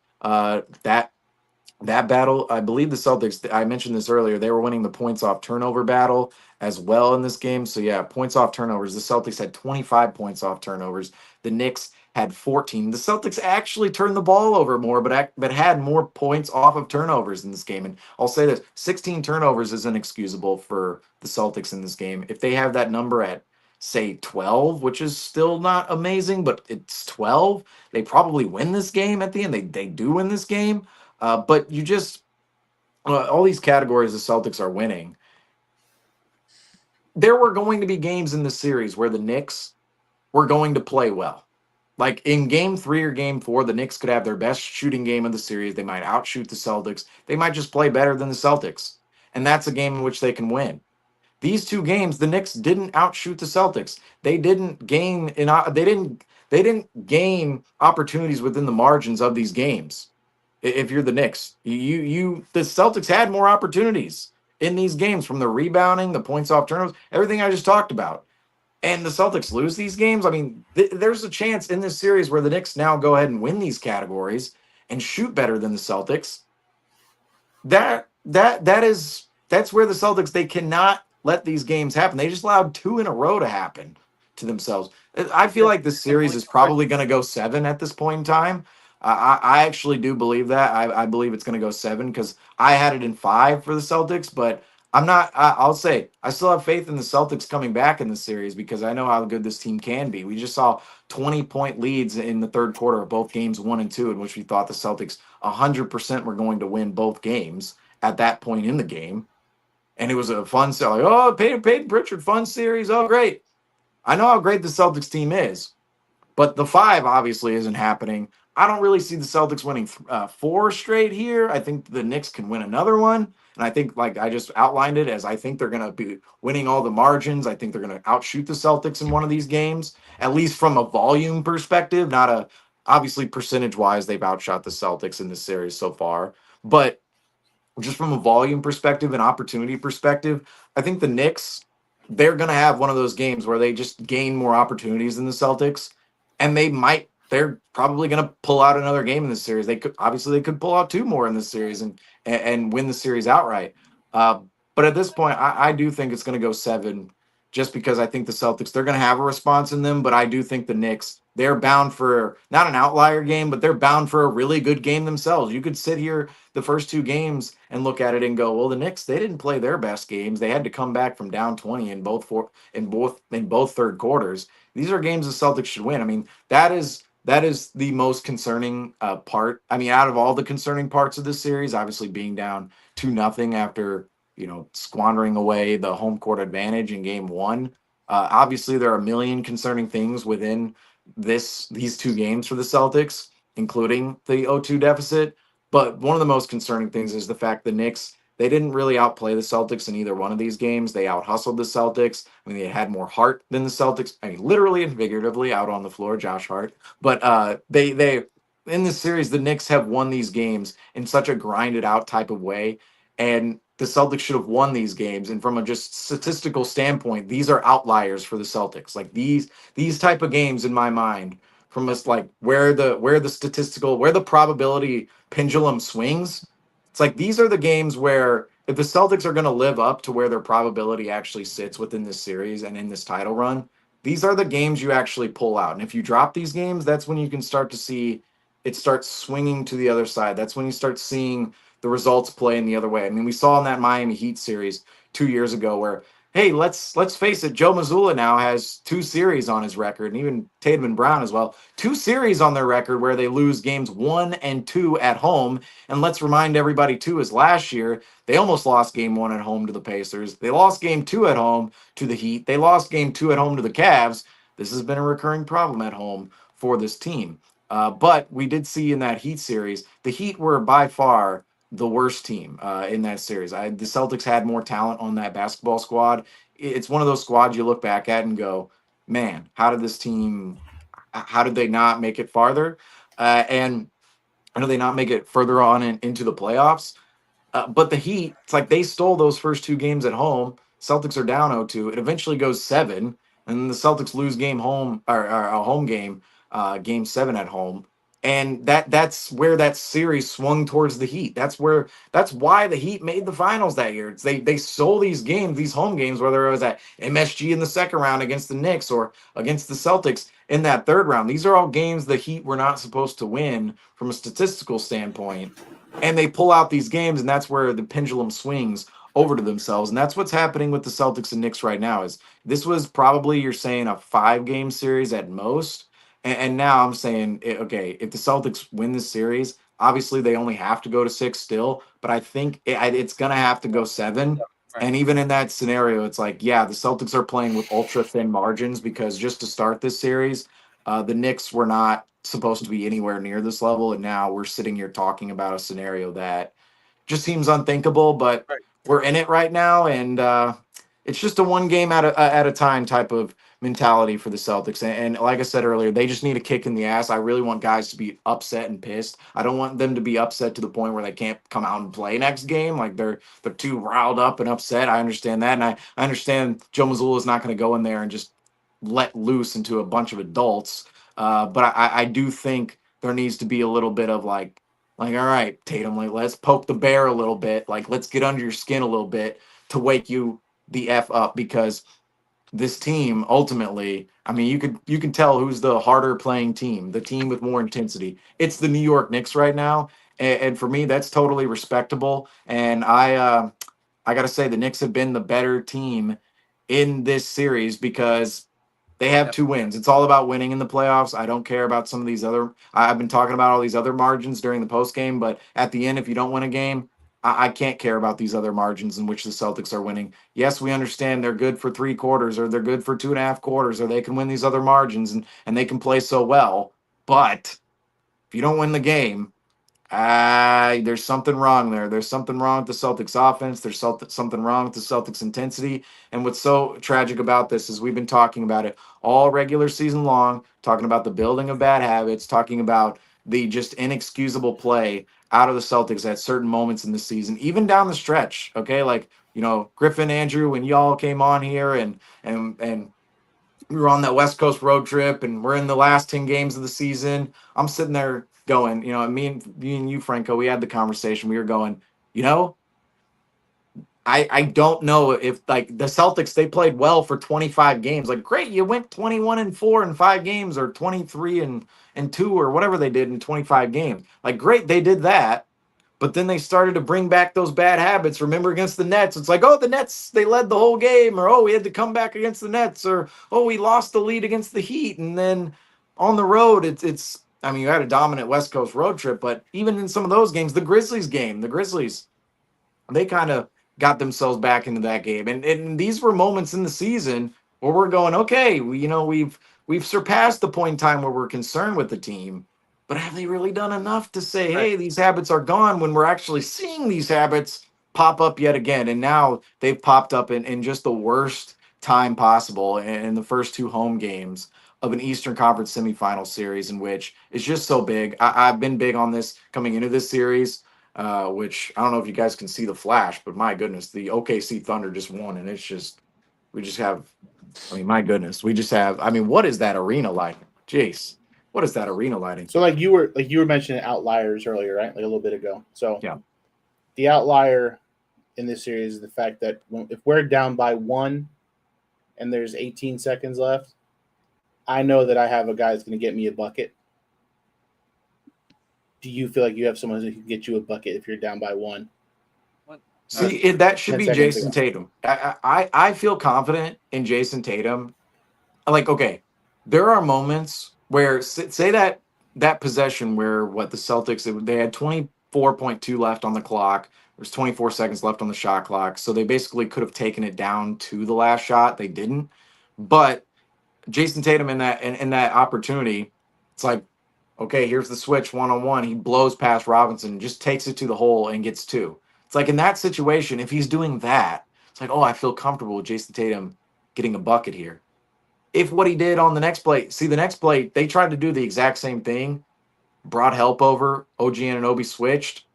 That battle, I believe the Celtics, I mentioned this earlier, they were winning the points off turnover battle as well in this game. So yeah, points off turnovers. The Celtics had 25 points off turnovers. The Knicks had 14. The Celtics actually turned the ball over more, but had more points off of turnovers in this game. And I'll say this, 16 turnovers is inexcusable for the Celtics in this game. If they have that number at, say, 12, which is still not amazing, but it's 12, they probably win this game at the end. They do win this game. But you just, all these categories the Celtics are winning. There were going to be games in the series where the Knicks were going to play well. Like in game 3 or game 4, the Knicks could have their best shooting game of the series. They might outshoot the Celtics. They might just play better than the Celtics. And that's a game in which they can win. These 2 games, the Knicks didn't outshoot the Celtics. They didn't gain they didn't gain opportunities within the margins of these games. If you're the Knicks, the Celtics had more opportunities in these games from the rebounding, the points off turnovers, everything I just talked about. And the Celtics lose these games. I mean, there's a chance in this series where the Knicks now go ahead and win these categories and shoot better than the Celtics. That's where the Celtics, they cannot let these games happen. They just allowed 2 in a row to happen to themselves. I feel like this series is probably going to go 7 at this point in time. I actually do believe that. I believe it's going to go 7 because I had it in 5 for the Celtics, but I'm not. I'll say I still have faith in the Celtics coming back in the series because I know how good this team can be. We just saw 20-point leads in the third quarter of both games 1 and 2, in which we thought the Celtics 100% were going to win both games at that point in the game, and it was a fun series. Like, oh, Peyton Pritchard, fun series. Oh, great. I know how great the Celtics team is, but the 5 obviously isn't happening. I don't really see the Celtics winning 4 straight here. I think the Knicks can win another one. And I think, like I just outlined it, as I think they're going to be winning all the margins. I think they're going to outshoot the Celtics in one of these games, at least from a volume perspective. Obviously percentage-wise, they've outshot the Celtics in this series so far. But just from a volume perspective and opportunity perspective, I think the Knicks, they're going to have one of those games where they just gain more opportunities than the Celtics. And they're probably going to pull out another game in this series. They could pull out 2 more in this series and win the series outright. But at this point, I do think it's going to go 7, just because I think the Celtics, they're going to have a response in them. But I do think the Knicks, they're bound for not an outlier game, but they're bound for a really good game themselves. You could sit here the first 2 games and look at it and go, well, the Knicks, they didn't play their best games. They had to come back from down 20 in both third quarters. These are games the Celtics should win. I mean, that is the most concerning part. I mean, out of all the concerning parts of this series, obviously being down 2-0 after, squandering away the home court advantage in game 1. Obviously, there are a million concerning things within these two games for the Celtics, including the 0-2 deficit. But one of the most concerning things is the fact the Knicks, they didn't really outplay the Celtics in either one of these games. They out-hustled the Celtics. I mean, they had more heart than the Celtics. I mean, literally and figuratively out on the floor, Josh Hart. But they in this series, the Knicks have won these games in such a grinded out type of way. And the Celtics should have won these games. And from a just statistical standpoint, these are outliers for the Celtics. Like these type of games in my mind, from us like where the probability pendulum swings, it's like these are the games where if the Celtics are going to live up to where their probability actually sits within this series and in this title run, these are the games you actually pull out. And if you drop these games, that's when you can start to see it starts swinging to the other side. That's when you start seeing the results play in the other way. I mean, we saw in that Miami Heat series 2 years ago where, hey, let's face it, Joe Mazzulla now has 2 series on his record, and even Tatum and Brown as well. 2 series on their record where they lose games 1 and 2 at home. And let's remind everybody too, is last year they almost lost game 1 at home to the Pacers. They lost game 2 at home to the Heat. They lost game 2 at home to the Cavs. This has been a recurring problem at home for this team. But we did see in that Heat series, the Heat were by far the worst team in that series. The Celtics had more talent on that basketball squad. It's one of those squads you look back at and go, man, how did they not make it farther? And how do they not make it further on into the playoffs? But the Heat, it's like they stole those first 2 games at home. Celtics are down 0-2. It eventually goes 7, and the Celtics lose game home or a home game, game 7 at home. And that's where that series swung towards the Heat. That's why the Heat made the finals that year. They stole these games, these home games, whether it was at MSG in the second round against the Knicks or against the Celtics in that third round. These are all games the Heat were not supposed to win from a statistical standpoint. And they pull out these games, and that's where the pendulum swings over to themselves. And that's what's happening with the Celtics and Knicks right now. Is this was probably, you're saying, a 5-game series at most. And now I'm saying, okay, if the Celtics win this series, obviously they only have to go to 6 still, but I think it's going to have to go 7. Right. And even in that scenario, it's like, yeah, the Celtics are playing with ultra thin margins because just to start this series, the Knicks were not supposed to be anywhere near this level. And now we're sitting here talking about a scenario that just seems unthinkable, but we're in it right now. And it's just a 1 game at a time type of mentality for the Celtics. And like I said earlier, they just need a kick in the ass. I really want guys to be upset and pissed. I don't want them to be upset to the point where they can't come out and play next game. Like they're too riled up and upset. I understand that. And I understand Joe Mazzulla is not going to go in there and just let loose into a bunch of adults. But I do think there needs to be a little bit of like, all right, Tatum, like let's poke the bear a little bit. Like let's get under your skin a little bit to wake you the F up, because this team ultimately, I mean, you can tell who's the harder playing team, the team with more intensity. It's the New York Knicks right now, and for me, that's totally respectable. And I got to say, the Knicks have been the better team in this series because they have 2 wins. It's all about winning in the playoffs. I don't care about some of these other. I've been talking about all these other margins during the post game, but at the end, if you don't win a game, I can't care about these other margins in which the Celtics are winning. Yes, we understand they're good for 3 quarters, or they're good for 2.5 quarters, or they can win these other margins and they can play so well. But if you don't win the game, there's something wrong there. There's something wrong with the Celtics offense. There's something wrong with the Celtics intensity. And what's so tragic about this is we've been talking about it all regular season long, talking about the building of bad habits, talking about the just inexcusable play out of the Celtics at certain moments in the season, even down the stretch. Okay, like, you know, Griffin, Andrew, when y'all came on here and we were on that West Coast road trip and we're in the last 10 games of the season, I'm sitting there going, you know, me and you, Franco, we had the conversation. We were going, you know, I don't know if, like, the Celtics, they played well for 25 games. Like, great, you went 21-4 in 5 games, or 23-2, or whatever they did in 25 games. Like, great, they did that. But then they started to bring back those bad habits. Remember against the Nets, it's like, oh, the Nets, they led the whole game, or oh, we had to come back against the Nets, or oh, we lost the lead against the Heat. And then on the road, it's I mean, you had a dominant West Coast road trip, but even in some of those games, the Grizzlies, they kind of got themselves back into that game. And these were moments in the season where we're going, okay, we've surpassed the point in time where we're concerned with the team, but have they really done enough to say, hey, these habits are gone, when we're actually seeing these habits pop up yet again? And now they've popped up in just the worst time possible in the first two home games of an Eastern Conference semifinal series, in which it's just so big. I've been big on this coming into this series, which I don't know if you guys can see the flash, but my goodness, the OKC Thunder just won, and it's just, we just have, I mean, my goodness, we just have, I mean, what is that arena like? Jeez, what is that arena lighting? So like you were mentioning outliers earlier, right? Like a little bit ago. So yeah, the outlier in this series is the fact that if we're down by 1 and there's 18 seconds left, I know that I have a guy that's going to get me a bucket. Do you feel like you have someone who can get you a bucket if you're down by 1? See, that should be Jason ago. Tatum. I feel confident in Jason Tatum. Like, okay, there are moments where, say that possession where the Celtics, they had 24.2 left on the clock. There's 24 seconds left on the shot clock. So they basically could have taken it down to the last shot. They didn't. But Jason Tatum in that opportunity, it's like, okay, here's the switch 1-on-1. He blows past Robinson, just takes it to the hole and gets 2. It's like, in that situation, if he's doing that, it's like, oh, I feel comfortable with Jason Tatum getting a bucket here. If what he did on the next play, the next play, they tried to do the exact same thing, brought help over, OG Anunoby switched,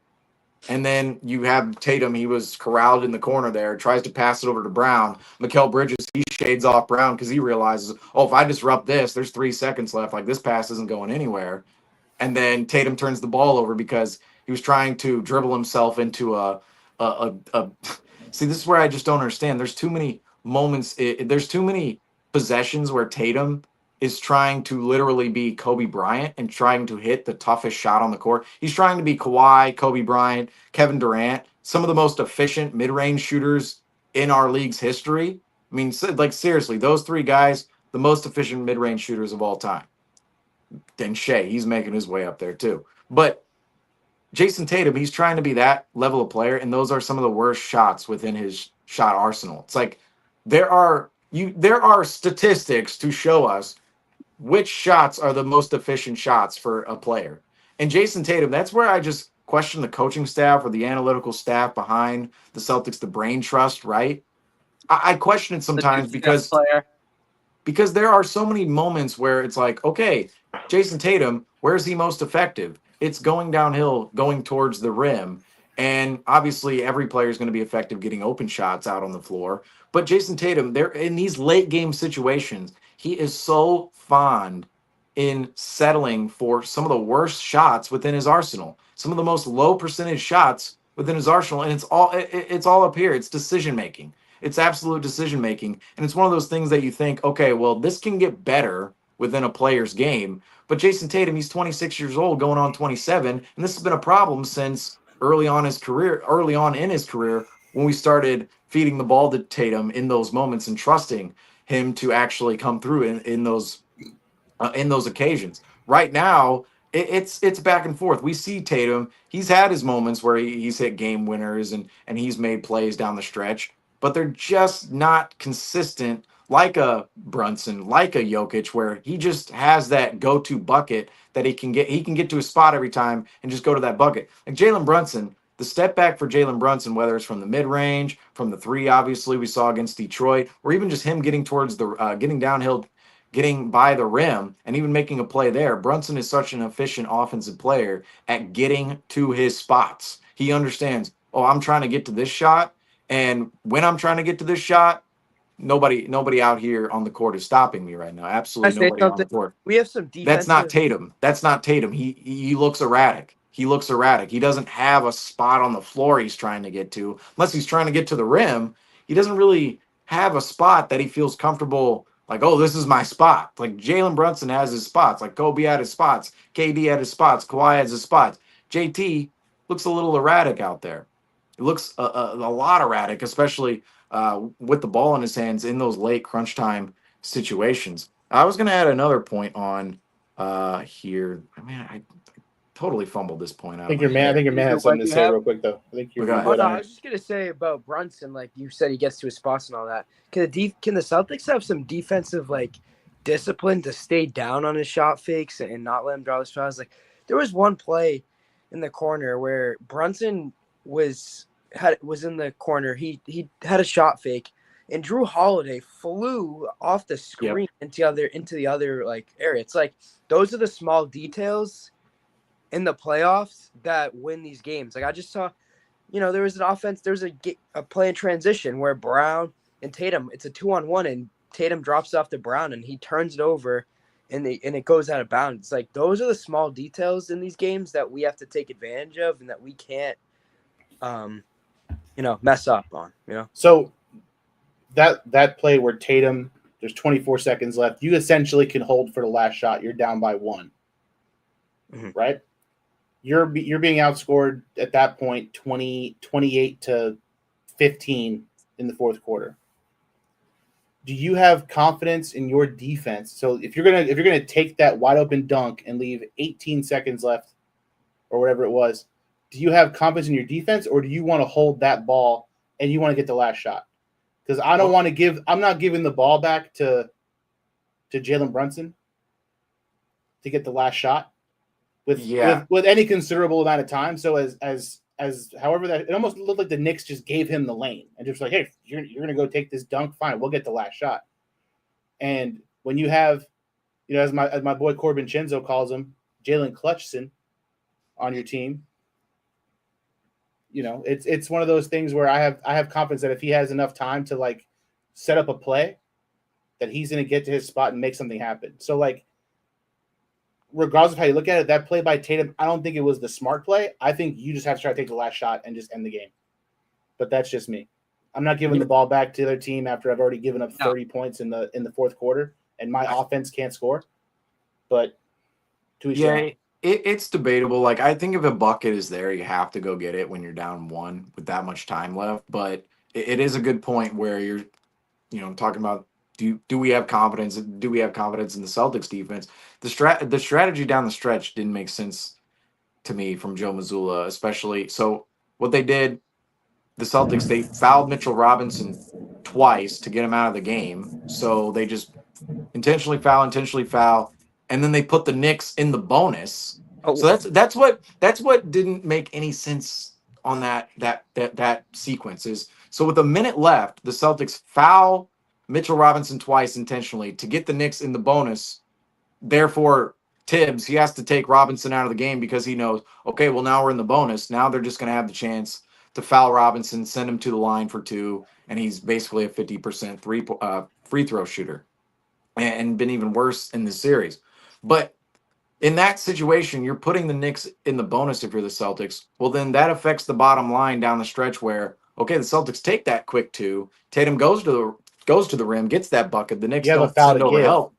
and then you have Tatum, he was corralled in the corner there, tries to pass it over to Brown. Mikal Bridges, he shades off Brown because he realizes, oh, if I disrupt this, there's 3 seconds left, like this pass isn't going anywhere. And then Tatum turns the ball over because he was trying to dribble himself into a see, this is where I just don't understand. There's too many moments, there's too many possessions where Tatum is trying to literally be Kobe Bryant and trying to hit the toughest shot on the court. He's trying to be Kawhi, Kobe Bryant, Kevin Durant, some of the most efficient mid-range shooters in our league's history. I mean, like, seriously, those 3 guys, the most efficient mid-range shooters of all time. Then Shea, he's making his way up there too. But Jason Tatum, he's trying to be that level of player, and those are some of the worst shots within his shot arsenal. It's like there are statistics to show us which shots are the most efficient shots for a player. And Jason Tatum, that's where I just question the coaching staff or the analytical staff behind the Celtics, the brain trust, right? I question it sometimes because there are so many moments where it's like, okay, Jason Tatum, where is he most effective? It's going downhill, going towards the rim. And obviously every player is going to be effective getting open shots out on the floor. But Jason Tatum, there in these late game situations, he is so fond in settling for some of the worst shots within his arsenal, some of the most low percentage shots within his arsenal. And it's all up here. It's decision making. It's absolute decision making. And it's one of those things that you think, okay, well, this can get better within a player's game. But Jason Tatum, he's 26 years old, going on 27, and this has been a problem since early on in his career, when we started feeding the ball to Tatum in those moments and trusting him to actually come through in those occasions. Right now, it's back and forth. We see Tatum, he's had his moments where he's hit game winners and he's made plays down the stretch, but they're just not consistent like a Brunson, like a Jokic, where he just has that go-to bucket that he can get to his spot every time and just go to that bucket. Like Jalen Brunson, the step back for Jalen Brunson, whether it's from the mid-range, from the 3, obviously we saw against Detroit, or even just him getting towards the getting downhill, getting by the rim and even making a play there. Brunson is such an efficient offensive player at getting to his spots. He understands, oh, I'm trying to get to this shot, and when I'm trying to get to this shot, nobody out here on the court is stopping me right now. Absolutely nobody on the court. We have some defensive. That's not Tatum. That's not Tatum. He looks erratic. He looks erratic. He doesn't have a spot on the floor he's trying to get to. Unless he's trying to get to the rim, he doesn't really have a spot that he feels comfortable, like, oh, this is my spot. Like Jalen Brunson has his spots. Like Kobe had his spots. KD had his spots. Kawhi has his spots. JT looks a little erratic out there. It looks a lot erratic, especially with the ball in his hands in those late crunch time situations. I was going to add another point on here. I mean, totally fumbled this point out. I think your man had something to say real quick though. I think you're Oh, good no, on I it. was just gonna say about Brunson, like you said, he gets to his spots and all that. Can the Celtics have some defensive discipline to stay down on his shot fakes and not let him draw his fouls? Like there was one play in the corner where Brunson was in the corner. He had a shot fake, and Drew Holiday flew off the screen into the other area. It's like those are the small details in the playoffs that win these games. Like I just saw, there was an offense. There's a play in transition where Brown and Tatum. It's a 2-on-1, and Tatum drops off to Brown, and he turns it over, and it goes out of bounds. It's like those are the small details in these games that we have to take advantage of, and that we can't, mess up on. So that play where Tatum, there's 24 seconds left. You essentially can hold for the last shot. You're down by 1, right? You're being outscored at that point 28 to 15 in the fourth quarter. Do you have confidence in your defense? So if you're gonna take that wide open dunk and leave 18 seconds left or whatever it was, do you have confidence in your defense, or do you want to hold that ball and you want to get the last shot? Because I'm not giving the ball back to Jalen Brunson to get the last shot with any considerable amount of time. So as however that, it almost looked like the Knicks just gave him the lane and just like, hey, you're gonna go take this dunk, fine, we'll get the last shot. And when you have, as my boy Corbin Chenzo calls him, Jalen Clutchson on your team, it's one of those things where I have confidence that if he has enough time to set up a play, that he's gonna get to his spot and make something happen. So regardless of how you look at it, that play by Tatum, I don't think it was the smart play. I think you just have to try to take the last shot and just end the game. But that's just me. I'm not giving the ball back to their team after I've already given up 30 points in the fourth quarter and my offense can't score. But to each own. It's debatable. I think if a bucket is there, you have to go get it when you're down 1 with that much time left. But it is a good point where you're, talking about do we have confidence? Do we have confidence in the Celtics defense? The strategy down the stretch didn't make sense to me from Joe Mazzulla, especially. So what they did, the Celtics, they fouled Mitchell Robinson twice to get him out of the game. So they just intentionally foul, and then they put the Knicks in the bonus. So that's what didn't make any sense on that sequence is. So with a minute left, the Celtics foul Mitchell Robinson twice intentionally to get the Knicks in the bonus. Therefore, Tibbs, he has to take Robinson out of the game because he knows, okay, well, now we're in the bonus. Now they're just going to have the chance to foul Robinson, send him to the line for 2, and he's basically a 50% free throw shooter and been even worse in this series. But in that situation, you're putting the Knicks in the bonus if you're the Celtics. Well, then that affects the bottom line down the stretch where, okay, the Celtics take that quick 2. Tatum goes to the rim, gets that bucket. The Knicks don't send over help.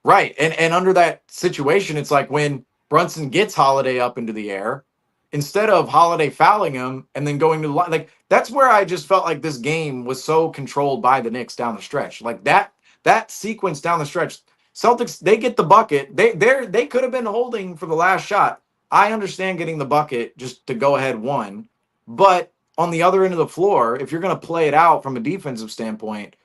Right. And under that situation, it's like when Brunson gets Holiday up into the air, instead of Holiday fouling him and then going to the line, that's where I just felt like this game was so controlled by the Knicks down the stretch. That sequence down the stretch, Celtics, they get the bucket. They could have been holding for the last shot. I understand getting the bucket just to go ahead 1. But on the other end of the floor, if you're going to play it out from a defensive standpoint,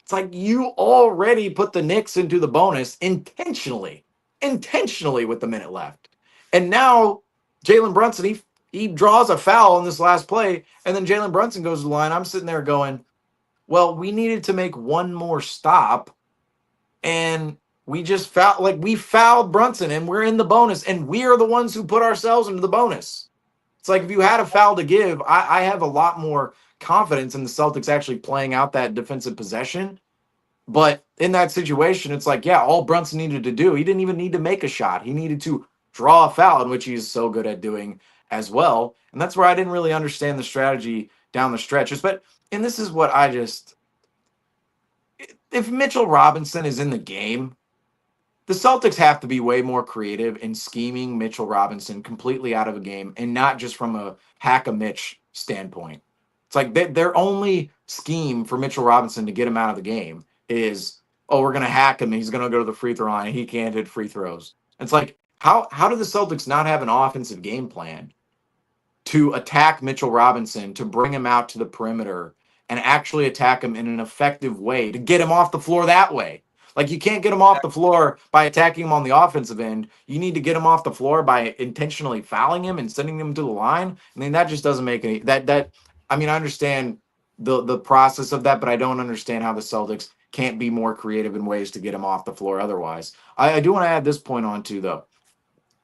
it's like you already put the Knicks into the bonus intentionally with the minute left. And now Jalen Brunson, he draws a foul on this last play, and then Jalen Brunson goes to the line. I'm sitting there going, well, we needed to make one more stop, and we just fouled Brunson, and we're in the bonus, and we are the ones who put ourselves into the bonus. It's like if you had a foul to give, I have a lot more confidence in the Celtics actually playing out that defensive possession. But in that situation, it's like, all Brunson needed to do, he didn't even need to make a shot. He needed to draw a foul, in which he's so good at doing as well. And that's where I didn't really understand the strategy down the stretch. And this is what if Mitchell Robinson is in the game, the Celtics have to be way more creative in scheming Mitchell Robinson completely out of a game, and not just from a hack-a-Mitch standpoint. It's like their only scheme for Mitchell Robinson to get him out of the game is, we're going to hack him. He's going to go to the free throw line. And he can't hit free throws. It's like, How do the Celtics not have an offensive game plan to attack Mitchell Robinson, to bring him out to the perimeter and actually attack him in an effective way, to get him off the floor that way? Like, you can't get him off the floor by attacking him on the offensive end. You need to get him off the floor by intentionally fouling him and sending him to the line. I mean, that just doesn't make any that I mean, I understand the process of that, but I don't understand how the Celtics can't be more creative in ways to get him off the floor otherwise. I do want to add this point on too, though.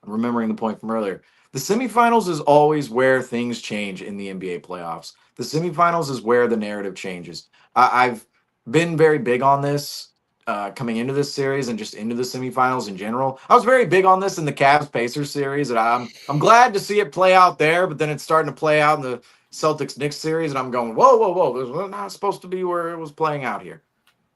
Remembering the point from earlier, the semifinals is always where things change in the NBA playoffs. The semifinals is where the narrative changes. I've been very big on this coming into this series and just into the semifinals in general. I was very big on this in the Cavs Pacers series, and I'm glad to see it play out there. But then it's starting to play out in the Celtics Knicks series, and I'm going, whoa! This was not supposed to be where it was playing out here.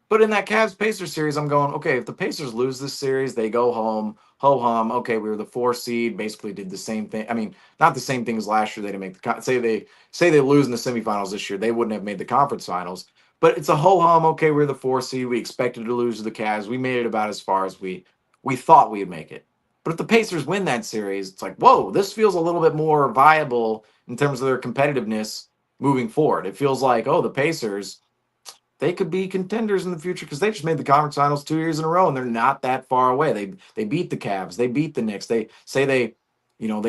But in that Cavs Pacers series, I'm going, okay, if the Pacers lose this series, they go home, ho hum. Okay, we were the 4 seed, basically did the same thing. I mean, not the same thing as last year. They didn't make the say they lose in the semifinals this year, they wouldn't have made the conference finals. But it's a ho hum. Okay, we're the 4 seed. We expected to lose to the Cavs. We made it about as far as we thought we'd make it. But if the Pacers win that series, it's like, whoa, this feels a little bit more viable in terms of their competitiveness moving forward. It feels like, oh, the Pacers, they could be contenders in the future because they just made the conference finals 2 years in a row, and they're not that far away. They beat the Cavs, they beat the Knicks. They say they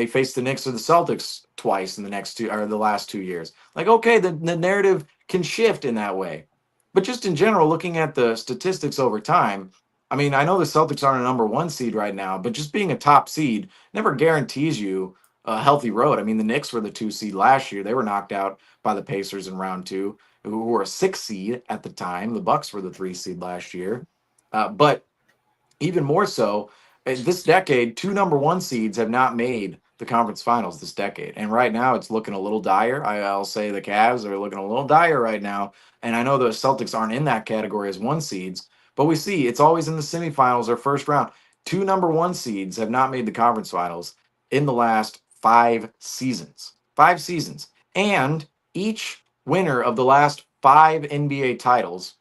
faced the Knicks or the Celtics twice in the last 2 years. Like, okay, the narrative can shift in that way. But just in general, looking at the statistics over time, I mean, I know the Celtics aren't a number 1 seed right now, but just being a top seed never guarantees you a healthy road. I mean, the Knicks were the 2 seed last year. They were knocked out by the Pacers in round 2, who were a 6 seed at the time. The Bucks were the 3 seed last year. But even more so, this decade, 2 number 1 seeds have not made the conference finals this decade. And right now it's looking a little dire. I'll say the Cavs are looking a little dire right now. And I know the Celtics aren't in that category as 1 seeds, but we see it's always in the semifinals or first round. 2 number 1 seeds have not made the conference finals in the last 5 seasons. 5 seasons. And each winner of the last 5 NBA titles,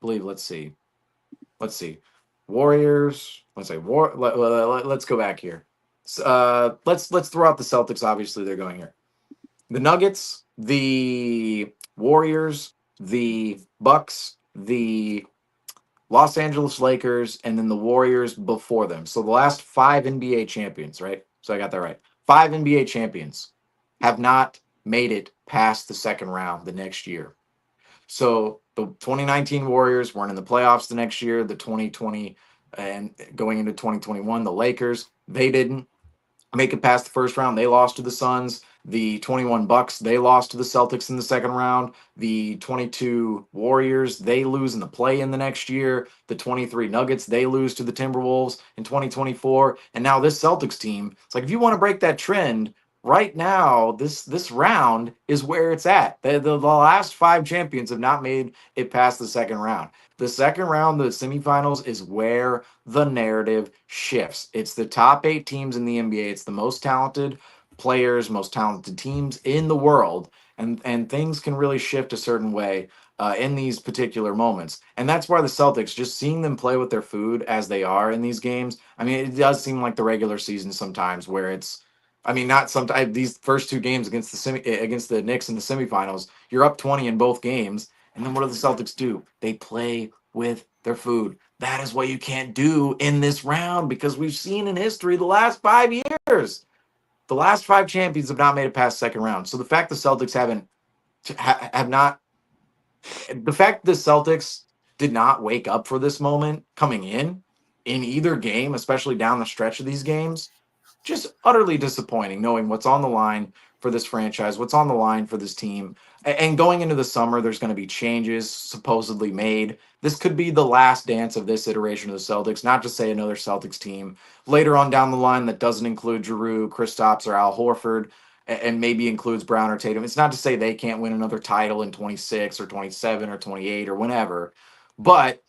I believe, let's see. Warriors, let's go back here. Let's throw out the Celtics. Obviously, they're going here. The Nuggets, the Warriors, the Bucks, the Los Angeles Lakers, and then the Warriors before them. So the last 5 NBA champions, right? So I got that right. 5 NBA champions have not made it past the second round the next year. So the 2019 Warriors weren't in the playoffs the next year. The 2020 and going into 2021, the Lakers, they didn't make it past the first round. They lost to the Suns. The 21 Bucks, they lost to the Celtics in the second round. The 22 Warriors, they lose in the play-in the next year. The 23 Nuggets, they lose to the Timberwolves in 2024. And now this Celtics team, it's like, if you want to break that trend, right now, this round is where it's at. The last 5 champions have not made it past the second round. The second round, the semifinals, is where the narrative shifts. It's the top 8 teams in the NBA. It's the most talented players, most talented teams in the world. And things can really shift a certain way in these particular moments. And that's why the Celtics, just seeing them play with their food as they are in these games, I mean, it does seem like the regular season sometimes where it's, I mean, not sometimes, these first 2 games against the Knicks in the semifinals, you're up 20 in both games. And then what do the Celtics do? They play with their food. That is what you can't do in this round, because we've seen in history the last 5 years, the last 5 champions have not made it past second round. So the fact the Celtics the fact the Celtics did not wake up for this moment coming in either game, especially down the stretch of these games, just utterly disappointing, knowing what's on the line for this franchise, what's on the line for this team. And going into the summer, there's going to be changes supposedly made. This could be the last dance of this iteration of the Celtics, not to say another Celtics team later on down the line that doesn't include Giroux, Kristaps, or Al Horford, and maybe includes Brown or Tatum. It's not to say they can't win another title in 26 or 27 or 28 or whenever, but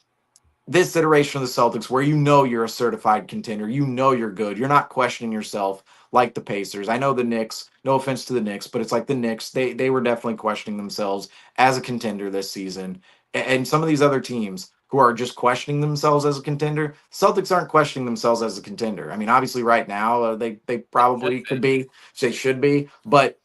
this iteration of the Celtics, where you know you're a certified contender, you know you're good, you're not questioning yourself like the Pacers. I know the Knicks, no offense to the Knicks, but it's like the Knicks, they were definitely questioning themselves as a contender this season. And some of these other teams, who are just questioning themselves as a contender. Celtics aren't questioning themselves as a contender. I mean, obviously, right now they probably could be. They should be, but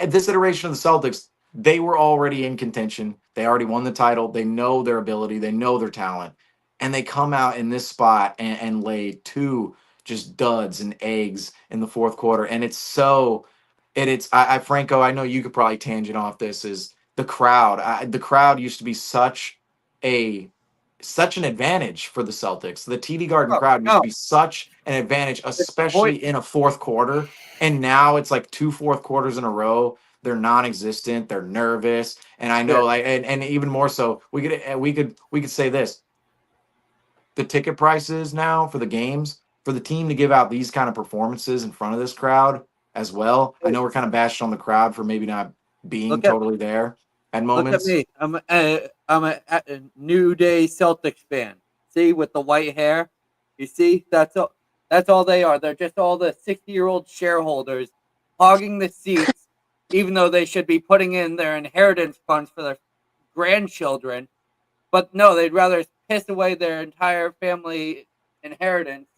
at this iteration of the Celtics, they were already in contention. They already won the title. They know their ability. They know their talent, and they come out in this spot and lay two just duds and eggs in the fourth quarter. And it's so, Franco, I know you could probably tangent off this. Is the crowd? The crowd used to be such an advantage for the Celtics. The TD Garden crowd used to be such an advantage, especially in a fourth quarter. And now it's like 2 fourth quarters in a row. They're non-existent. They're nervous. And I know, like, and even more so, we could say this: the ticket prices now for the games, for the team to give out these kind of performances in front of this crowd as well. I know we're kind of bashing on the crowd for maybe not being totally there at moments. Look at me. I'm a New Day Celtics fan. See, with the white hair, you see, that's all they are. They're just all the 60-year-old shareholders hogging the seats, even though they should be putting in their inheritance funds for their grandchildren. But no, they'd rather piss away their entire family inheritance.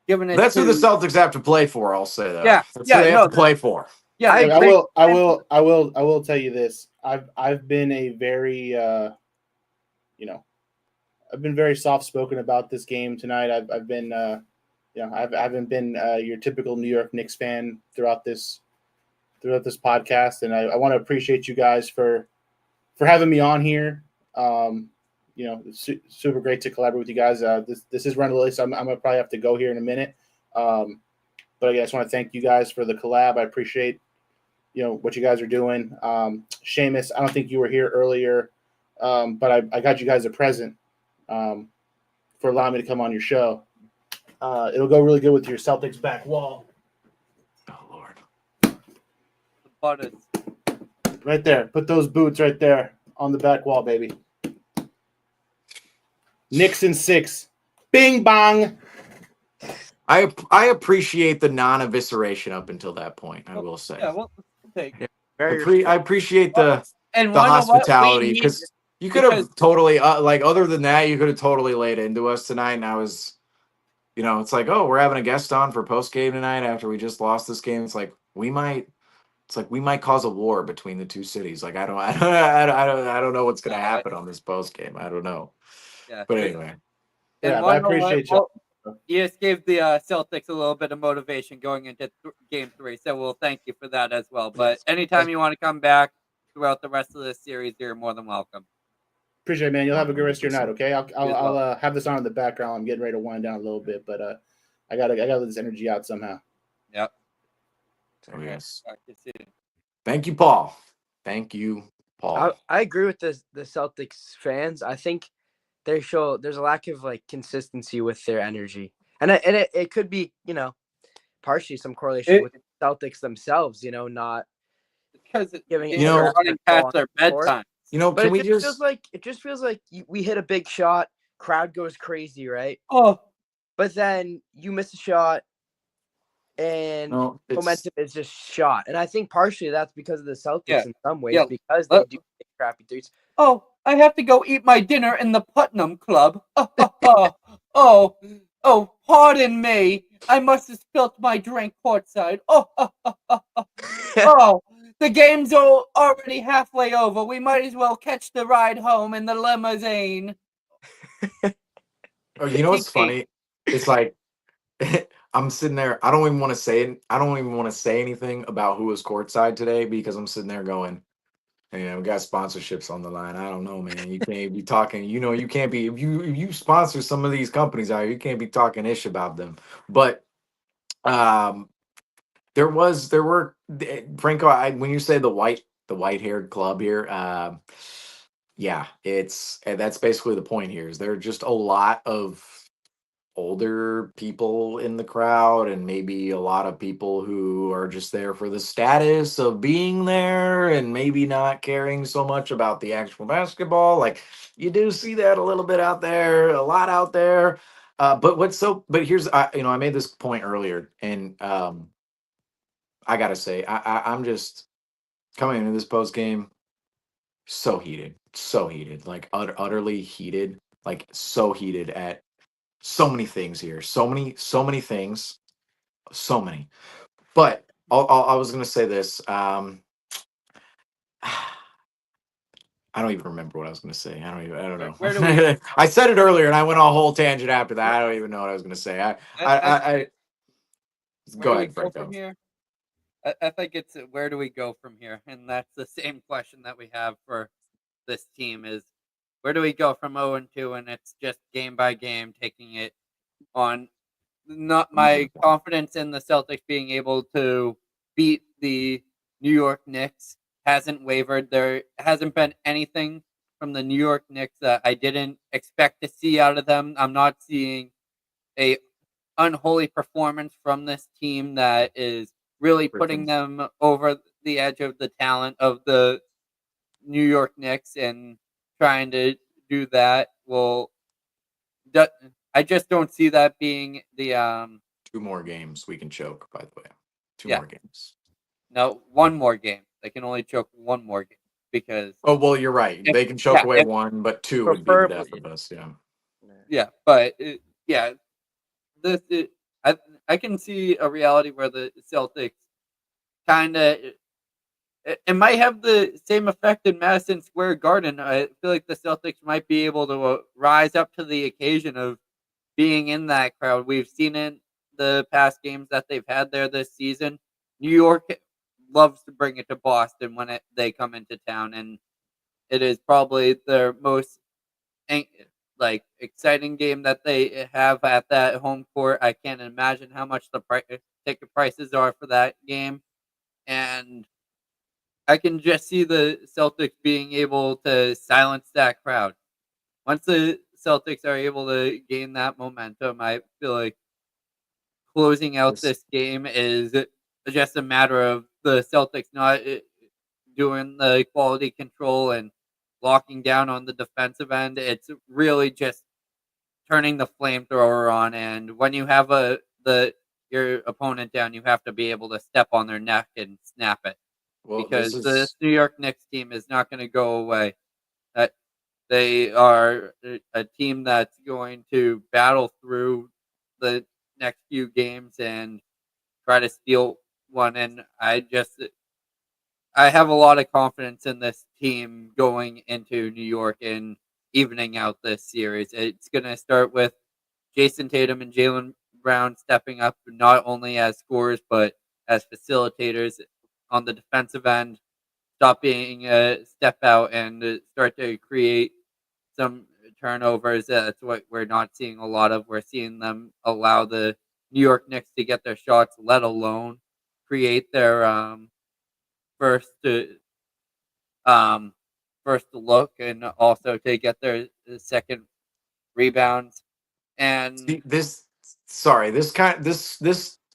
That's who the Celtics have to play for. I'll say that. Yeah, that's who they have to play for. Yeah, I will tell you this. I've been a very I've been very soft spoken about this game tonight. I've been I haven't been your typical New York Knicks fan throughout this podcast, and I want to appreciate you guys for having me on here. It's super great to collaborate with you guys. This is Run Lily, so I'm gonna probably have to go here in a minute. But I just want to thank you guys for the collab. I appreciate what you guys are doing. Seamus, I don't think you were here earlier, but I got you guys a present for allowing me to come on your show. It'll go really good with your Celtics back wall. Oh, Lord. Right there. Put those boots right there on the back wall, baby. Knicks in 6. Bing bong. I appreciate the non-evisceration up until that point, I will say. Yeah, well, take it. I appreciate the And hospitality, because you could have totally, other than that, you could have totally laid into us tonight. And I was, it's like, oh, we're having a guest on for post game tonight after we just lost this game. It's like we might cause a war between the two cities. Like I don't know what's gonna happen on this post game. I don't know. Yeah. But anyway. Yeah, I appreciate you. You just gave the Celtics a little bit of motivation going into Game 3, so we'll thank you for that as well. But anytime you want to come back throughout the rest of this series, you're more than welcome. Appreciate it, man. You'll have a good rest of your night, okay? I'll have this on in the background. I'm getting ready to wind down a little bit, but I gotta let this energy out somehow. Yep. Oh, yes. Talk to you soon. Thank you, Paul. Thank you, Paul. I agree with the Celtics fans. I think there's a lack of consistency with their energy, and it could be partially some correlation with the Celtics themselves. Not because giving running past their bedtime. But it just feels like we hit a big shot, crowd goes crazy, right? Oh, but then you miss a shot, and momentum is just shot. And I think partially that's because of the Celtics in some ways, because they do make crappy threes. Oh, I have to go eat my dinner in the Putnam Club. Oh, pardon me. I must have spilt my drink courtside. Oh, the game's already halfway over. We might as well catch the ride home in the limousine. Oh, you know what's funny? It's like I'm sitting there. I don't even want to say anything about who was courtside today, because I'm sitting there going, we got sponsorships on the line. I don't know, man. You can't be talking. You can't be if you sponsor some of these companies out here, you can't be talking ish about them. But there were Franco. When you say the white haired club here, that's basically the point here. Is there are just a lot of older people in the crowd, and maybe a lot of people who are just there for the status of being there and maybe not caring so much about the actual basketball. Like you do see that a little bit out there, a lot out there. But here's, I made this point earlier, and I gotta say, I'm just coming into this post game so heated. so heated, like utterly heated, like so heated at so many things here. So many things. So many. But I was gonna say this. I don't even remember what I was going to say. I don't know. Where do we? I said it earlier, and I went on a whole tangent after that. I don't even know what I was going to say. I Where go do we ahead, go Franco. from here? I think it's where do we go from here, and that's the same question that we have for this team: is where do we go from 0-2, and it's just game by game, taking it on. Not my confidence in the Celtics being able to beat the New York Knicks hasn't wavered. There hasn't been anything from the New York Knicks that I didn't expect to see out of them. I'm not seeing a unholy performance from this team that is really putting them over the edge of the talent of the New York Knicks, and trying to do that will. I just don't see that being the 2 more games we can choke, by the way. 2 Yeah. more games. No, 1 more game. They can only choke 1 more game because. Oh, well, you're right. They can choke away 1, but 2 would be the death of us. Yeah. Yeah, but yeah, this I can see a reality where the Celtics kind of it might have the same effect in Madison Square Garden. I feel like the Celtics might be able to rise up to the occasion of being in that crowd. We've seen it the past games that they've had there this season. New York loves to bring it to Boston when they come into town, and it is probably their most exciting game that they have at that home court. I can't imagine how much the ticket prices are for that game, and I can just see the Celtics being able to silence that crowd. Once the Celtics are able to gain that momentum, I feel like closing out this game is just a matter of the Celtics not doing the quality control and locking down on the defensive end. It's really just turning the flamethrower on, and when you have your opponent down, you have to be able to step on their neck and snap it. Well, Because this the is New York Knicks team is not going to go away. They are a team that's going to battle through the next few games and try to steal one. And I have a lot of confidence in this team going into New York and evening out this series. It's going to start with Jason Tatum and Jaylen Brown stepping up not only as scorers but as facilitators on the defensive end. Stop being a step out and start to create some turnovers. That's what we're not seeing a lot of. We're seeing them allow the New York Knicks to get their shots, let alone create their first um, first look, and also to get their second rebounds. And this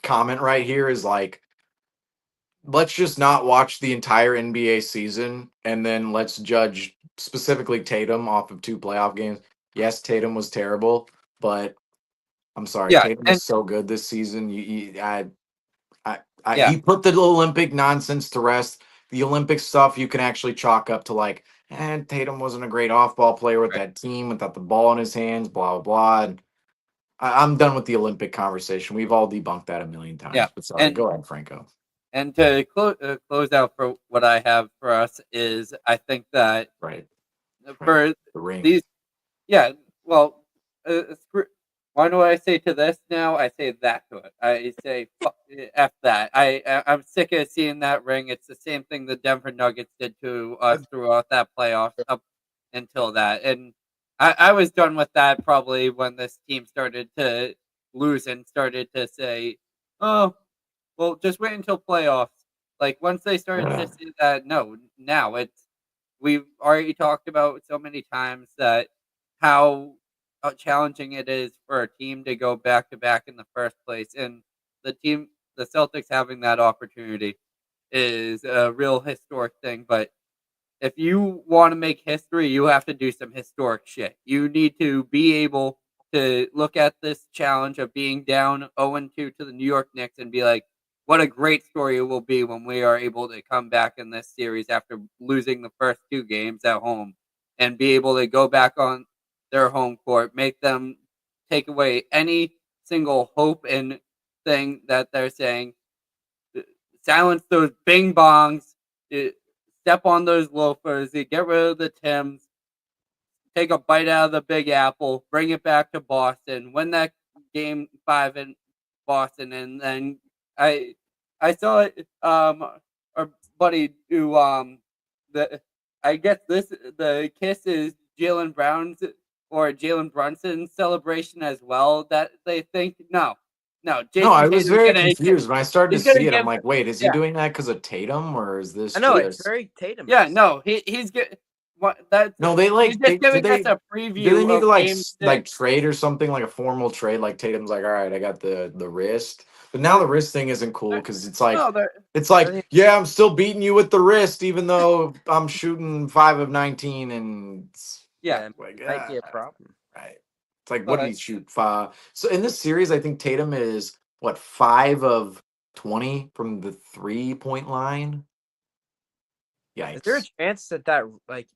comment right here is like, let's just not watch the entire NBA season and then let's judge specifically Tatum off of 2 playoff games. Yes, Tatum was terrible, but I'm sorry, yeah, Tatum and was so good this season. yeah, He put the Olympic nonsense to rest. The Olympic stuff you can actually chalk up to like, Tatum wasn't a great off-ball player with that team without the ball in his hands, blah, blah, blah. And I'm done with the Olympic conversation. We've all debunked that a million times. yeah, But sorry, go ahead, Franco. And to close out for what I have for us is I think that for the ring. these, yeah, well, why do I say to this now? I say that to it. I say F that. I'm sick of seeing that ring. It's the same thing the Denver Nuggets did to us throughout that playoffs up until that. And I was done with that probably when this team started to lose and started to say, oh, well, just wait until playoffs. Like once they started to see that, no, now we've already talked about so many times that how challenging it is for a team to go back to back in the first place, and the Celtics having that opportunity is a real historic thing. But if you want to make history, you have to do some historic shit. You need to be able to look at this challenge of being down 0-2 to the New York Knicks and be like, what a great story it will be when we are able to come back in this series after losing the first 2 games at home and be able to go back on their home court, make them take away any single hope and thing that they're saying. Silence those bing bongs, step on those loafers, get rid of the Tims, take a bite out of the Big Apple, bring it back to Boston, win that game 5 in Boston, and then I saw it. Our buddy who I guess the kiss is Jalen Brown's or Jalen Brunson's celebration as well. That they think no. Jason No, I was Tatum's very gonna confused when I started to he's gonna see it. I'm give like, wait, is he yeah. doing that because of Tatum, or is this I know just... it's very Tatum. Yeah, no, he's good. What that's No, they he's just do giving us a do preview they need of to game 6. trade or something, like a formal trade? Like Tatum's like, all right, I got the wrist, but now the wrist thing isn't cool because it's like, No, yeah, I'm still beating you with the wrist, even though I'm shooting 5 of 19, and yeah, like, might be a problem. right. It's like, what did he But shoot? 5. So in this series, I think Tatum is what, 5 of 20 from the 3-point line. Is there a Yikes. chance that like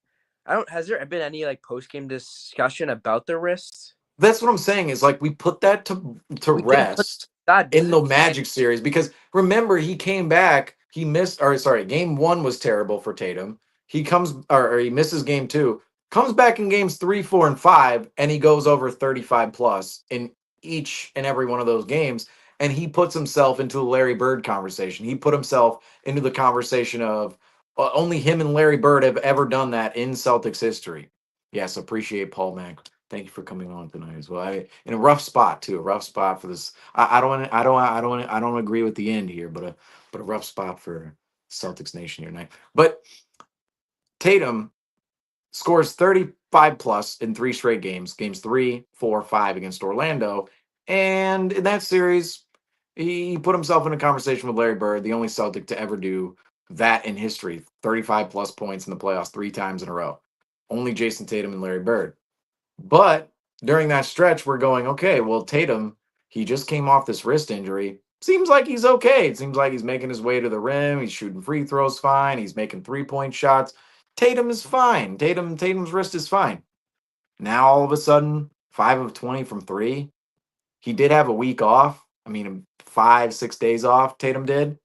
has there been any like post game discussion about the wrists? That's what I'm saying, is like we put that to We can put rest that in the Magic series, because remember, he came back, he missed, or sorry, game 1 was terrible for Tatum. He comes, or he misses game 2, comes back in games 3, 4, and 5, and he goes over 35 plus in each and every one of those games. And he puts himself into the Larry Bird conversation. He put himself into the conversation of only him and Larry Bird have ever done that in Celtics history. Yes, appreciate Paul Mack. Thank you for coming on tonight as well. In a rough spot too, a rough spot for this. I don't agree with the end here, but a rough spot for Celtics Nation here tonight. But Tatum scores 35 plus in 3 straight games, games 3, 4, 5 against Orlando, and in that series, he put himself in a conversation with Larry Bird, the only Celtic to ever do that in history, 35 plus points in the playoffs 3 times in a row. Only Jason Tatum and Larry Bird. But during that stretch, we're going, okay, well, Tatum, he just came off this wrist injury. Seems like he's okay. It seems like he's making his way to the rim. He's shooting free throws fine. He's making 3-point shots. Tatum is fine. Tatum's wrist is fine. Now, all of a sudden, 5 of 20 from 3. He did have a week off. I mean, 5-6 days off, Tatum did.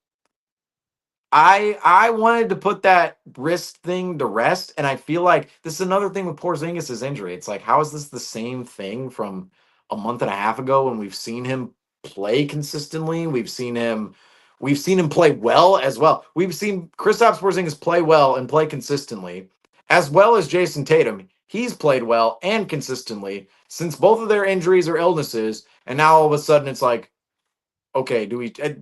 I wanted to put that wrist thing to rest, and I feel like this is another thing with Porzingis' injury. It's like, how is this the same thing from a month and a half ago when we've seen him play consistently? We've seen him play well as well. We've seen Kristaps Porzingis play well and play consistently, as well as Jason Tatum. He's played well and consistently since both of their injuries or illnesses, and now all of a sudden it's like, okay,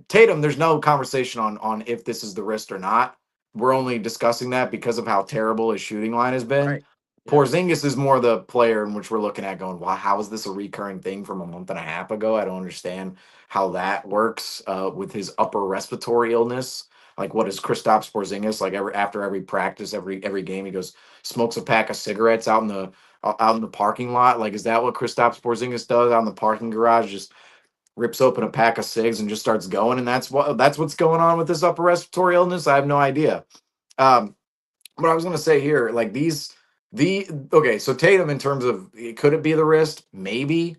Tatum, there's no conversation on if this is the wrist or not. We're only discussing that because of how terrible his shooting line has been. Right. Porzingis is more the player in which we're looking at going, wow, how is this a recurring thing from a month and a half ago? I don't understand how that works with his upper respiratory illness. Like, what is Kristaps Porzingis like? After every practice, every game, he goes smokes a pack of cigarettes out in the parking lot. Like, is that what Kristaps Porzingis does out in the parking garage? Just rips open a pack of cigs and just starts going, and that's what's going on with this upper respiratory illness. I have no idea. But I was going to say here, like okay, so Tatum, in terms of, could it be the wrist? Maybe,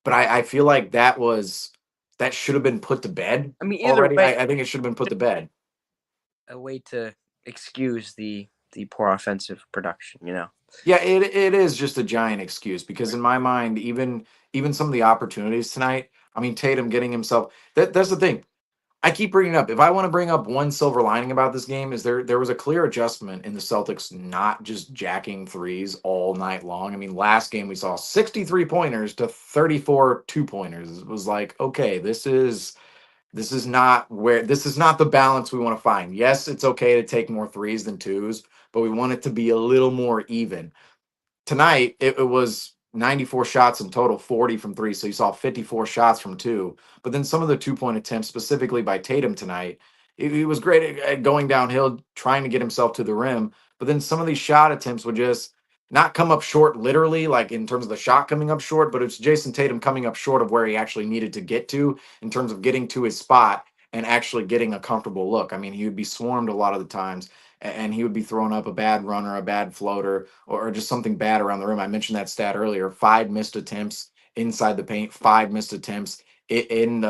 but I feel like that should have been put to bed. I mean, either already. way, I think it should have been put to bed. A way to excuse the poor offensive production, Yeah, it is just a giant excuse, because in my mind, even some of the opportunities tonight, I mean, Tatum getting himself, that's the thing. I keep bringing up, if I want to bring up one silver lining about this game, is there was a clear adjustment in the Celtics not just jacking threes all night long. I mean, last game we saw 63 pointers to 34 2-pointers. It was like, okay, this is not the balance we want to find. Yes, it's okay to take more threes than twos, but we want it to be a little more even. Tonight, it was 94 shots in total, 40 from 3. So you saw 54 shots from 2. But then some of the 2-point attempts, specifically by Tatum tonight, he was great at going downhill, trying to get himself to the rim. But then some of these shot attempts would just not come up short, literally, like in terms of the shot coming up short, but it's Jason Tatum coming up short of where he actually needed to get to in terms of getting to his spot and actually getting a comfortable look. I mean, he would be swarmed a lot of the times, and he would be throwing up a bad runner, a bad floater, or just something bad around the rim. I mentioned that stat earlier: 5 missed attempts inside the paint, 5 missed attempts in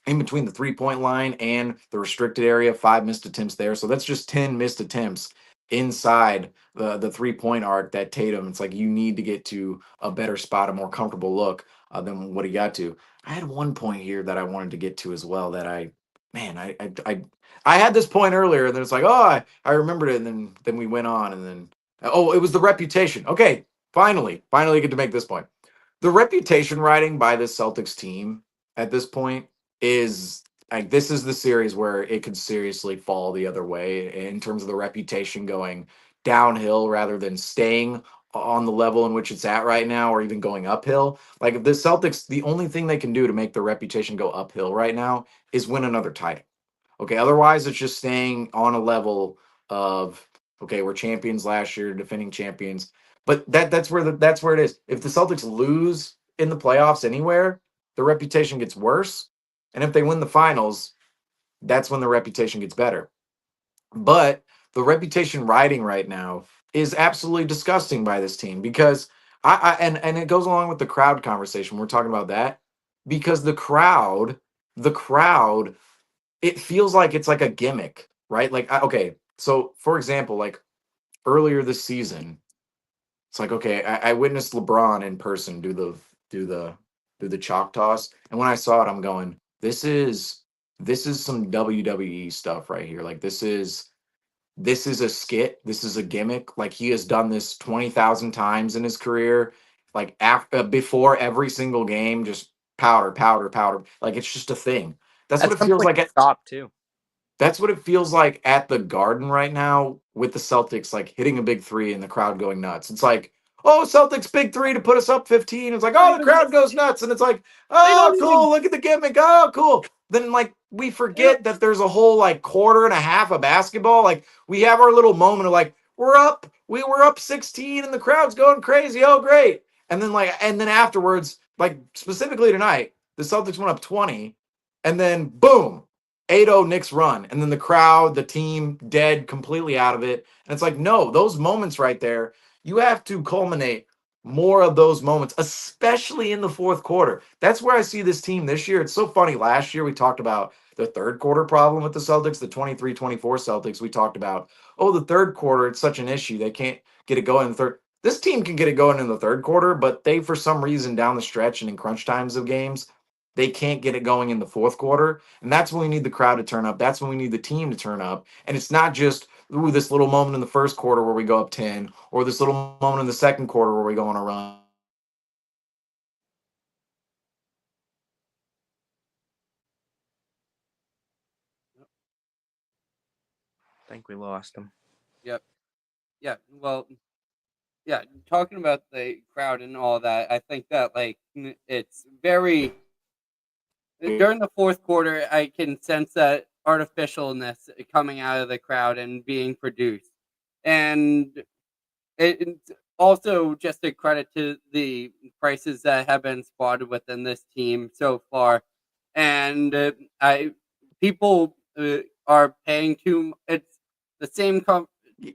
between the 3-point line and the restricted area, 5 missed attempts there. So that's just 10 missed attempts inside the 3-point arc that Tatum, it's like you need to get to a better spot, a more comfortable look than what he got to. I had one point here that I wanted to get to as well that I had this point earlier, and then it's like, oh, I remembered it, and then we went on, and then, oh, it was the reputation. Okay, finally get to make this point. The reputation writing by this Celtics team at this point is like, this is the series where it could seriously fall the other way in terms of the reputation going downhill rather than staying on the level in which it's at right now, or even going uphill. Like, if the Celtics, the only thing they can do to make their reputation go uphill right now is win another title. Okay, otherwise it's just staying on a level of, okay, we're champions last year, defending champions. But that's where it is. If the Celtics lose in the playoffs anywhere, the reputation gets worse. And if they win the finals, that's when the reputation gets better. But the reputation riding right now is absolutely disgusting by this team, because and it goes along with the crowd conversation. We're talking about that because the crowd, it feels like it's like a gimmick, right? Like, okay, so for example, like earlier this season, it's like, okay, I witnessed LeBron in person do the chalk toss, and when I saw it, I'm going, this is some WWE stuff right here. Like, this is a skit. This is a gimmick. Like, he has done this 20,000 times in his career. Like, after before every single game, just powder. Like, it's just a thing. That's what it feels like. Stop too. That's what it feels like at the Garden right now with the Celtics, like hitting a big three and the crowd going nuts. It's like, oh, Celtics big three to put us up 15. It's like, oh, the crowd goes nuts. And it's like, oh, cool, look at the gimmick. Oh, cool. Then, like, we forget that there's a whole, like, quarter and a half of basketball. Like, we have our little moment of, like, we're up 16 and the crowd's going crazy. Oh, great. And then afterwards, like, specifically tonight, the Celtics went up 20, and then boom, 8-0 Knicks run, and then the crowd, the team, dead, completely out of it. And it's like, no, those moments right there, you have to culminate more of those moments, especially in the fourth quarter. That's where I see this team this year. It's so funny. Last year we talked about the third quarter problem with the Celtics, the 23-24 Celtics. We talked about, oh, the third quarter, it's such an issue. They can't get it going in the third. This team can get it going in the third quarter, but they, for some reason, down the stretch and in crunch times of games, they can't get it going in the fourth quarter. And that's when we need the crowd to turn up. That's when we need the team to turn up. And it's not just, ooh, this little moment in the first quarter where we go up 10, or this little moment in the second quarter where we go on a run. I think we lost him. Yep. Yeah. Well, yeah. Talking about the crowd and all that, I think that, like, it's very, during the fourth quarter, I can sense that artificialness coming out of the crowd and being produced. And it's also just a credit to the prices that have been spotted within this team so far. And people are paying too. It's the same.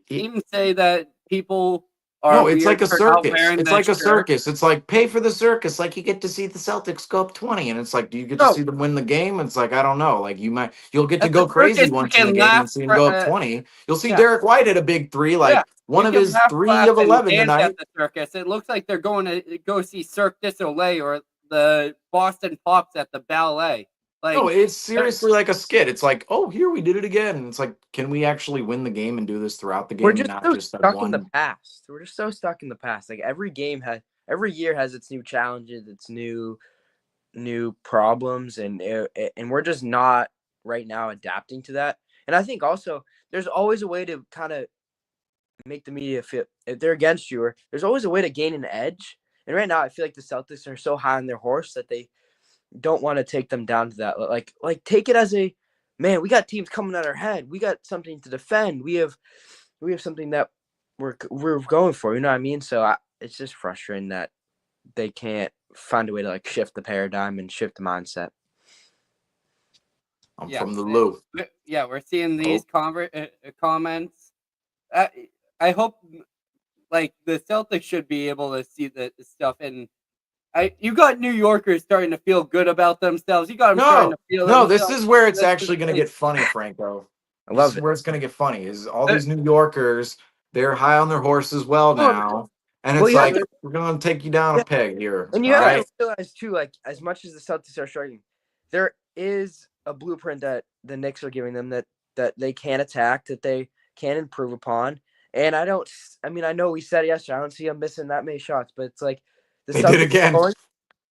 Teams say that people are. No, it's like a weird for not circus. wearing It's this like a shirt. circus. It's like, pay for the circus. Like, you get to see the Celtics go up 20, and it's like, do you get to see them win the game? It's like, I don't know. Like, you'll get to At go the crazy circus, once you in the can game and laugh see him for, go up 20. You'll see yeah. Derek White at a big three, like one You of can his laugh, 3 clap, of and 11 dance tonight. at the circus. It looks like they're going to go see Cirque du Soleil or the Boston Pops at the ballet. Like, No, it's seriously like a skit. It's like, oh, here we did it again. And it's like, can we actually win the game and do this throughout the game? We're and just not so just that stuck one. in the past. We're just so stuck in the past. Like, every year has its new challenges, its new problems, and we're just not right now adapting to that. And I think also there's always a way to kind of make the media feel if they're against you, or there's always a way to gain an edge. And right now I feel like the Celtics are so high on their horse that they don't want to take them down to that. Like take it as a, man, we got teams coming at our head. We got something to defend. We have something that we're going for. You know what I mean? So it's just frustrating that they can't find a way to, like, shift the paradigm and shift the mindset. I'm Yeah. from the Lowe. Yeah, we're seeing these comments. I hope, like, the Celtics should be able to see the stuff, and you got New Yorkers starting to feel good about themselves. You got them starting to feel. No, this themselves. is where it's This actually is going to like- get funny, Franco. I love This is it. where it's going to get funny. Is all these New Yorkers? They're high on their horse as well now, and Well, it's yeah, like but- we're going to take you down a peg here. And you all have right? to realize too, like as much as the Celtics are struggling, there is a blueprint that the Knicks are giving them that they can attack, that they can improve upon. And I know we said it yesterday. I don't see them missing that many shots, but it's like the They Celtics did again.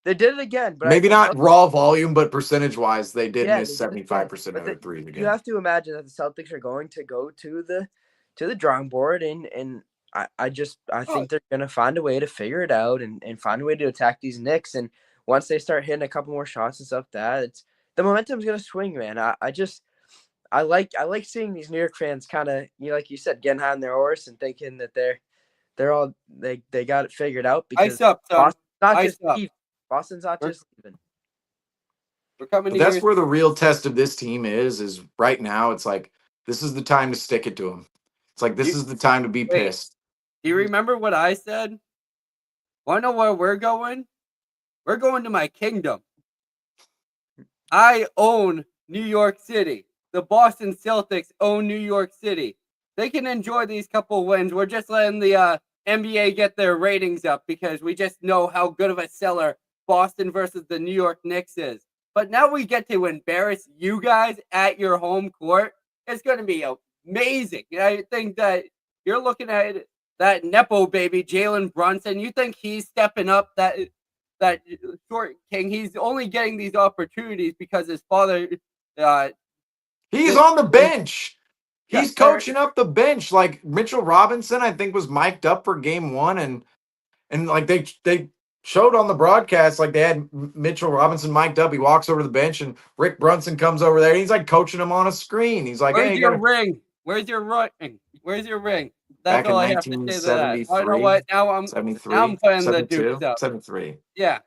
They did it again, but Maybe not raw volume, but percentage-wise, they did miss they did it 75% again. of their threes You again. have to imagine that the Celtics are going to go to the drawing board, and I think they're gonna find a way to figure it out and find a way to attack these Knicks. And once they start hitting a couple more shots and stuff, the momentum's gonna swing, man. I like seeing these New York fans kind of, like you said, getting high on their horse and thinking that they're all they got it figured out, because Boston's not just leaving. Boston's not just leaving. We're coming. But that's where the real test of this team is right now. It's like this is the time to stick it to them. It's like this is the time to be pissed. Do you remember what I said? Want to know where we're going? We're going to my kingdom. I own New York City. The Boston Celtics own New York City. They can enjoy these couple wins. We're just letting the NBA get their ratings up because we just know how good of a seller Boston versus the New York Knicks is. But now we get to embarrass you guys at your home court. It's going to be amazing. I think that you're looking at that Nepo baby, Jalen Brunson. You think he's stepping up that short king? He's only getting these opportunities because his father... He's on the bench. He's Yeah, coaching up the bench. Like Mitchell Robinson, I think, was mic'd up for game one, and like they showed on the broadcast, like they had Mitchell Robinson mic'd up. He walks over to the bench, and Rick Brunson comes over there. And he's like coaching him on a screen. He's like, "Where's "Hey, your ring? Where's your ring? Where's your ring?" That's back all in I have to say to that. 1973, You know what? Now I'm 73, putting the 72, dukes up. 73. Yeah.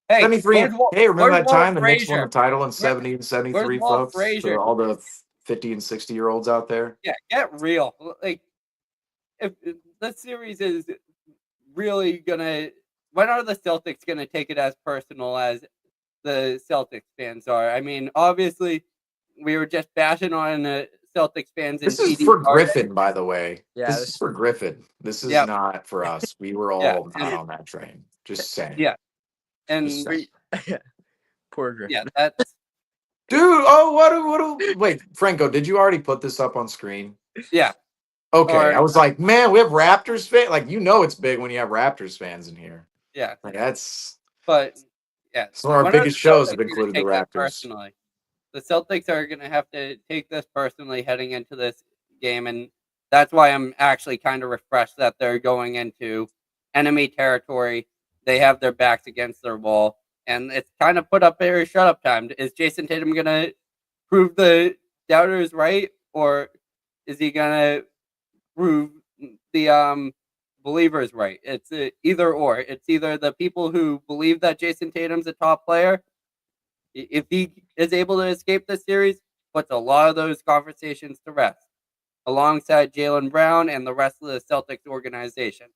Hey, 73. Hey, remember where's that time the Walt Knicks won Frazier? the title in 70 and 73, where's Walt folks? Frazier? For all the 50 and 60-year-olds out there. Yeah, get real. Like, if this series is really gonna, when are the Celtics gonna take it as personal as the Celtics fans are? I mean, obviously, we were just bashing on the Celtics fans. This is for Griffin, by the way. Yeah, this is for Griffin. This is not for us. We were all not on that train. Just saying. Yeah, and Just saying. Poor Griffin. Yeah, that's dude. Oh, wait, Franco, did you already put this up on screen? Yeah. Okay, I was like, man, we have Raptors fans. Like, it's big when you have Raptors fans in here. Yeah, like that's. But yeah, some of our biggest shows have included the Raptors. Personally, the Celtics are going to have to take this personally heading into this game, and that's why I'm actually kind of refreshed that they're going into enemy territory. They have their backs against their wall, and it's kind of put up a shut up time. Is Jason Tatum going to prove the doubters right, or is he going to prove the believers right? It's either or. It's either the people who believe that Jason Tatum's a top player, if he is able to escape this series, puts a lot of those conversations to rest, alongside Jaylen Brown and the rest of the Celtics organization.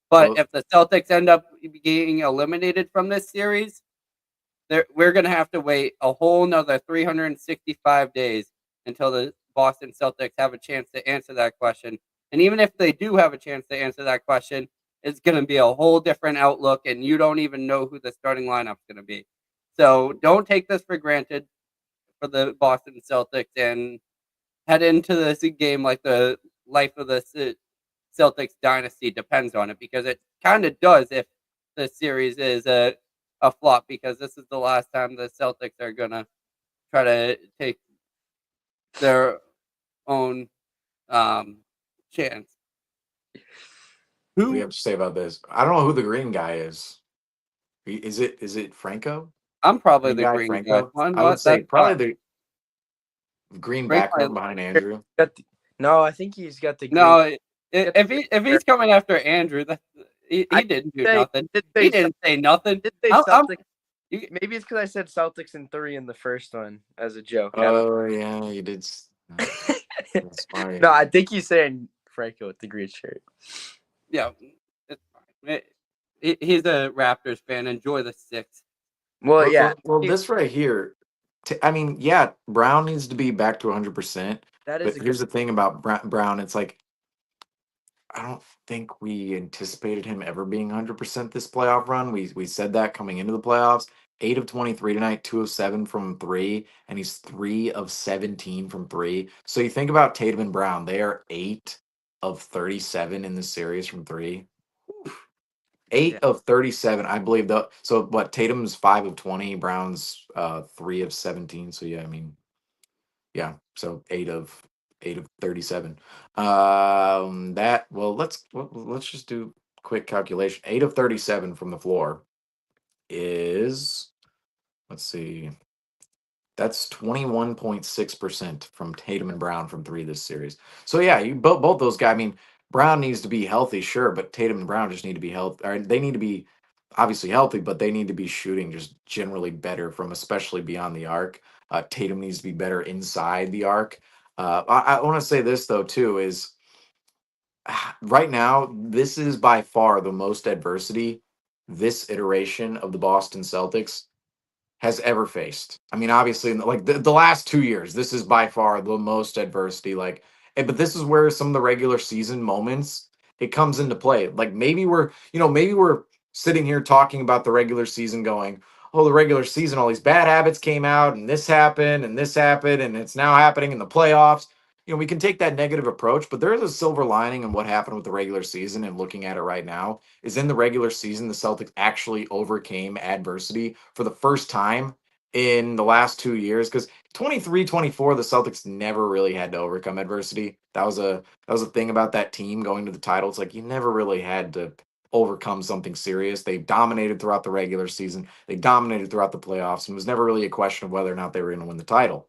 But if the Celtics end up being eliminated from this series, we're going to have to wait a whole nother 365 days until the Boston Celtics have a chance to answer that question. And even if they do have a chance to answer that question, it's going to be a whole different outlook, and you don't even know who the starting lineup's going to be. So don't take this for granted for the Boston Celtics, and head into this game like the life of the Celtics dynasty depends on it, because it kind of does if the series is a flop, because this is the last time the Celtics are going to try to take their own chance. Who we have to say about this? I don't know who the green guy is. Is it Franco? I'm probably the green guy. I would say probably the green background behind Andrew. No, I think he's got the green. No, if he's coming after Andrew, he didn't do nothing. He didn't say nothing. Maybe it's because I said Celtics in 3 in the first one as a joke. Oh yeah, you did. That's smart. No, I think he's saying Franco with the green shirt. Yeah, it's fine. He's a Raptors fan. Enjoy the 6. Well, yeah. Well, this right here. I mean, yeah, Brown needs to be back to 100%. That is But here's the thing about Brown. It's like I don't think we anticipated him ever being 100% this playoff run. We said that coming into the playoffs. 8 of 23 tonight, 2 of 7 from 3, and he's 3 of 17 from 3. So you think about Tatum and Brown, they are 8 of 37 in this series from 3. 8 of 37, I believe. So what? Tatum's 5 of 20, Brown's 3 of 17. So yeah, I mean, yeah. So 8 of 37. Let's just do quick calculation. 8 of 37 from the floor is, let's see, that's 21.6% from Tatum and Brown from 3 this series. So yeah, you both those guys. I mean, Brown needs to be healthy, sure, but Tatum and Brown just need to be healthy. Or they need to be obviously healthy, but they need to be shooting just generally better from especially beyond the arc. Tatum needs to be better inside the arc. I want to say this though too is right now this is by far the most adversity this iteration of the Boston Celtics has ever faced. I mean, obviously, in the last 2 years, this is by far the most adversity. But this is where some of the regular season moments it comes into play. Like maybe we're sitting here talking about the regular season, going, "Oh, the regular season, all these bad habits came out, and this happened, and this happened, and it's now happening in the playoffs." We can take that negative approach, but there is a silver lining in what happened with the regular season. And looking at it right now, is in the regular season, the Celtics actually overcame adversity for the first time in the last 2 years. Because 23-24, the Celtics never really had to overcome adversity. That was a thing about that team going to the title. It's like you never really had to overcome something serious. They dominated throughout the regular season. They dominated throughout the playoffs, and it was never really a question of whether or not they were going to win the title.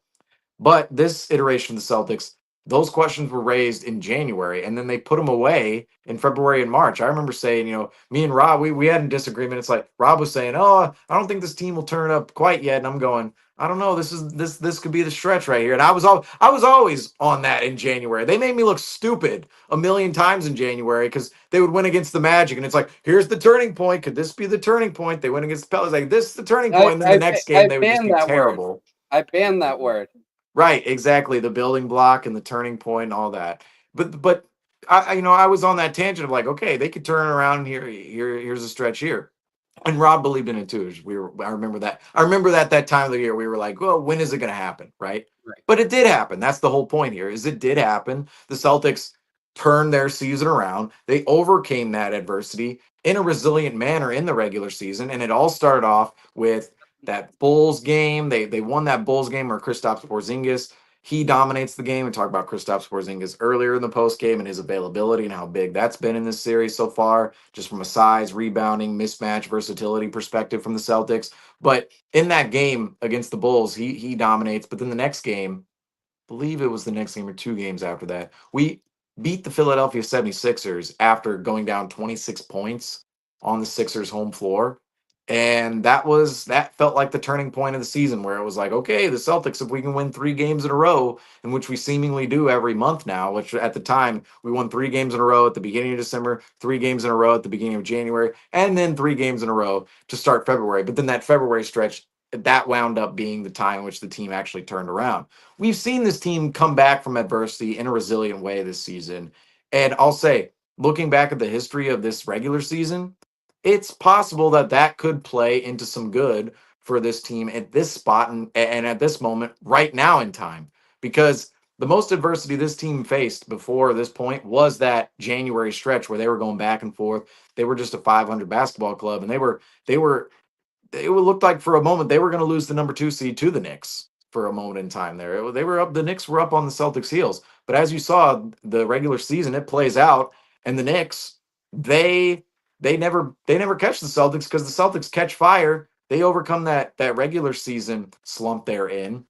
But this iteration of the Celtics, those questions were raised in January, and then they put them away in February and March. I remember saying, me and Rob, we had a disagreement. It's like Rob was saying, "Oh, I don't think this team will turn up quite yet," and I'm going, "I don't know. This could be the stretch right here." And I was always on that in January. They made me look stupid a million times in January because they would win against the Magic, and it's like, here's the turning point. Could this be the turning point? They win against the Pelicans. Like, this is the turning point. And then the next game they would just be terrible. I banned that word. Right, exactly. The building block and the turning point and all that. But I was on that tangent of like, okay, they could turn around here. Here's a stretch here. And Rob believed in it too. I remember that. I remember that time of the year we were like, well, when is it going to happen? Right. But it did happen. That's the whole point here. Is it did happen. The Celtics turned their season around. They overcame that adversity in a resilient manner in the regular season, and it all started off with that Bulls game. They won that Bulls game where Kristaps Porzingis, he dominates the game. We talked about Kristaps Porzingis earlier in the post game and his availability and how big that's been in this series so far, just from a size, rebounding, mismatch, versatility perspective from the Celtics. But in that game against the Bulls, he dominates. But then the next game, I believe it was the next game or 2 games after that, we beat the Philadelphia 76ers after going down 26 points on the Sixers home floor. And that felt like the turning point of the season where it was like, okay, the Celtics, if we can win 3 games in a row, in which we seemingly do every month now, which at the time we won 3 games in a row at the beginning of December, 3 games in a row at the beginning of January, and then 3 games in a row to start February. But then that February stretch, that wound up being the time in which the team actually turned around. We've seen this team come back from adversity in a resilient way this season. And I'll say, looking back at the history of this regular season, it's possible that could play into some good for this team at this spot and at this moment right now in time, because the most adversity this team faced before this point was that January stretch where they were going back and forth. They were just a 500 basketball club, and it looked like for a moment they were going to lose the number 2 seed to the Knicks for a moment in time there. They were up, the Knicks were up on the Celtics' heels. But as you saw, the regular season, it plays out, and the Knicks, they never catch the Celtics because the Celtics catch fire. They overcome that regular season slump they're in,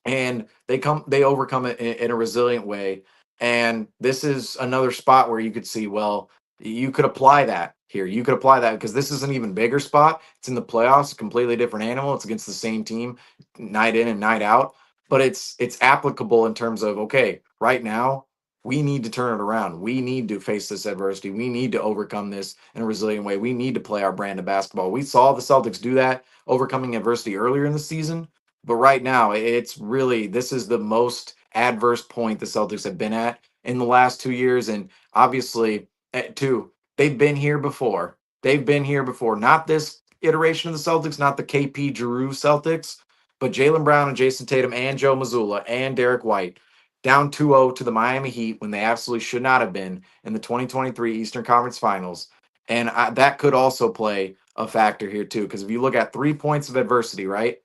and they overcome it in a resilient way. And this is another spot where you could see, well, you could apply that here. You could apply that because this is an even bigger spot. It's in the playoffs, a completely different animal. It's against the same team night in and night out. But it's applicable in terms of, okay, right now, we need to turn it around. We need to face this adversity. We need to overcome this in a resilient way. We need to play our brand of basketball. We saw the Celtics do that, overcoming adversity earlier in the season. But right now, it's really, this is the most adverse point the Celtics have been at in the last 2 years. And obviously, too, they've been here before. They've been here before. Not this iteration of the Celtics, not the KP Giroux Celtics, but Jaylen Brown and Jason Tatum and Joe Mazzulla and Derek White down 2-0 to the Miami Heat when they absolutely should not have been in the 2023 Eastern Conference Finals. And that could also play a factor here too, because if you look at 3 points of adversity, right?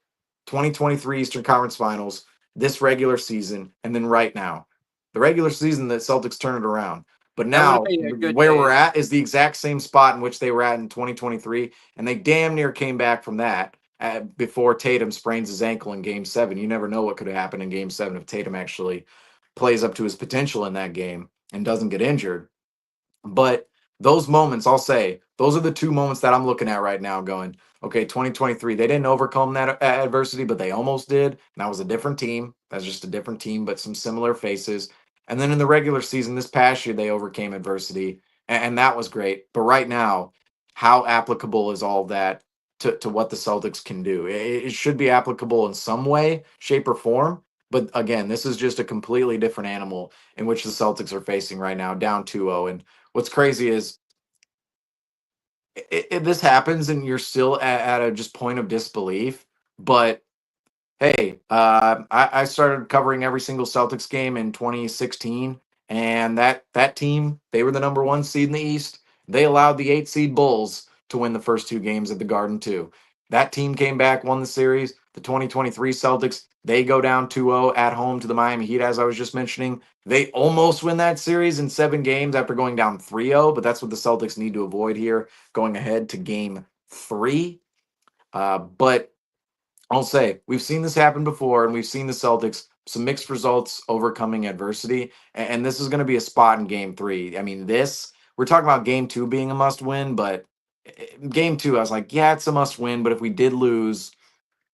2023 Eastern Conference Finals, this regular season, and then right now. The regular season, the Celtics turn it around. But now, where we're at is the exact same spot in which they were at in 2023, and they damn near came back from that before Tatum sprains his ankle in Game 7. You never know what could have happened in Game 7 if Tatum actually plays up to his potential in that game and doesn't get injured. But those moments, I'll say, those are the 2 moments that I'm looking at right now going, okay, 2023, they didn't overcome that adversity, but they almost did. And that was a different team. That's just a different team, but some similar faces. And then in the regular season, this past year, they overcame adversity, and that was great. But right now, how applicable is all of that to what the Celtics can do? It should be applicable in some way, shape, or form. But again, this is just a completely different animal in which the Celtics are facing right now, down 2-0. And what's crazy is this happens and you're still at a just point of disbelief. But hey, I started covering every single Celtics game in 2016, and that team, they were the number 1 seed in the East. They allowed the 8 seed Bulls to win the first 2 games at the Garden too. That team came back, won the series. The 2023 Celtics, they go down 2-0 at home to the Miami Heat, as I was just mentioning. They almost win that series in 7 games after going down 3-0, but that's what the Celtics need to avoid here, going ahead to Game 3. But I'll say we've seen this happen before, and we've seen the Celtics some mixed results overcoming adversity, and this is going to be a spot in Game 3. I mean, we're talking about Game 2 being a must win, but Game 2, I was like, yeah, it's a must win, but if we did lose,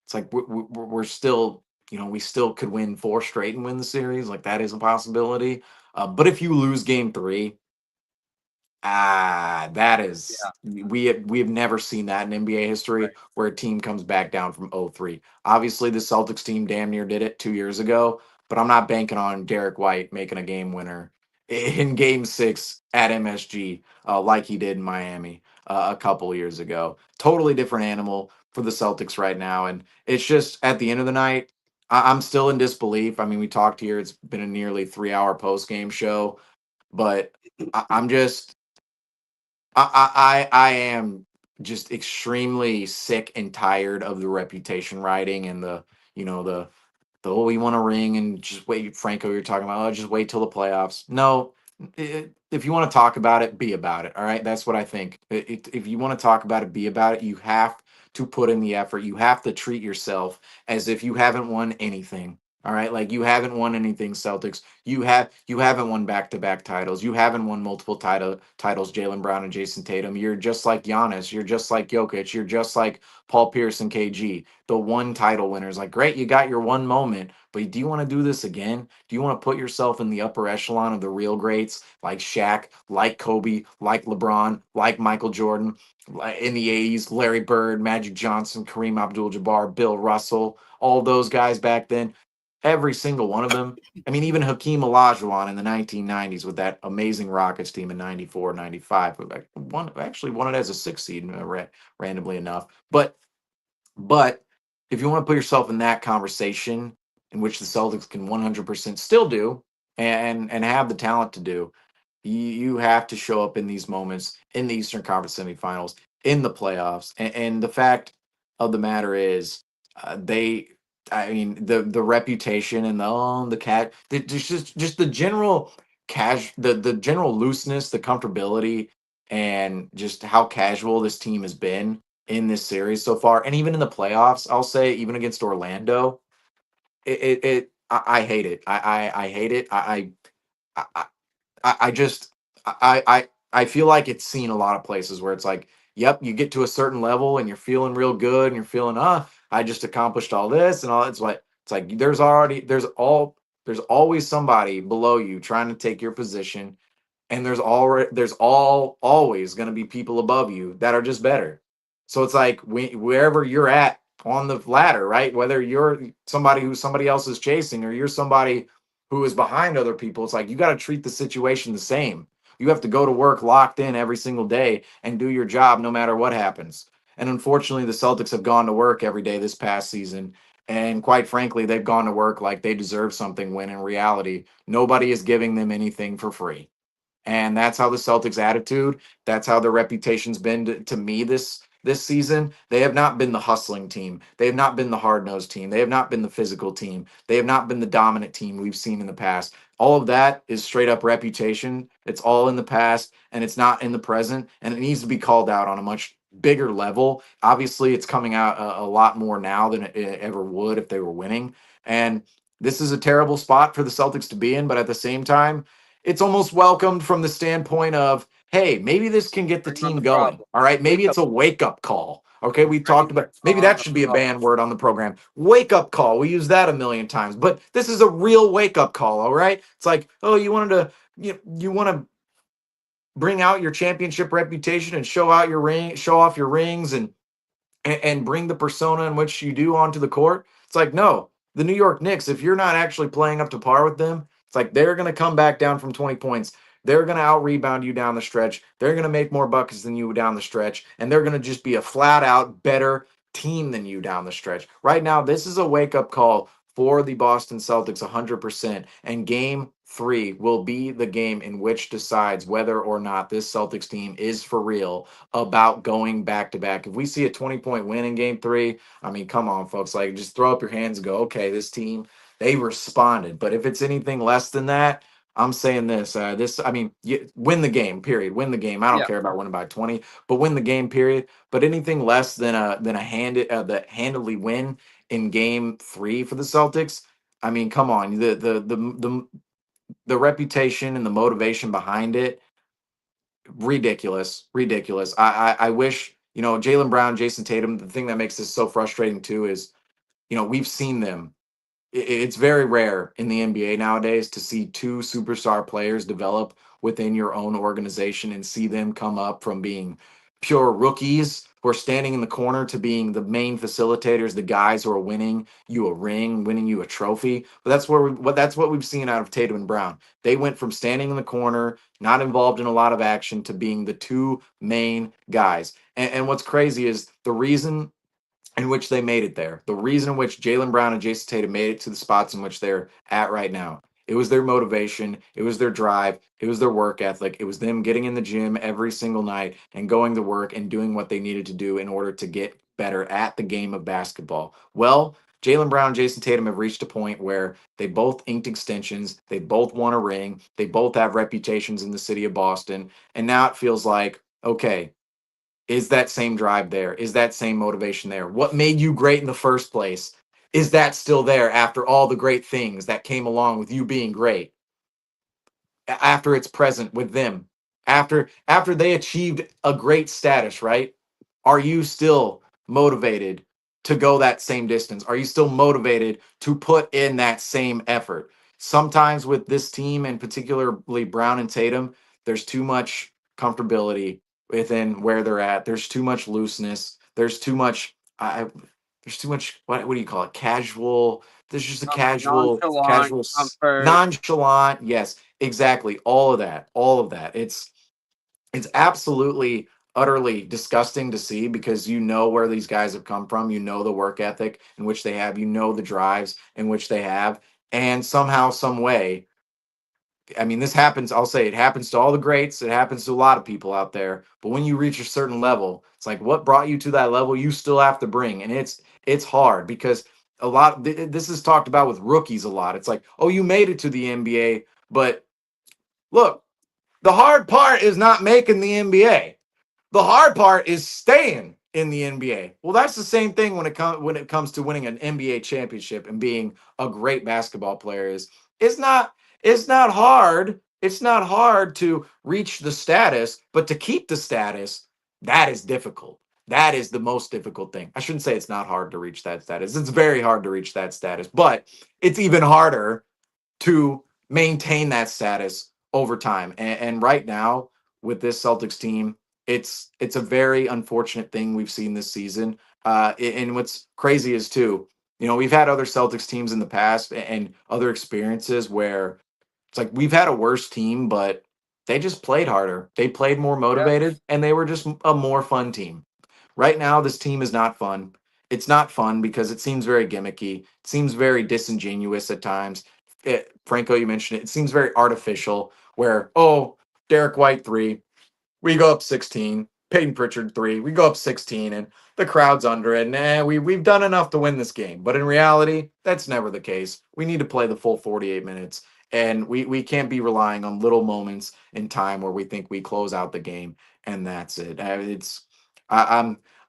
it's like we're still, we still could win 4 straight and win the series. Like that is a possibility. But if you lose Game 3, that is we have never seen that in NBA history where a team comes back down from 0-3. Obviously, the Celtics team damn near did it 2 years ago, but I'm not banking on Derek White making a game winner in Game 6 at MSG like he did in Miami a couple years ago. Totally different animal for the Celtics right now, and it's just at the end of the night, I'm still in disbelief. I mean, we talked here; it's been a nearly 3-hour post game show, but I'm just. I am just extremely sick and tired of the reputation riding and the oh, we want a ring and just wait. Franco, you're talking about, oh, just wait till the playoffs. No, if you want to talk about it, be about it. All right, that's what I think. If you want to talk about it, be about it. You have to put in the effort. You have to treat yourself as if you haven't won anything. All right, like you haven't won anything, Celtics. You haven't won back-to-back titles. You haven't won multiple titles, Jaylen Brown and Jason Tatum. You're just like Giannis. You're just like Jokic. You're just like Paul Pierce and KG, the one title winners. Like, great, you got your one moment, but do you want to do this again? Do you want to put yourself in the upper echelon of the real greats like Shaq, like Kobe, like LeBron, like Michael Jordan, in the 80s, Larry Bird, Magic Johnson, Kareem Abdul-Jabbar, Bill Russell, all those guys back then? Every single one of them. I mean, even Hakeem Olajuwon in the 1990s with that amazing Rockets team in 94, 95. Actually won it as a 6 seed, randomly enough. But if you want to put yourself in that conversation in which the Celtics can 100% still do and have the talent to do, you have to show up in these moments in the Eastern Conference semifinals, in the playoffs. And the fact of the matter is, I mean, the reputation and the cat, just the general the general looseness, the comfortability, and just how casual this team has been in this series so far, and even in the playoffs, I'll say, even against Orlando, I hate it. I hate it. I just I feel like it's seen a lot of places where it's like, yep, you get to a certain level and you're feeling real good and you're feeling, I just accomplished all this and all. It's like there's always somebody below you trying to take your position, and there's always going to be people above you that are just better. So it's like wherever you're at on the ladder, right? Whether you're somebody who somebody else is chasing or you're somebody who is behind other people, it's like you got to treat the situation the same. You have to go to work locked in every single day and do your job no matter what happens. And unfortunately, the Celtics have gone to work every day this past season. And quite frankly, they've gone to work like they deserve something when in reality, nobody is giving them anything for free. And that's how the Celtics attitude, that's how their reputation's been to me this season. They have not been the hustling team. They have not been the hard-nosed team. They have not been the physical team. They have not been the dominant team we've seen in the past. All of that is straight up reputation. It's all in the past and it's not in the present, and it needs to be called out on a much bigger level. Obviously, it's coming out a lot more now than it ever would if they were winning. And this is a terrible spot for the Celtics to be in, but at the same time, it's almost welcomed from the standpoint of, hey, maybe this can get the team going. All right. Maybe it's a wake up call. Okay. We talked about maybe that should be a banned word on the program. Wake up call. We use that a million times, but this is a real wake up call. All right. It's like, oh, you want to bring out your championship reputation and show off your rings and bring the persona in which you do onto the court. It's like, no, the New York Knicks, if you're not actually playing up to par with them, it's like they're going to come back down from 20 points. They're going to out rebound you down the stretch. They're going to make more buckets than you down the stretch. And they're going to just be a flat out better team than you down the stretch. Right now, this is a wake up call for the Boston Celtics 100%. And game 3 will be the game in which decides whether or not this Celtics team is for real about going back to back. If we see a 20-point win in game 3, I mean, come on, folks. Like, just throw up your hands and go, okay, this team, they responded. But if it's anything less than that, I'm saying this. Win the game, period. Win the game. I don't care about winning by 20, but win the game, period. But anything less than the handedly win in game 3 for the Celtics, I mean, come on. The reputation and the motivation behind it, ridiculous. I wish, Jaylen Brown, Jason Tatum, the thing that makes this so frustrating too is, we've seen them. It's very rare in the NBA nowadays to see two superstar players develop within your own organization and see them come up from being pure rookies who are standing in the corner to being the main facilitators, the guys who are winning you a ring, winning you a trophy. But that's what we've seen out of Tatum and Brown. They went from standing in the corner, not involved in a lot of action, to being the two main guys. And what's crazy is the reason in which they made it there. The reason in which Jaylen Brown and Jason Tatum made it to the spots in which they're at right now. It was their motivation. It was their drive. It was their work ethic. It was them getting in the gym every single night and going to work and doing what they needed to do in order to get better at the game of basketball. Well, Jaylen Brown and Jason Tatum have reached a point where they both inked extensions. They both won a ring. They both have reputations in the city of Boston. And now it feels like, okay, is that same drive there? Is that same motivation there? What made you great in the first place? Is that still there after all the great things that came along with you being great? After it's present with them, after they achieved a great status, right? Are you still motivated to go that same distance? Are you still motivated to put in that same effort? Sometimes with this team, and particularly Brown and Tatum, there's too much comfortability within where they're at. There's too much looseness. There's too much. There's too much. What do you call it? Casual. There's just a nonchalant. Yes, exactly. All of that. All of that. It's absolutely utterly disgusting to see, because you know where these guys have come from. You know the work ethic in which they have. You know the drives in which they have, and somehow, some way, I mean, this happens. I'll say it happens to all the greats. It happens to a lot of people out there. But when you reach a certain level, it's like, what brought you to that level? You still have to bring, and it's hard, because this is talked about with rookies a lot. It's like, oh, you made it to the NBA, but look, the hard part is not making the NBA. The hard part is staying in the NBA. Well, that's the same thing when it comes to winning an NBA championship and being a great basketball player. It's not hard it's not hard to reach the status, but to keep the status, that is difficult. That is the most difficult thing. I shouldn't say it's not hard to reach that status. It's very hard to reach that status, but it's even harder to maintain that status over time. And right now, with this Celtics team, it's a very unfortunate thing we've seen this season. And what's crazy is too, we've had other Celtics teams in the past and other experiences where it's like we've had a worse team, but they just played harder. They played more motivated, and they were just a more fun team. Right now, this team is not fun. It's not fun because it seems very gimmicky. It seems very disingenuous at times. Franco, you mentioned it. It seems very artificial. Where Derek White 3, we go up 16. Peyton Pritchard 3, we go up 16, and the crowd's under it. And we've done enough to win this game. But in reality, that's never the case. We need to play the full 48 minutes. And we can't be relying on little moments in time where we think we close out the game and that's it.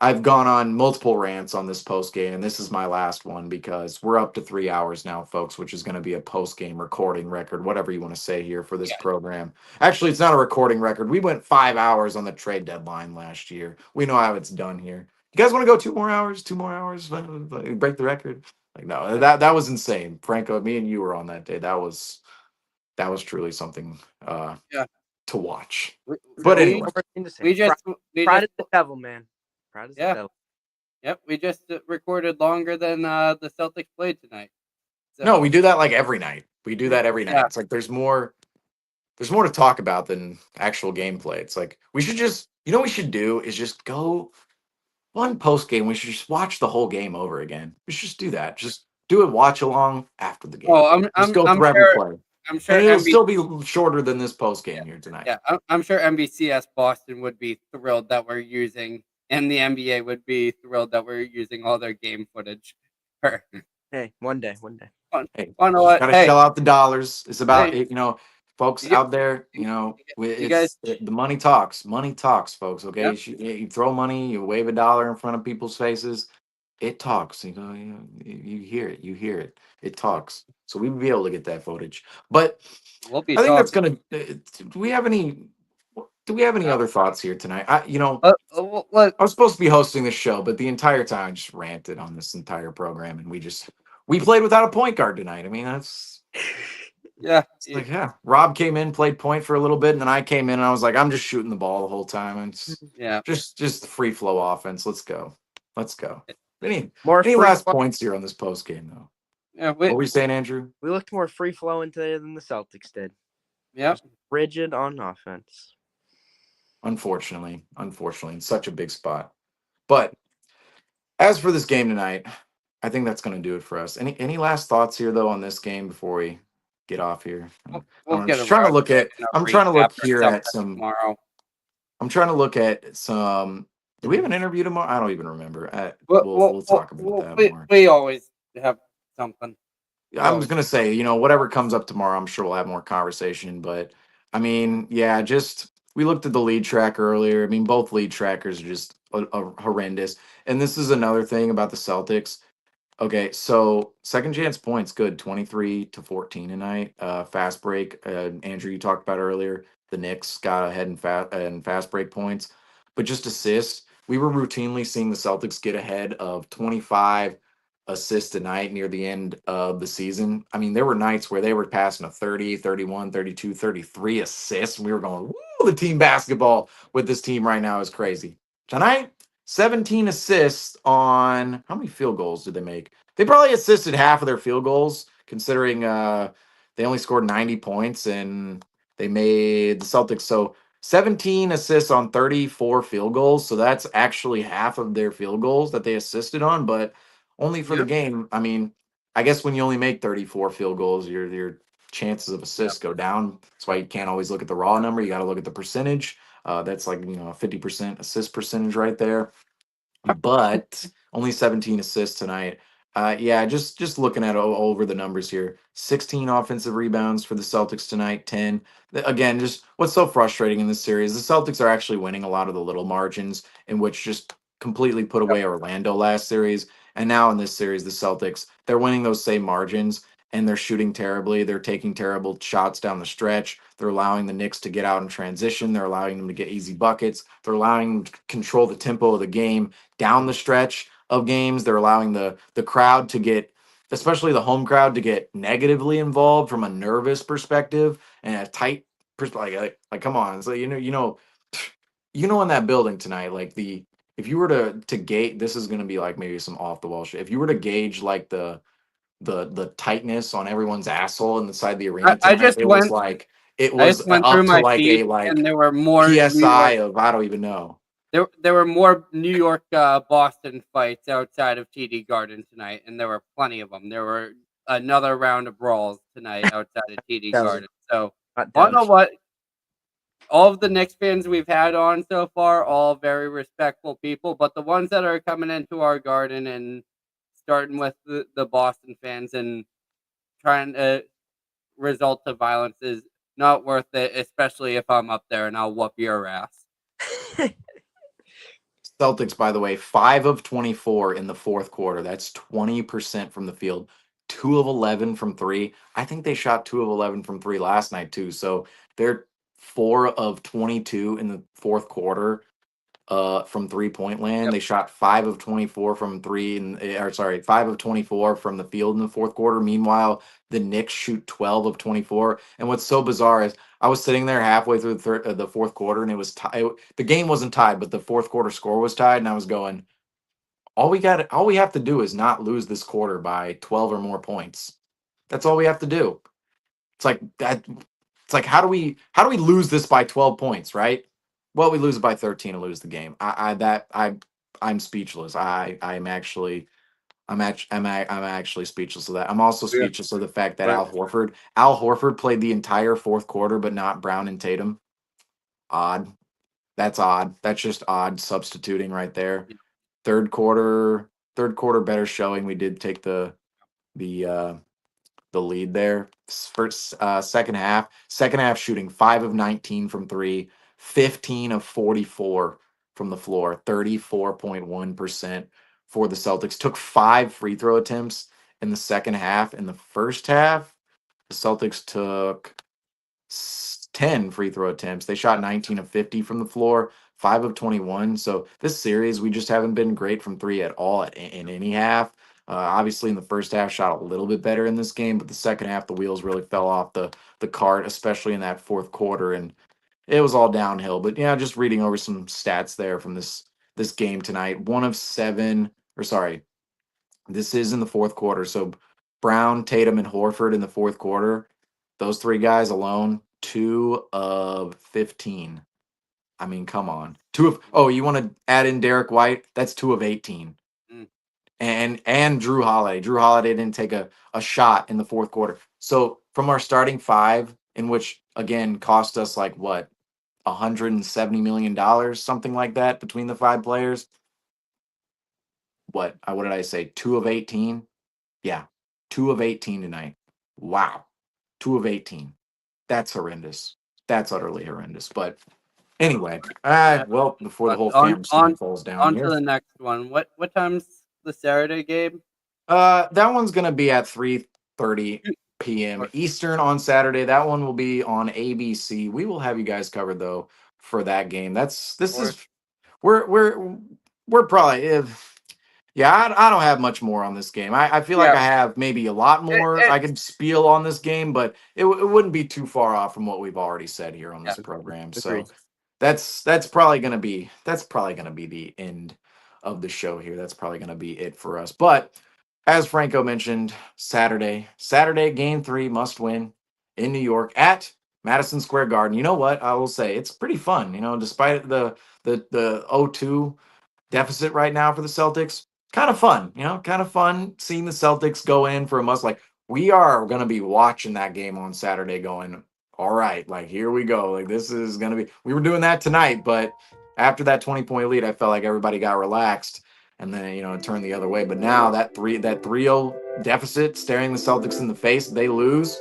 I've gone on multiple rants on this post game, and this is my last one because we're up to 3 hours now, folks, which is going to be a post game recording record, whatever you want to say here for this program. Actually, it's not a recording record. We went 5 hours on the trade deadline last year. We know how it's done here. You guys want to go 2 more hours? 2 more hours? Break the record? Like, no, that was insane. Franco, me and you were on that day. That was truly something to watch. But anyway, proud of the devil, man. Proud as the devil. Yep, we just recorded longer than the Celtics played tonight. So. No, we do that like every night. We do that every night. It's like there's more to talk about than actual gameplay. It's like we should just, what we should do is just go one post game. We should just watch the whole game over again. We should just do that. Just do a watch along after the game. Oh, I'm go through every play. I'm sure and it'll still be shorter than this post game here tonight. Yeah, I'm sure NBCS Boston would be thrilled that we're using, and the NBA would be thrilled that we're using all their game footage. Hey, one day. Hey, gotta shell out the dollars. It's about folks out there. The money talks. Money talks, folks. Okay, yep. You throw money, you wave $1 in front of people's faces. It talks. You hear it. You hear it. It talks. So we'll be able to get that footage. But I think that's gonna. Do we have any other thoughts here tonight? I was supposed to be hosting this show, but the entire time I just ranted on this entire program, and we played without a point guard tonight. I mean, that's Rob came in, played point for a little bit, and then I came in and I was like, I'm just shooting the ball the whole time. And it's just free flow offense. Let's go. Any last points here on this post game though? Yeah, what were we saying, Andrew? We looked more free flowing today than the Celtics did. Yeah, rigid on offense. Unfortunately, in such a big spot. But as for this game tonight, I think that's going to do it for us. Any last thoughts here though on this game before we get off here? I'm trying to look here at some. Tomorrow. I'm trying to look at some. Do we have an interview tomorrow? I don't even remember. We'll talk about that more. We always have something. I was going to say, whatever comes up tomorrow, I'm sure we'll have more conversation. But, I mean, we looked at the lead tracker earlier. I mean, both lead trackers are just horrendous. And this is another thing about the Celtics. Okay, so second chance points, good, 23-14 tonight. Fast break, Andrew, you talked about earlier. The Knicks got ahead in fast break points. But just assists, we were routinely seeing the Celtics get ahead of 25 assists a night near the end of the season. I mean, there were nights where they were passing a 30, 31, 32, 33 assists. And we were going, woo, the team basketball with this team right now is crazy. Tonight, 17 assists on, how many field goals did they make? They probably assisted half of their field goals, considering they only scored 90 points and they made the Celtics. So 17 assists on 34 field goals. So that's actually half of their field goals that they assisted on, but only for the game. I mean, I guess when you only make 34 field goals, your chances of assists go down. That's why you can't always look at the raw number. You got to look at the percentage. That's like, a 50% assist percentage right there. But only 17 assists tonight. Just looking at over the numbers here. 16 offensive rebounds for the Celtics tonight, 10. Again, just what's so frustrating in this series, the Celtics are actually winning a lot of the little margins in which just completely put away Orlando last series. And now in this series, the Celtics, they're winning those same margins and they're shooting terribly. They're taking terrible shots down the stretch. They're allowing the Knicks to get out in transition. They're allowing them to get easy buckets. They're allowing them to control the tempo of the game down the stretch of games. They're allowing the crowd to get, especially the home crowd, to get negatively involved from a nervous perspective and a tight perspective. Like come on. So in that building tonight, like if you were to gauge, this is going to be like maybe some off the wall shit. If you were to gauge like the tightness on everyone's asshole inside the arena I tonight, just it was went. like it I was just went up through to my like feed, a and there were more New PSI York, of I don't even know. there were more New York Boston fights outside of TD Garden tonight, and there were plenty of them. There were another round of brawls tonight outside of TD Garden. So I don't know what. All of the Knicks fans we've had on so far, all very respectful people, but the ones that are coming into our garden and starting with the Boston fans and trying to result to violence is not worth it, especially if I'm up there and I'll whoop your ass. Celtics, by the way, 5 of 24 in the fourth quarter. That's 20% from the field. 2 of 11 from 3. I think they shot 2 of 11 from 3 last night too. So they're 4 of 22 in the fourth quarter from 3-point land. Yep. They shot 5 of 24 from 5 of 24 from the field in the fourth quarter. Meanwhile, the Knicks shoot 12 of 24. And what's so bizarre is I was sitting there halfway through the fourth quarter, and it was the game wasn't tied, but the fourth quarter score was tied, and I was going, all we have to do is not lose this quarter by 12 or more points. That's all we have to do. It's like that. It's like how do we lose this by 12 points, right? Well, we lose it by 13 and lose the game. I'm speechless. I'm actually speechless of that. I'm also speechless of the fact that Al Horford played the entire fourth quarter, but not Brown and Tatum. Odd. That's odd. That's just odd substituting right there. Third quarter better showing. We did take the lead there. First second half shooting 5 of 19 from 3, 15 of 44 from the floor, 34.1% for the Celtics. Took 5 free throw attempts in the second half. In the first half, the Celtics took 10 free throw attempts. They shot 19 of 50 from the floor, 5 of 21. So this series, we just haven't been great from 3 at all in any half. Obviously, in the first half, shot a little bit better in this game, but the second half, the wheels really fell off the cart, especially in that fourth quarter, and it was all downhill. But yeah, just reading over some stats there from this game tonight. 1 of 7, or sorry, this is in the fourth quarter. So Brown, Tatum, and Horford in the fourth quarter. Those 3 guys alone, 2 of 15. I mean, come on. You want to add in Derek White? That's 2 of 18. And Drew Holiday. Drew Holiday didn't take a shot in the fourth quarter. So from our starting 5, in which again cost us like what, $170 million, something like that between the 5 players. What did I say? 2 of 18? Yeah. 2 of 18 tonight. Wow. 2 of 18. That's horrendous. That's utterly horrendous. But anyway, well, before the whole family falls down on here. to the next one. What time's the Saturday game? That one's gonna be at 3:30 p.m. Eastern on Saturday. That one will be on ABC. We will have you guys covered though for that game. We're probably I don't have much more on this game. I feel like I have maybe a lot more I can spiel on this game, but it wouldn't be too far off from what we've already said here on this program. So that's probably gonna be the end of the show here. That's probably gonna be it for us. But as Franco mentioned, Saturday game 3 must win in New York at Madison Square Garden. You know what? I will say it's pretty fun, despite the 0-2 deficit right now for the Celtics. Kind of fun seeing the Celtics go in for a must. Like, we are going to be watching that game on Saturday going, all right, like, here we go. Like, this is going to be, we were doing that tonight, but after that 20-point lead, I felt like everybody got relaxed and then, it turned the other way. But now that 3-0 deficit staring the Celtics in the face, they lose.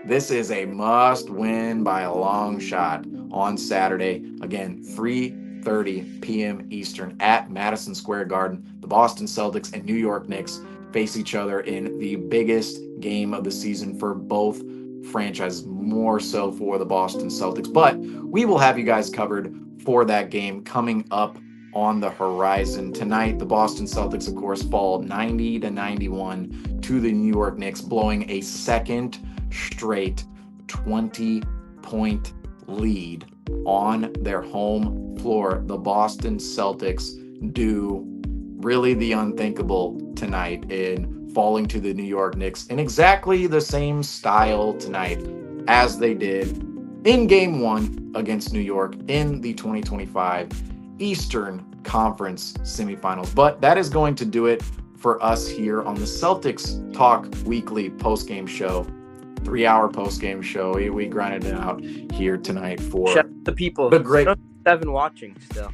This is a must win by a long shot on Saturday. Again, 3:30 p.m. Eastern at Madison Square Garden. The Boston Celtics and New York Knicks face each other in the biggest game of the season for both franchise, more so for the Boston Celtics. But we will have you guys covered for that game coming up on the horizon. Tonight, the Boston Celtics, of course, fall 90-91 to the New York Knicks, blowing a second straight 20-point lead on their home floor. The Boston Celtics do really the unthinkable tonight in falling to the New York Knicks in exactly the same style tonight as they did in Game 1 against New York in the 2025 Eastern Conference Semifinals. But that is going to do it for us here on the Celtics Talk Weekly postgame show. 3-hour postgame show. We grinded it out here tonight for Shout out the people. The great 7 watching still.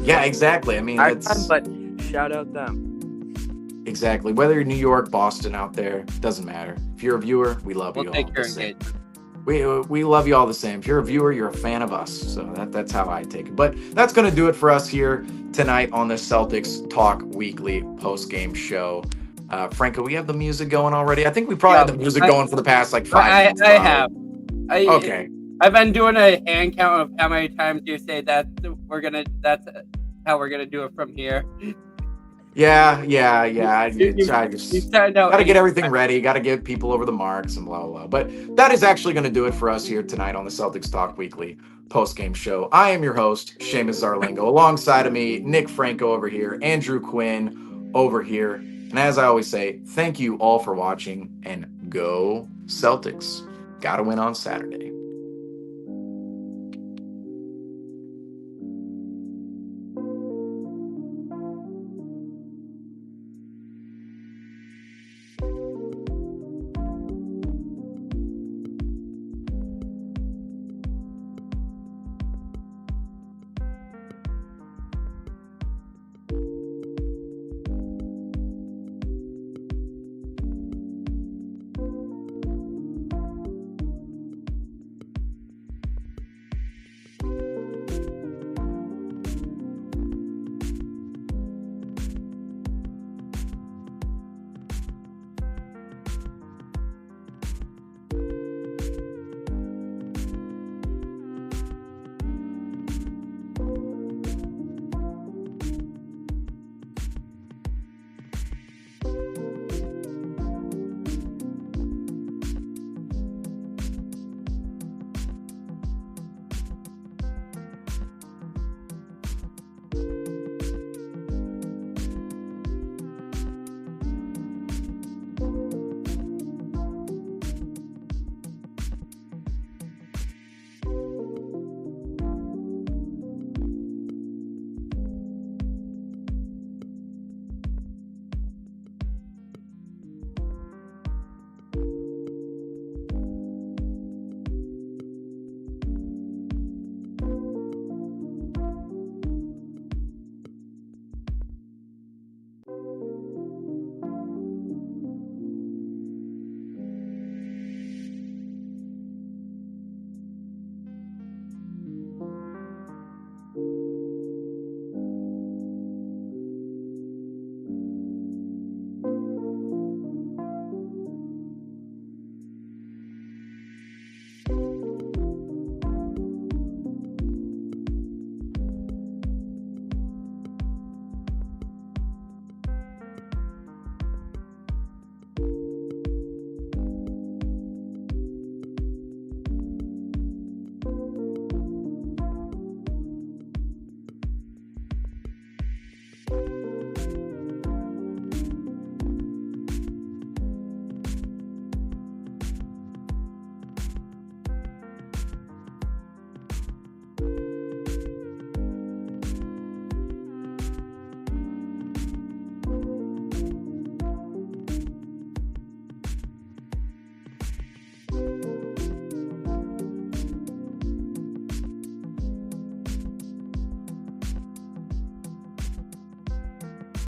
Yeah, exactly. I mean, Our it's time, but shout out them. exactly. Whether you're New York, Boston, out there, doesn't matter. If you're a viewer, we love you We'll all. take your the same. engagement. We love you all the same. If you're a viewer, you're a fan of us. So that's how I take it. But that's going to do it for us here tonight on the Celtics Talk Weekly post-game show. Franco, we have the music going already. I think we probably had the music going for the past like 5 minutes. I have. Okay. I've been doing a hand count of how many times you say that that's how we're gonna do it from here. Yeah. I just got to get everything ready. Got to get people over the marks and blah, blah, blah. But that is actually going to do it for us here tonight on the Celtics Talk Weekly post-game show. I am your host, Seamus Zarlingo. Alongside of me, Nick Franco over here, Andrew Quinn over here. And as I always say, thank you all for watching and go Celtics. Got to win on Saturday.